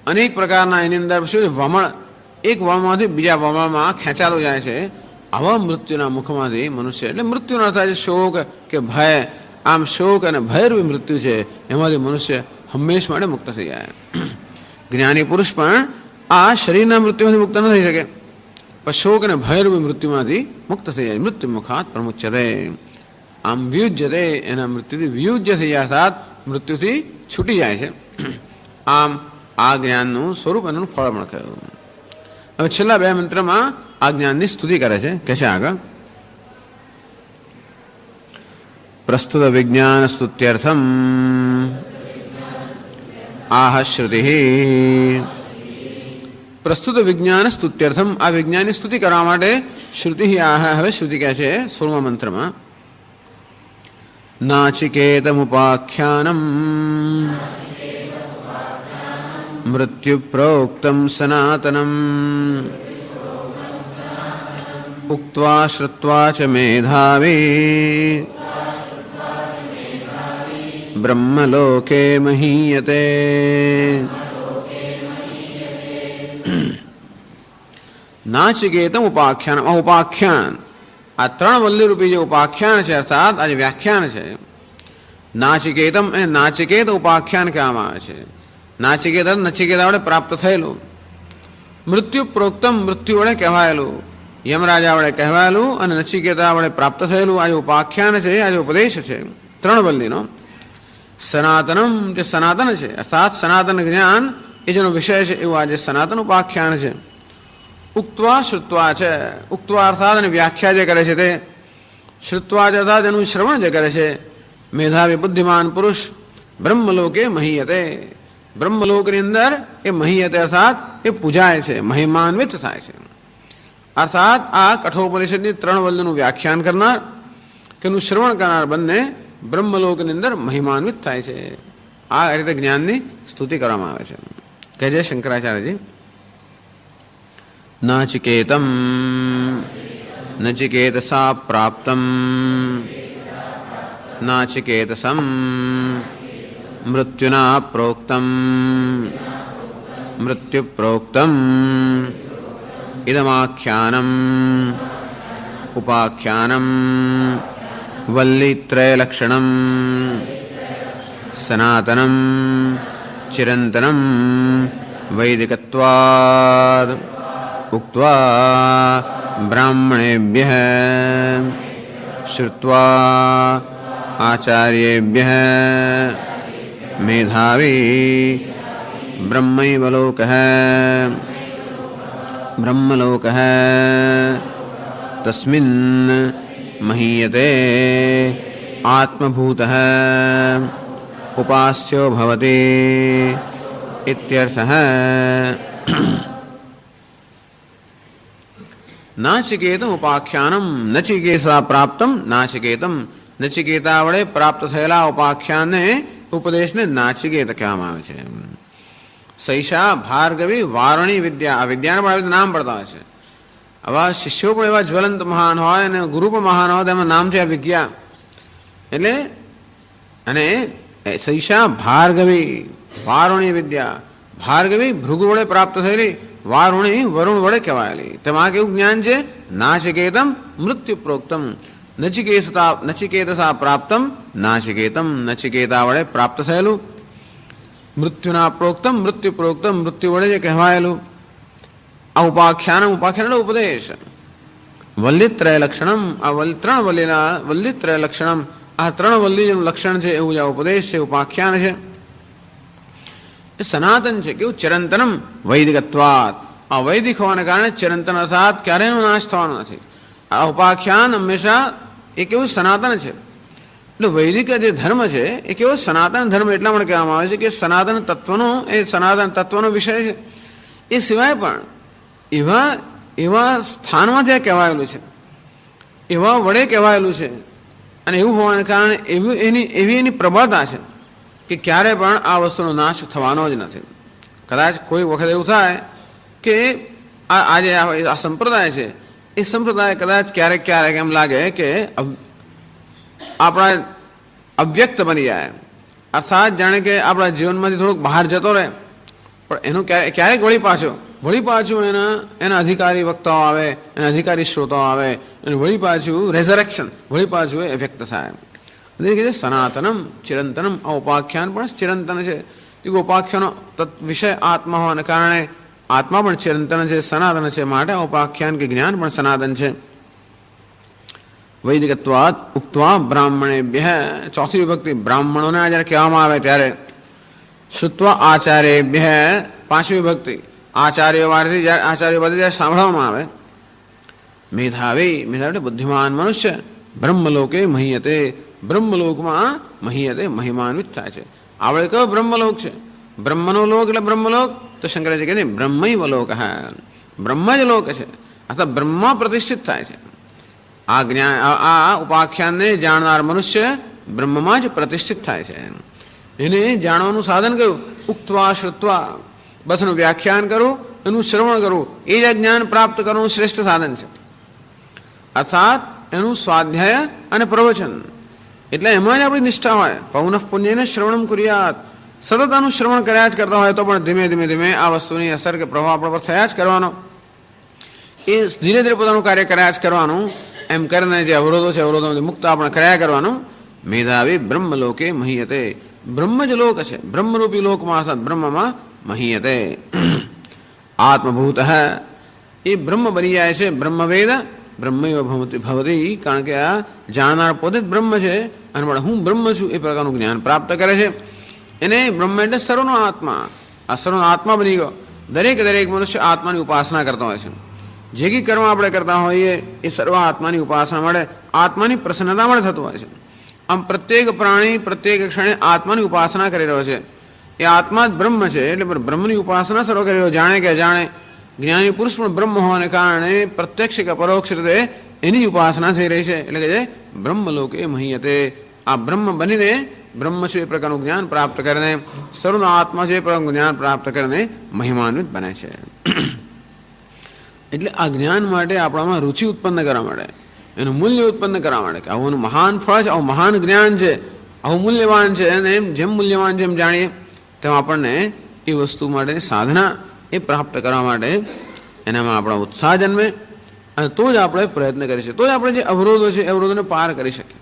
અનેક પ્રકારના એની અંદર શું છે, વમળ, એક વળમાંથી બીજા વમળમાં ખેંચાતો જાય છે. આવા મૃત્યુના મુખમાંથી મનુષ્ય, એટલે મૃત્યુનો અર્થ છે શોક કે ભય, આમ શોક અને ભયરૂપી મૃત્યુ છે એમાંથી મનુષ્ય હંમેશ માટે મુક્ત થઈ જાય. જ્ઞાની પુરુષ પણ આ શરીરના મૃત્યુમાંથી મુક્ત ન થઈ શકે, પણ શોક અને ભયરૂપી મૃત્યુમાંથી મુક્ત થઈ જાય. મૃત્યુ મુખાત પ્રમુચ્યતે, આમ વ્યુજ્યતે, એના મૃત્યુથી વ્યુજ્ય થઈ જાય, અર્થાત મૃત્યુથી છૂટી જાય છે. આમ આ જ્ઞાનનું સ્વરૂપ એનું ફળ પણ કહ્યું. હવે છેલ્લા 2 મંત્રમાં આ જ્ઞાનની સ્તુતિ કરે છે. કે છે આગળ, પ્રસ્તુત વિજ્ઞાન સ્તુત્યર્થમ આહ શ્રુતિ. પ્રસ્તુત વિજ્ઞાન સ્તુત્યર્થમ, આ વિજ્ઞાનની સ્તુતિ કરવા માટે શ્રુતિ આહ. હવે શ્રુતિ કહે છે 16મા મંત્રમાં, નાચિકેતમુપાખ્યાનમ મૃત્યુ પ્રોક્તમ સનાતનમ ઉક્ત્વા શ્રુત્વા ચ મેધાવી બ્રહ્મલોકે મહીયતે. નાચિકેતમ ઉપાખ્યાન, ઉપાખ્યાન આ 3 વલ્લી રૂપી જે ઉપાખ્યાન છે, અર્થાત આ જે વ્યાખ્યાન છે, નાચિકેતમ એ નાચિકેત ઉપાખ્યાન કહેવામાં આવે છે. નાચિકેત નચિકેતા વડે પ્રાપ્ત થયેલું, મૃત્યુ પ્રોક્તમ મૃત્યુ વડે કહેવાયેલું, યમરાજા વડે કહેવાયેલું અને નચિકેતા વડે પ્રાપ્ત થયેલું આ જે ઉપાખ્યાન છે, આ જે ઉપદેશ છે 3 વલ્લીનો. સનાતનમ જે સનાતન છે, અર્થાત સનાતન જ્ઞાન એ જેનો વિષય છે એવું આ જે સનાતન ઉપાખ્યાન છે. ઉક્ત્વા શ્રુત્વા છે, ઉક્ત્વા અર્થાત અને વ્યાખ્યા જે કરે છે તે, શ્રુત્વા છે અર્થાત એનું શ્રવણ જે કરે છે, મેધાવી બુદ્ધિમાન પુરુષ બ્રહ્મલોકે મહીયતે, બ્રહ્મલોકની અંદર એ મહીયતે અર્થાત એ પૂજાય છે, મહિમાન્વિત થાય છે. અર્થાત આ કઠોપનિષદની 3 વલ્લીનું વ્યાખ્યાન કરનાર કે એનું શ્રવણ કરનાર બંને બ્રહ્મલોકની અંદર મહિમાન્વિત થાય છે. આ રીતે જ્ઞાનની સ્તુતિ કરવામાં આવે છે. કહે છે શંકરાચાર્યજી, નાચિકેતમ નચિકેતસા પ્રાપ્તમ નાચિકેતસમ મૃત્યુના પ્રોક્તમ મૃત્યુ પ્રોક્તમ ઇદમાખ્યાનમ ઉપાખ્યાનમ વલ્લીત્રયલક્ષણમ સનાતનમ ચિરંતનમ વૈદિકત્વાદ ઉક્ત્વા બ્રાહ્મણેભ્યઃ શ્રુત્વા આચાર્યેભ્યઃ મેધાવી બ્રહ્મૈવલોકઃ બ્રહ્મલોકઃ તસ્મિન મહીયતે આત્મભૂતઃ ઉપાસ્યો ભવતિ ઇત્યર્થઃ. નાચિકેતમ ઉપાખ્યાનમ નચિકેતા પ્રાપ્તમ નાચિકેતમ, નચિકેતા વડે પ્રાપ્ત થયેલા ઉપાખ્યાનને ઉપદેશને નાચિકેત કહેવામાં આવે છે. સૈષા ભાર્ગવી વારણી વિદ્યા, આ વિદ્યાને પણ આવી નામ પડતા હોય છે. આવા શિષ્યો પણ એવા જ્વલંત મહાન હોય અને ગુરુ પણ મહાન હોય, તેમાં નામ છે આ વિદ્યા. એટલે અને સૈષા ભાર્ગવી વારુણી વિદ્યા, ભાર્ગવી ભૃગુ વડે પ્રાપ્ત થયેલી, વારુણી વરુણ વડે કહેવાયેલી. તેમાં કેવું જ્ઞાન છે? નાચિકેતમ મૃત્યુ પ્રોક્તમ નચિકેતસા પ્રાપ્તમ નાચિકેતમ, નચિકેતા વડે પ્રાપ્ત થયેલું, મૃત્યુના પ્રોક્તમ મૃત્યુ પ્રોક્તમ મૃત્યુ વડે જે કહેવાયેલું. આ ઉપાખ્યાન, ઉપાખ્યાન ઉપદેશ. વલ્લિત્રય લક્ષણમ, આ 3 વલ્લીના વલ્લિત્રય લક્ષણમ, આ 3 વલ્લીનું લક્ષણ છે એવું જે ઉપદેશ છે, ઉપાખ્યાન છે. એ સનાતન છે. કેવું? ચિરંતનમ વૈદિકત્વાત, આ વૈદિક હોવાને કારણે ચિરંતન અર્થાત ક્યારેયનો નાશ થવાનો નથી. આ ઉપાખ્યાન હંમેશા એ કેવું સનાતન છે. એટલે વૈદિક જે ધર્મ છે એ કેવો સનાતન ધર્મ એટલા માટે કહેવામાં આવે છે કે સનાતન તત્વનો, એ સનાતન તત્વનો વિષય છે. એ સિવાય પણ એવા સ્થાનમાં જ્યાં કહેવાયેલું છે, એવા વડે કહેવાયેલું છે, અને એવું હોવાને કારણે એવી એની પ્રબળતા છે કે ક્યારે પણ આ વસ્તુનો નાશ થવાનો જ નથી. કદાચ કોઈ વખત એવું થાય કે આજે આ સંપ્રદાય છે, એ સંપ્રદાય કદાચ ક્યારેક એમ લાગે કે આપણા અવ્યક્ત બની જાય, અર્થાત જાણે કે આપણા જીવનમાંથી થોડુંક બહાર જતો રહે, પણ એનું ક્યારેક વળી પાછું એના અધિકારી વક્તાઓ આવે, એના અધિકારી શ્રોતાઓ આવે, અને વળી પાછું રેઝરેક્શન, વળી પાછું એ વ્યક્ત થાય. એટલે સનાતનમ ચિરંતનમ આ ઉપાખ્યાન પણ ચિરંતન છે. ઉપાખ્યાનો તત્ વિષય આત્મા હોવાને કારણે આત્મા પણ ચિરંતન છે, સનાતન છે, માટે ઉપાખ્યાન કે જ્ઞાન પણ સનાતન છે. વૈદિકત્વાદ ઉક્ત્વા બ્રાહ્મણેભ્ય, ચોથી વિભક્તિ બ્રાહ્મણોને જ્યારે કહેવામાં આવે ત્યારે, શ્રુત્વા આચાર્યેભ્ય, પાંચમી વિભક્તિ આચાર્યો પાસેથી જ્યારે સાંભળવામાં આવે, મેધાવી એટલે બુદ્ધિમાન મનુષ્ય બ્રહ્મલોકે મહીયતે, બ્રહ્મલોકમાં મહીયતે મહિમાન્વિત થાય છે. આપણે કયો બ્રહ્મલોક છે? બ્રહ્મનો લોક એટલે બ્રહ્મલોક, તો શંકરાચાર્ય કહે બ્રહ્મૈવ લોક, બ્રહ્મ જ લોક છે, અથવા બ્રહ્મ પ્રતિષ્ઠિત થાય છે. આ જ્ઞાન, આ ઉપાખ્યાનને જાણનાર મનુષ્ય બ્રહ્મમાં જ પ્રતિષ્ઠિત થાય છે. એને જાણવાનું સાધન કયું? ઉક્ત્વા શ્રુત્વા, બસ એનું વ્યાખ્યાન કરવું, એનું શ્રવણ કરવું, એ જ જ્ઞાન પ્રાપ્ત કરવાનું શ્રેષ્ઠ સાધન છે. અર્થાત એનું સ્વાધ્યાય અને પ્રવચન, એટલે એમાં જ આપણી નિષ્ઠા હોય. પૌનઃ પુણ્યને શ્રવણમ કુર્યાત, સતત આનું શ્રવણ કર્યા જ કરતા હોય તો પણ ધીમે ધીમે આ વસ્તુની અસર કે પ્રભાવ આપણા પર થયા જ કરવાનો. એ ધીરે ધીરે પોતાનું કાર્ય કર્યા જ કરવાનું. એમ કરીને જે અવરોધો છે અવરોધોમાંથી મુક્ત આપણે કર્યા કરવાનું. મેધાવી બ્રહ્મલોકે મહીયતે, બ્રહ્મ જ લોક છે, બ્રહ્મરૂપી લોકમાં, અર્થાત બ્રહ્મમાં મહીયતે. આત્મભૂત એ બ્રહ્મ બની જાય છે. બ્રહ્મવેદ બ્રહ્મૈવ ભવતી, કારણ કે આ જાણનાર પોતે જ બ્રહ્મ છે, અને પણ હું બ્રહ્મ છું એ પ્રકારનું જ્ઞાન પ્રાપ્ત કરે છે. એને બ્રહ્મ એટલે સર્વનો આત્મા, આ સર્વનો આત્મા બની ગયો. દરેક મનુષ્ય આત્માની ઉપાસના કરતો હોય છે. જે કંઈ કર્મ આપણે કરતા હોઈએ એ સર્વ આત્માની ઉપાસના મળે, આત્માની પ્રસન્નતા મળે થતું હોય છે. આમ પ્રત્યેક પ્રાણી પ્રત્યેક ક્ષણે આત્માની ઉપાસના કરી રહ્યો છે. એ આત્મા જ બ્રહ્મ છે, એટલે બ્રહ્મની ઉપાસના સર્વ કરી રહ્યો, જાણે કે અજાણે. જ્ઞાની પુરુષ પણ બ્રહ્મ હોવાને કારણે પ્રત્યક્ષ કે પરોક્ષ રીતે એની જ ઉપાસના થઈ રહી છે. એટલે કે જે બ્રહ્મલોકે મહીયતે, આ બ્રહ્મ બનીને બ્રહ્મ છે એ પ્રકારનું જ્ઞાન પ્રાપ્ત કરીને, સર્વનો આત્મા છે એ પ્રકારનું જ્ઞાન પ્રાપ્ત કરીને મહિમાન્વિત બને છે. એટલે આ જ્ઞાન માટે આપણામાં રુચિ ઉત્પન્ન કરવા માટે, એનું મૂલ્ય ઉત્પન્ન કરવા માટે કે આવું મહાન ફળ છે, આવું મહાન જ્ઞાન છે, આવું મૂલ્યવાન છે, અને એમ જેમ મૂલ્યવાન જેમ જાણીએ તેમ આપણને એ વસ્તુ માટેની સાધના એ પ્રાપ્ત કરવા માટે એનામાં આપણા ઉત્સાહ જન્મે, અને તો જ આપણે પ્રયત્ન કરી શકીએ, તો જ આપણે જે અવરોધો છે એ અવરોધોને પાર કરી શકીએ.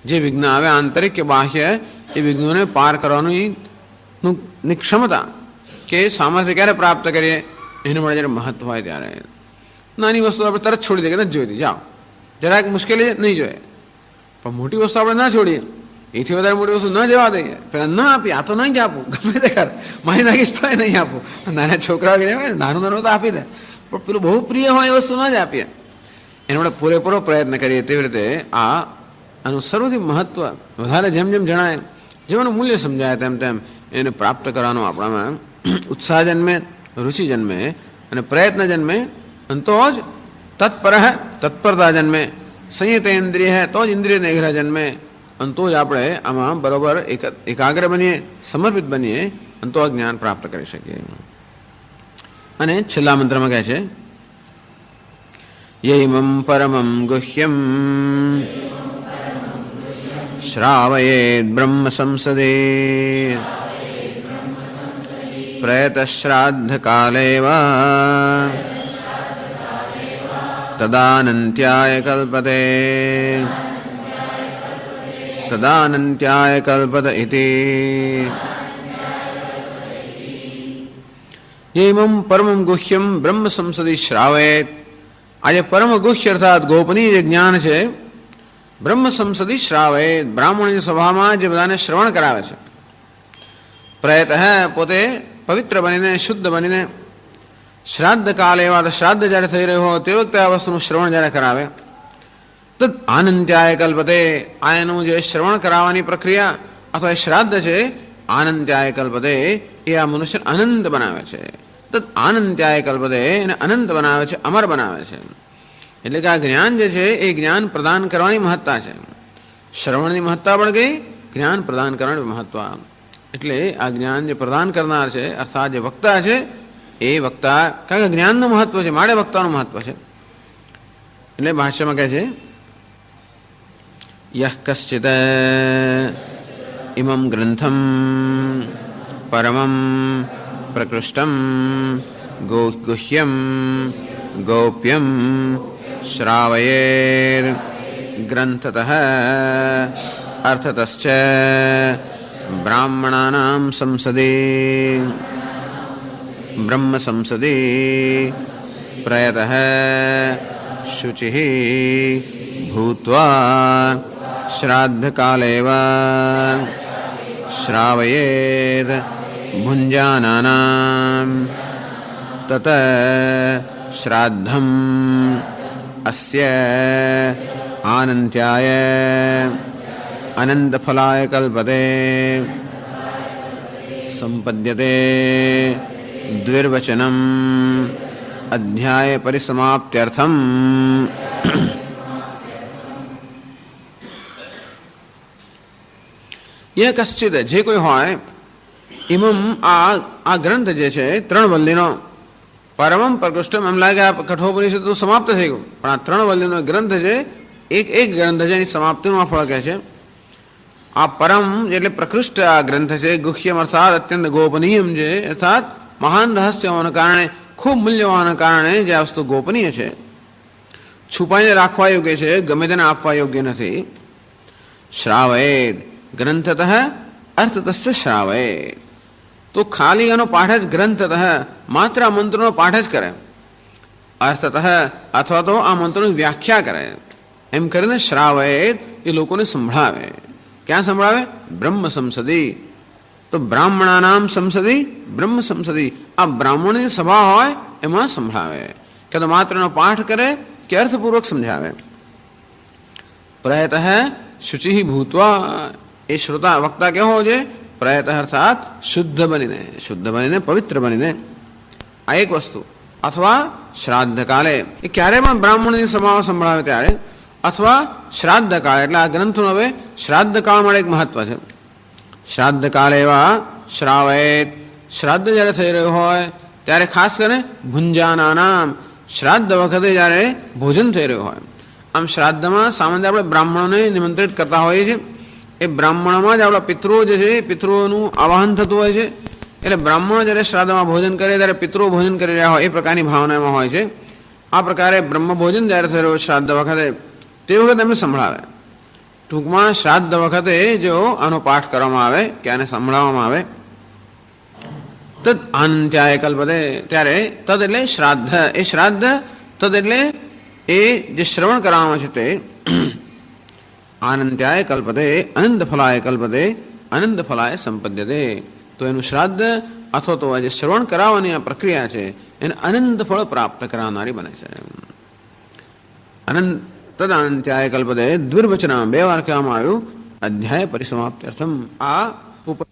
જે વિઘ્ન આવે આંતરિક કે બાહ્ય, એ વિઘ્નોને પાર કરવાની ક્ષમતા કે સામર્થ્ય ક્યારે પ્રાપ્ત કરીએ? એને માટે જ્યારે મહત્વ હોય ત્યારે. નાની વસ્તુ આપણે તરત છોડી દઈએ કે નથી જોઈતી, જાઓ, જરાક મુશ્કેલી નહીં જોઈએ. પણ મોટી વસ્તુ આપણે ના છોડીએ, એથી વધારે મોટી વસ્તુ ન જવા દઈએ, પેલા ન આપીએ, આ તો નહીં જ આપું, ગમે તે કર, મારી નાખીશ તો નહીં આપું. નાના છોકરાઓ હોય નાનું તો આપી દે, પણ પેલું બહુ પ્રિય હોય એ વસ્તુ ન જ આપીએ. એના માટે પૂરેપૂરો પ્રયત્ન કરીએ. તેવી રીતે આનું સર્વથી મહત્વ વધારે જેમ જેમ જણાય, જેવાનું મૂલ્ય સમજાય તેમ એને પ્રાપ્ત કરવાનો આપણામાં ઉત્સાહ જન્મે, રુચિ જન્મે, અને પ્રયત્ન જન્મે, અને તો જ તત્પરતા જન્મે, સંયત ઇન્દ્રિય તો જ ઇન્દ્રિય નિગ્રહ જન્મે, અને તો જ આપણે આમાં બરોબર એકાગ્ર બનીએ, સમર્પિત બનીએ, અને તો આ જ્ઞાન પ્રાપ્ત કરી શકીએ. અને છેલ્લા મંત્રમાં કહે છે, યૈમં પરમં ગુહ્યમ શ્રાવયેદ બ્રહ્મ સંસદે પ્રયતશ્રાદ્ધ કાલે વા તદાનંત્યાય કલ્પતે ઇતિ. યૈમં પરમં ગુહ્યમ બ્રહ્મ સંસદી શ્રાવયેત, આજે પરમ ગુહ્ય અર્થાત ગોપનીય જે જ્ઞાન છે, બ્રહ્મ સંસદી શ્રાવયેત, બ્રાહ્મણની સભામાં જે બધાને શ્રવણ કરાવે છે. પ્રયત પોતે પવિત્ર બનીને, શુદ્ધ બનીને, શ્રાદ્ધ કાલે એવા શ્રાદ્ધ જ્યારે થઈ રહ્યું હોય તે વખતે આ વસ્તુનું શ્રવણ જ્યારે કરાવે, તદ આનંત્યાય કલ્પતે, આ એનું જે શ્રવણ કરાવવાની પ્રક્રિયા અથવા શ્રાદ્ધ છે, આનંત્યાય કલ્પતે, એ આ મનુષ્ય અનંત બનાવે છે. તદ આનંત્યાય કલ્પતે, એને અનંત બનાવે છે, અમર બનાવે છે. એટલે કે આ જ્ઞાન જે છે એ જ્ઞાન પ્રદાન કરવાની મહત્તા છે. શ્રવણની મહત્તા પણ ગઈ, જ્ઞાન પ્રદાન કરવાની મહત્વ. એટલે આ જ્ઞાન જે પ્રદાન કરનાર છે, અર્થાત જે વક્તા છે, એ વક્તા, કારણ કે જ્ઞાનનું મહત્વ છે, માટે વક્તાનું મહત્વ છે. એટલે ભાષ્યમાં કહે છે, યહ કશ્ચિત ઇમં ગ્રંથમ પરમં પ્રકૃષ્ટમ ગુહ્યમ ગોપ્યમ શ્રાવયેર ગ્રંથતઃ અર્થતશ્ચ બ્રાહ્મણાનાં સંસદે બ્રહ્મ સંસદે પ્રયતઃ શુચિ ભૂત્વા શ્રાદ્ધકાલેવ શ્રાવયેદ ભુંજાનાનાં તત શ્રાદ્ધમ અસ્ય આનંત્યાય અનંતફલાય કલ્પતે સંપદ્યતે દ્વિર્વચનમ અધ્યાય પરિસમાપ્ત્યર્થમ. યહ કશ્ચિત જે કોઈ હોય ઇમમ આ ગ્રંથ જે છે 3 વલ્લીનો પરમમ પ્રકૃષ્ટમ એમ લાગે આ કઠોપનિષદ તો સમાપ્ત થઈ ગયું, પણ આ 3 વલ્લીનો ગ્રંથ છે, એક ગ્રંથ છે, એની સમાપ્તિનું આ ફળ કહે છે. આ પરમ એટલે પ્રકૃષ્ટ આ ગ્રંથ છે. ગુહ્યમ અર્થાત અત્યંત ગોપનીયમ છે, અર્થાત મહાન રહસ્ય હોવાના કારણે, ખૂબ મૂલ્ય હોવાના કારણે જે આ વસ્તુ ગોપનીય છે, છુપાઈને રાખવા યોગ્ય છે, ગમે તેને આપવા યોગ્ય નથી. શ્રાવયેદ ગ્રંથતઃ અર્થતશ્ચ શ્રાવયેદ. તો ખાલી એનો પાઠ જ ગ્રંથતઃ માત્ર આ મંત્રનો પાઠ જ કરે, અર્થતઃ અથવા તો આ મંત્રોની વ્યાખ્યા કરે, એમ કરીને શ્રાવયેદ એ લોકોને સંભળાવે. ક્યાં સંભળાવે? બ્રહ્મ સંસદી. તો બ્રાહ્મણાનામ સંસદી બ્રહ્મ સંસદી, આ બ્રાહ્મણની સભા હોય એમાં સંભળાવે. કે તો માત્ર એનો પાઠ કરે કે અર્થપૂર્વક સમજાવે. પ્રયતઃ શુચિ ભૂત્વા, એ શ્રોતા વક્તા કેવો છે? પ્રયતઃ અર્થાત શુદ્ધ બનીને પવિત્ર બનીને. આ એક વસ્તુ. અથવા શ્રાદ્ધ કાલે, એ ક્યારે પણ બ્રાહ્મણની સભાઓ સંભળાવે ત્યારે, અથવા શ્રાદ્ધ કાળ, એટલે આ ગ્રંથનું હવે શ્રાદ્ધ કાળ માટે એક મહત્વ છે. શ્રાદ્ધ કાલે એવા શ્રાવયેત, શ્રાદ્ધ જ્યારે થઈ રહ્યું હોય ત્યારે ખાસ કરીને ભુંજાનાનામ, શ્રાદ્ધ વખતે જ્યારે ભોજન થઈ રહ્યું હોય. આમ શ્રાદ્ધમાં સામાન્ય આપણે બ્રાહ્મણોને નિમંત્રિત કરતા હોઈએ છીએ. એ બ્રાહ્મણોમાં જ આપણા પિતૃઓ જે છે, પિતૃઓનું આવાહન થતું હોય છે. એટલે બ્રાહ્મણો જ્યારે શ્રાદ્ધમાં ભોજન કરે ત્યારે પિતૃઓ ભોજન કરી રહ્યા હોય એ પ્રકારની ભાવના એમાં હોય છે. આ પ્રકારે બ્રહ્મ ભોજન જ્યારે થઈ રહ્યું શ્રાદ્ધ વખતે, તે વખતે એમને સંભળાવે. ટૂંકમાં શ્રાદ્ધ વખતે જો આનો પાઠ કરવામાં આવે કે આને સંભળાવવામાં આવે, તદ આનંત્યાય કલ્પતે, ત્યારે તદ એટલે શ્રાદ્ધ, એ શ્રાદ્ધ, તદ એટલે એ જે શ્રવણ કરવામાં છે તે આનંત્યાય કલ્પતે અનંત ફલાય કલ્પતે અનંત ફલાય સંપદ્યતે. તો એનું શ્રાદ્ધ અથવા તો જે શ્રવણ કરાવવાની આ પ્રક્રિયા છે એને અનંત ફળ પ્રાપ્ત કરાવનારી બને છે. અનંત તદાનંત્યાય કલ્પતે દ્વિર્વચન 2 વાર કહેવામાં આવ્યું. અધ્યાય પરિસમાપ્ત્યર્થમ, આ ઉપર